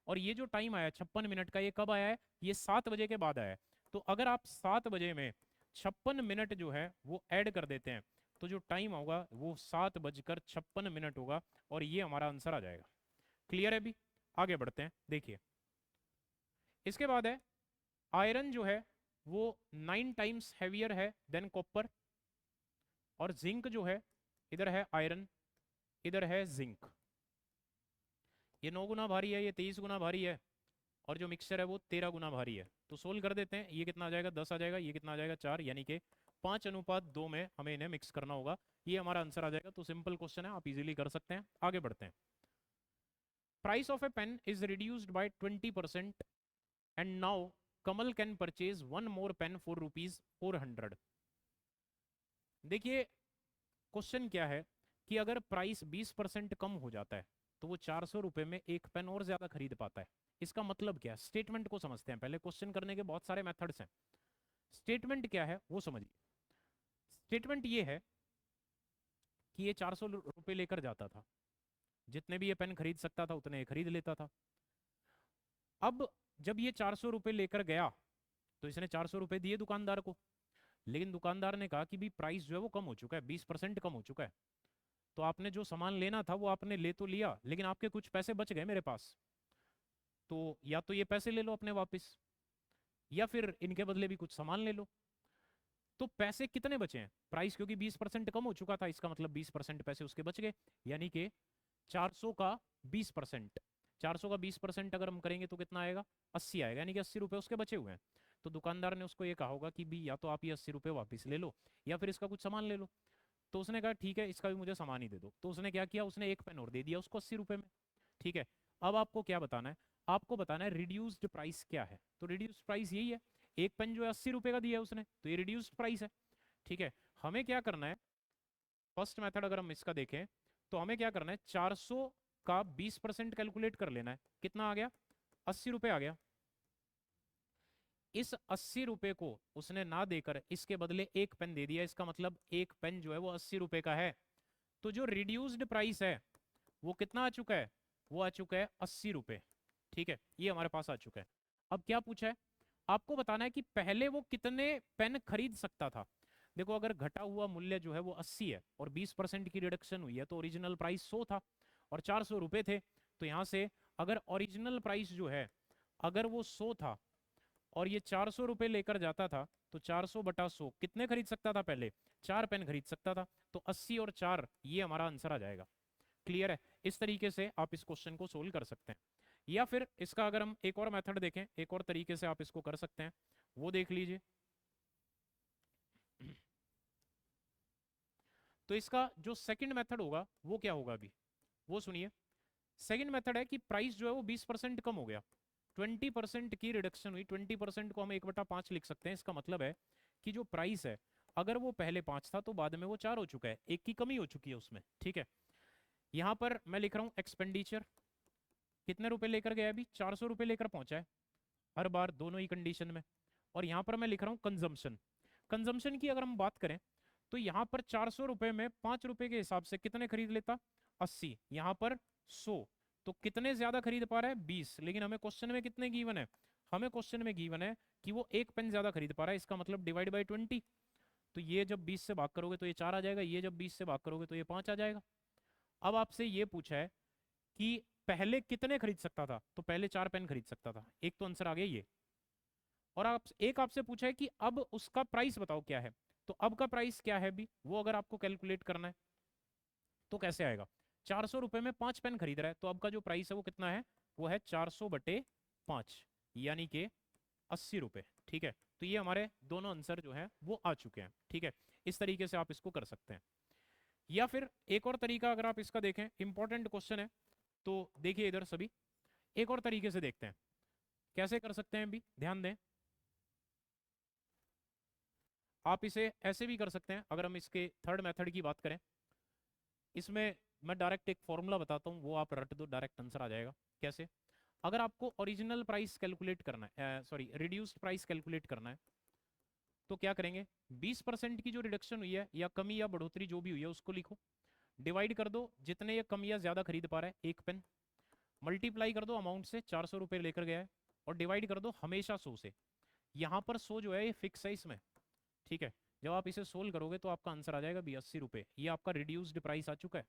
और ये जो टाइम आया 56 मिनट का, ये कब आया है, ये 7 बजे के बाद आया है। तो अगर आप 7 बजे में 56 मिनट जो है वो ऐड कर देते हैं तो जो टाइम होगा वो 7:56 होगा, और ये हमारा आंसर आ जाएगा। क्लियर है? भी आगे बढ़ते हैं, देखिए इसके बाद है आयरन जो है वो 9 टाइम्स हैवियर है देन कॉपर, और जिंक जो है, इधर है आयरन, इधर है जिंक, ये 9 गुना भारी है, ये 23 गुना भारी है, और जो मिक्सचर है वो 13 गुना भारी है। तो सोल्व कर देते हैं, ये कितना आ जाएगा, 10 आ जाएगा, ये कितना आ जाएगा, 4, यानी कि 5:2 में हमें इन्हें मिक्स करना होगा, ये हमारा आंसर आ जाएगा। तो सिंपल क्वेश्चन है, आप इजीली कर सकते हैं। आगे बढ़ते हैं। Price of a pen is reduced by 20% and now Kamal can purchase one more pen for ₹400। देखिए क्वेश्चन क्या है कि अगर प्राइस 20% कम हो जाता है तो वो 400 रुपए में एक पेन और ज्यादा खरीद पाता है। इसका मतलब क्या है, स्टेटमेंट को समझते हैं पहले, क्वेश्चन करने के बहुत सारे मेथड्स हैं। स्टेटमेंट क्या है वो समझिए। स्टेटमेंट ये है कि ये 400 रुपए लेकर जाता था, जितने भी ये पेन खरीद सकता था उतने ये खरीद लेता था। अब जब ये 400 रुपए लेकर गया तो इसने 400 रुपए दिए दुकानदार को, लेकिन दुकानदार ने कहा कि भी प्राइस जो है वो कम हो चुका है, 20% कम हो चुका है, तो आपने जो सामान लेना था वो आपने ले तो लिया, लेकिन आपके कुछ पैसे बच गए मेरे पास, तो या तो ये पैसे ले लो अपने वापस, या फिर इनके बदले भी कुछ सामान ले लो। तो पैसे कितने बचे हैं, प्राइस क्योंकि 20% कम हो चुका था, इसका मतलब 20% पैसे उसके बच गए, यानी कि 400 का 20%, 400 का 20% अगर हम करेंगे तो कितना आएगा, 80 आएगा, यानी कि 80 रुपए उसके बचे हुए हैं। तो दुकानदार ने उसको ये कहा होगा कि भी या तो आप ये 80 रुपए वापस ले लो या फिर इसका कुछ सामान ले लो। तो उसने कहा ठीक है, इसका भी मुझे सामान ही दे दो। तो उसने क्या किया, उसने एक पेन और दे दिया उसको 80 रुपए में। ठीक है, अब आपको क्या बताना है, आपको बताना है रिड्यूस्ड प्राइस क्या है। तो रिड्यूस्ड प्राइस यही है, एक पेन जो है 80 रुपए का दिया है उसने, तो ये रिड्यूस्ड प्राइस है। ठीक है, हमें क्या करना है, फर्स्ट मेथड अगर हम इसका देखें तो हमें क्या करना है, 400 का 20% कैलकुलेट कर लेना है, कितना आ गया, 80 रुपए आ गया। इस 80 रुपए को उसने ना देकर इसके बदले एक पेन दे दिया, इसका मतलब एक पेन जो है वो 80 रुपए का है। तो जो रिड्यूस्ड प्राइस है वो कितना आ चुका है, वो आ चुका है 80 रुपए। ठीक है, ये हमारे पास आ चुका है। अब क्या पूछा है, आपको बताना है कि पहले वो कितने पेन खरीद सकता था। देखो अगर घटा हुआ मूल्य जो है वो 80 है और 20% की रिडक्शन हुई है, तो ओरिजिनल प्राइस 100 था और 400 रुपए थे। तो यहाँ से अगर ओरिजिनल प्राइस जो है अगर वो 100 था और ये 400 रुपए लेकर जाता था, तो 400/100 कितने खरीद सकता था, पहले 4 पेन खरीद सकता था। तो 80 और 4, ये हमारा आंसर आ जाएगा। क्लियर है? इस तरीके से आप इस क्वेश्चन को सोल्व कर सकते हैं। या फिर इसका अगर हम एक और मेथड देखें, एक और तरीके से आप इसको कर सकते हैं, वो देख लीजिए। तो इसका जो सेकंड मेथड होगा वो क्या होगा, अभी वो सुनिए। सेकंड मेथड है कि प्राइस जो है वो 20% कम हो गया, 20% की रिडक्शन हुई। 20% को हम 1/5 लिख सकते हैं। इसका मतलब है कि जो प्राइस है अगर वो पहले 5 था तो बाद में वो 4 हो चुका है, एक की कमी हो चुकी है उसमें। ठीक है, यहाँ पर मैं लिख रहा हूँ एक्सपेंडिचर, कितने रुपए लेकर गया, अभी 400 रुपए लेकर पहुंचा है हर बार, दोनों ही कंडीशन में। और यहाँ पर मैं लिख रहा हूँ कंजम्पशन। कंजम्पशन की अगर हम बात करें तो यहाँ पर 400 रुपए में 5 रुपए के हिसाब से कितने खरीद लेता, 80, यहाँ पर 100, तो कितने ज्यादा खरीद पा रहा है, 20। लेकिन हमें क्वेश्चन में कितने गिवन है, हमें क्वेश्चन में गिवन है कि वो 1 पेन ज्यादा खरीद पा रहा है, इसका मतलब डिवाइड बाई 20। तो ये जब 20 से भाग करोगे तो ये 4 आ जाएगा, ये जब 20 से भाग करोगे तो ये 5 आ जाएगा। अब आपसे ये पूछा है कि पहले कितने खरीद सकता था, तो पहले 4 पेन खरीद सकता था, एक तो आंसर आ गया ये। और आप एक आपसे पूछा है कि अब उसका प्राइस बताओ क्या है, तो अब का प्राइस क्या है भी वो अगर आपको कैलकुलेट करना है तो कैसे आएगा। 400 रुपये में 5 पेन खरीद रहा है, तो अब का जो प्राइस है वो कितना है, वो है 400/5, यानी कि 80 रुपये। ठीक है, तो ये हमारे दोनों आंसर जो है वो आ चुके हैं। ठीक है, इस तरीके से आप इसको कर सकते हैं। या फिर एक और तरीका अगर आप इसका देखें, इंपॉर्टेंट क्वेश्चन है, तो देखिए इधर सभी, एक और तरीके से देखते हैं कैसे कर सकते हैं भी, ध्यान दें। आप इसे ऐसे भी कर सकते हैं, अगर हम इसके थर्ड मेथड की बात करें, इसमें मैं डायरेक्ट एक फॉर्मूला बताता हूँ, वो आप रट दो, डायरेक्ट आंसर आ जाएगा। कैसे, अगर आपको ओरिजिनल प्राइस कैलकुलेट करना है, सॉरी रिड्यूस्ड प्राइस कैलकुलेट करना है, तो क्या करेंगे, 20% की जो रिडक्शन हुई है या कमी या बढ़ोतरी जो भी हुई है उसको लिखो, डिवाइड कर दो जितने ये कम या ज्यादा खरीद पा रहा है एक पेन, मल्टीप्लाई कर दो अमाउंट से, 400 रुपये लेकर गया है, और डिवाइड कर दो हमेशा 100 से। यहाँ पर 100 जो है ये फिक्स है इसमें। ठीक है, जब आप इसे सोल्व करोगे तो आपका आंसर आ जाएगा 82 रुपये, ये आपका रिड्यूस्ड प्राइस आ चुका है।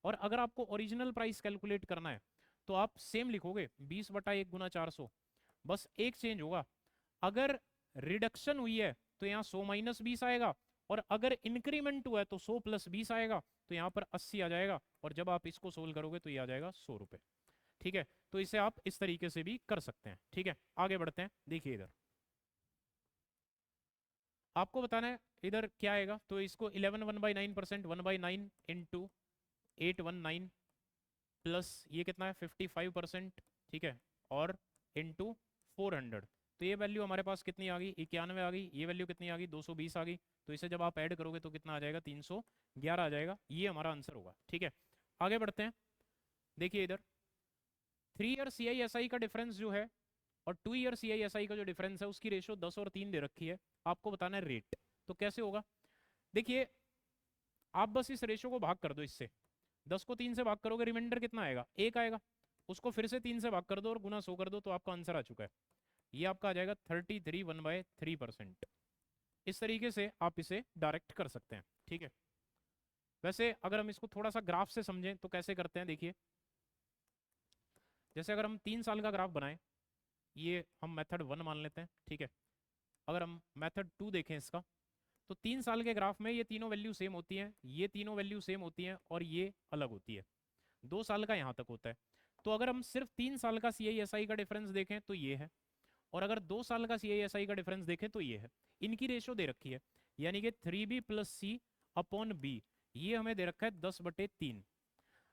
और अगर आपको ओरिजिनल प्राइस कैलकुलेट करना है तो आप सेम लिखोगे 20/1 गुना 400, बस एक चेंज होगा, अगर रिडक्शन हुई है तो यहाँ 100 - 20 आएगा, और अगर इंक्रीमेंट हुआ है तो 100 + 20 आएगा, तो यहाँ पर 80 आ जाएगा, और जब आप इसको सोल्व करोगे तो ये आ जाएगा 100 रुपये। ठीक है, तो इसे आप इस तरीके से भी कर सकते हैं। ठीक है, आगे बढ़ते हैं। देखिए इधर आपको बताना है इधर क्या आएगा, तो इसको 11 1/9%, 1/9 इंटू 819 प्लस ये कितना है 55%। ठीक है, और इंटू 400, तो ये वैल्यू हमारे पास कितनी आ गई, 91 आ गई, ये वैल्यू कितनी आ गई 220 आ गई, तो इसे जब आप ऐड करोगे तो कितना आ जाएगा 311 आ जाएगा, ये हमारा आंसर होगा। ठीक है, आगे बढ़ते हैं। देखिए इधर 3 ईयर CISI का डिफरेंस जो है और 2 ईयर CISI का जो डिफरेंस है उसकी रेशो 10 और 3 दे रखी है, आपको बताना है रेट, तो कैसे होगा। देखिए आप बस इस रेशो को भाग कर दो इससे, 10 को 3 से भाग करोगे रिमाइंडर कितना आएगा, 1 आएगा, उसको फिर से 3 से भाग कर दो और गुना 100 कर दो, तो आपका आंसर आ चुका है, ये आपका आ जाएगा 33 1/3%। इस तरीके से आप इसे डायरेक्ट कर सकते हैं। ठीक है, वैसे अगर हम इसको थोड़ा सा ग्राफ से समझें तो कैसे करते हैं, देखिए जैसे अगर हम 3 साल का ग्राफ बनाएं, ये हम मेथड 1 मान लेते हैं। ठीक है, अगर हम मेथड 2 देखें इसका, तो 3 साल के ग्राफ में ये तीनों वैल्यू सेम होती हैं, ये तीनों वैल्यू सेम होती हैं, और ये अलग होती है। 2 साल का यहाँ तक होता है, तो अगर हम सिर्फ 3 साल का CISI का डिफरेंस देखें तो ये है, और अगर 2 साल का CISI का डिफरेंस देखें तो ये है। इनकी रेशो दे रखी है, यानी कि 3B + C/B, ये हमें दे रखा है 10/3।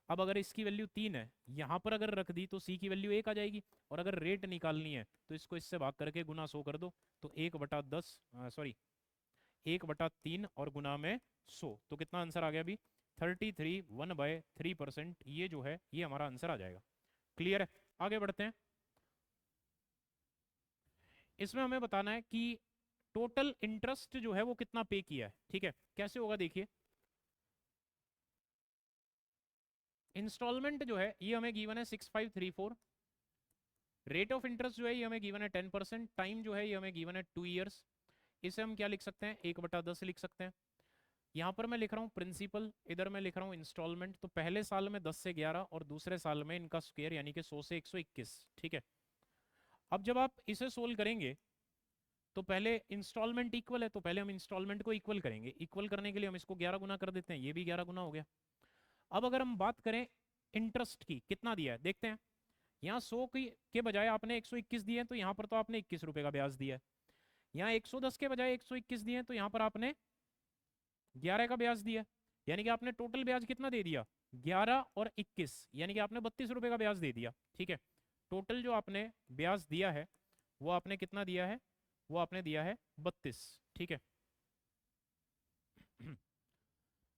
अब अगर इसकी वैल्यू 3 है, यहाँ पर अगर रख दी तो C की वैल्यू 1 आ जाएगी, और अगर रेट निकालनी है तो इसको इससे भाग करके गुना 100 कर दो, तो 1/10 सॉरी 1/3 और गुना में 100, तो कितना आंसर आ गया अभी 33 1/3%, ये जो है ये हमारा आंसर आ जाएगा। क्लियर है, आगे बढ़ते हैं। इसमें हमें बताना है कि टोटल इंटरेस्ट जो है वो कितना पे किया है। ठीक है, कैसे होगा, देखिए इंस्टॉलमेंट जो है ये हमें गिवन है 6534, रेट ऑफ इंटरेस्ट जो है ये हमें गिवन है 10%, टाइम जो है ये हमें गिवन है 2 ईयर्स। इसे हम क्या लिख सकते हैं, 1/10 लिख सकते हैं। यहाँ पर मैं लिख रहा हूँ प्रिंसिपल, इधर मैं लिख रहा हूँ इंस्टॉलमेंट, तो पहले साल में 10 से 11 और दूसरे साल में इनका स्क्वायर यानी कि 100 से 121। ठीक है, अब जब आप इसे सोल्व करेंगे तो पहले इंस्टॉलमेंट इक्वल है, तो पहले हम इंस्टॉलमेंट को इक्वल करेंगे, इक्वल करने के लिए हम इसको 11 गुना कर देते हैं, ये भी 11 गुना हो गया। अब अगर हम बात करें इंटरेस्ट की, कितना दिया है देखते हैं। यहाँ 100 की के बजाय आपने 121 दिए हैं, तो यहाँ पर तो आपने 21 रुपए का ब्याज दिया है। यहाँ 110 के बजाय 121 दिए हैं, तो यहाँ पर आपने 11 का ब्याज दिया, यानी कि आपने टोटल ब्याज कितना दे दिया 11 और 21, यानी कि आपने 32 रुपए का ब्याज दे दिया। ठीक है, टोटल जो आपने ब्याज दिया है वो आपने कितना दिया है, वो आपने दिया है 32। ठीक है,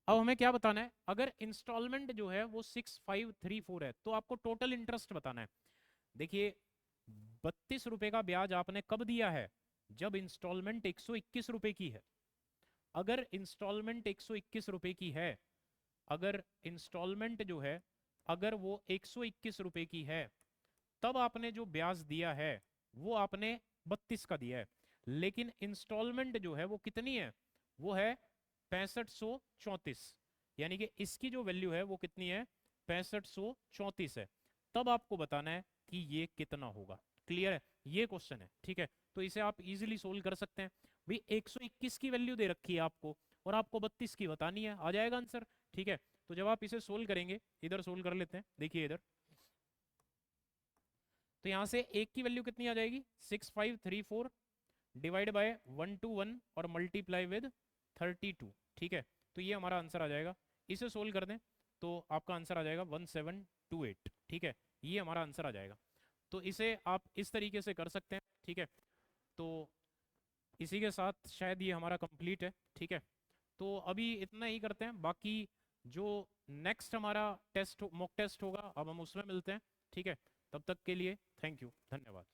अब हमें क्या बताना है, अगर इंस्टॉलमेंट जो है वो 6534 है तो आपको टोटल इंटरेस्ट बताना है। देखिए 32 रुपए का ब्याज आपने कब दिया है, जब इंस्टॉलमेंट 121 रुपए की है। अगर इंस्टॉलमेंट 121 रुपए की है, अगर इंस्टॉलमेंट जो है अगर वो 121 रुपए की है, तब आपने जो ब्याज दिया है वो आपने 32 का दिया है, लेकिन इंस्टॉलमेंट जो है वो कितनी है, वो है 6534, यानी कि इसकी जो वैल्यू है वो कितनी है, 6534 है। तब आपको बताना है कि ये कितना होगा। क्लियर है, ये क्वेश्चन है, ठीक है। तो इसे आप इजीली सोल्व कर सकते हैं। भाई 121 की वैल्यू दे रखी है आपको और आपको 32 की बतानी है, आ जाएगा आंसर, ठीक है। तो जब आप इसे सोल्व करेंगे, इधर सोल्व कर लेते हैं, देखिए इधर, तो यहाँ से एक की वैल्यू कितनी आ जाएगी, 6534 डिवाइड बाय 121 और मल्टीप्लाई विद 32, ठीक है। तो ये हमारा आंसर आ जाएगा। इसे सोल्व कर दें तो आपका आंसर आ जाएगा 1728, ठीक है। ये हमारा आंसर आ जाएगा। तो इसे आप इस तरीके से कर सकते हैं, ठीक है। तो इसी के साथ शायद ये हमारा कंप्लीट है, ठीक है। तो अभी इतना ही करते हैं, बाकी जो नेक्स्ट हमारा टेस्ट मॉक टेस्ट होगा अब हम उसमें मिलते हैं, ठीक है। तब तक के लिए थैंक यू, धन्यवाद।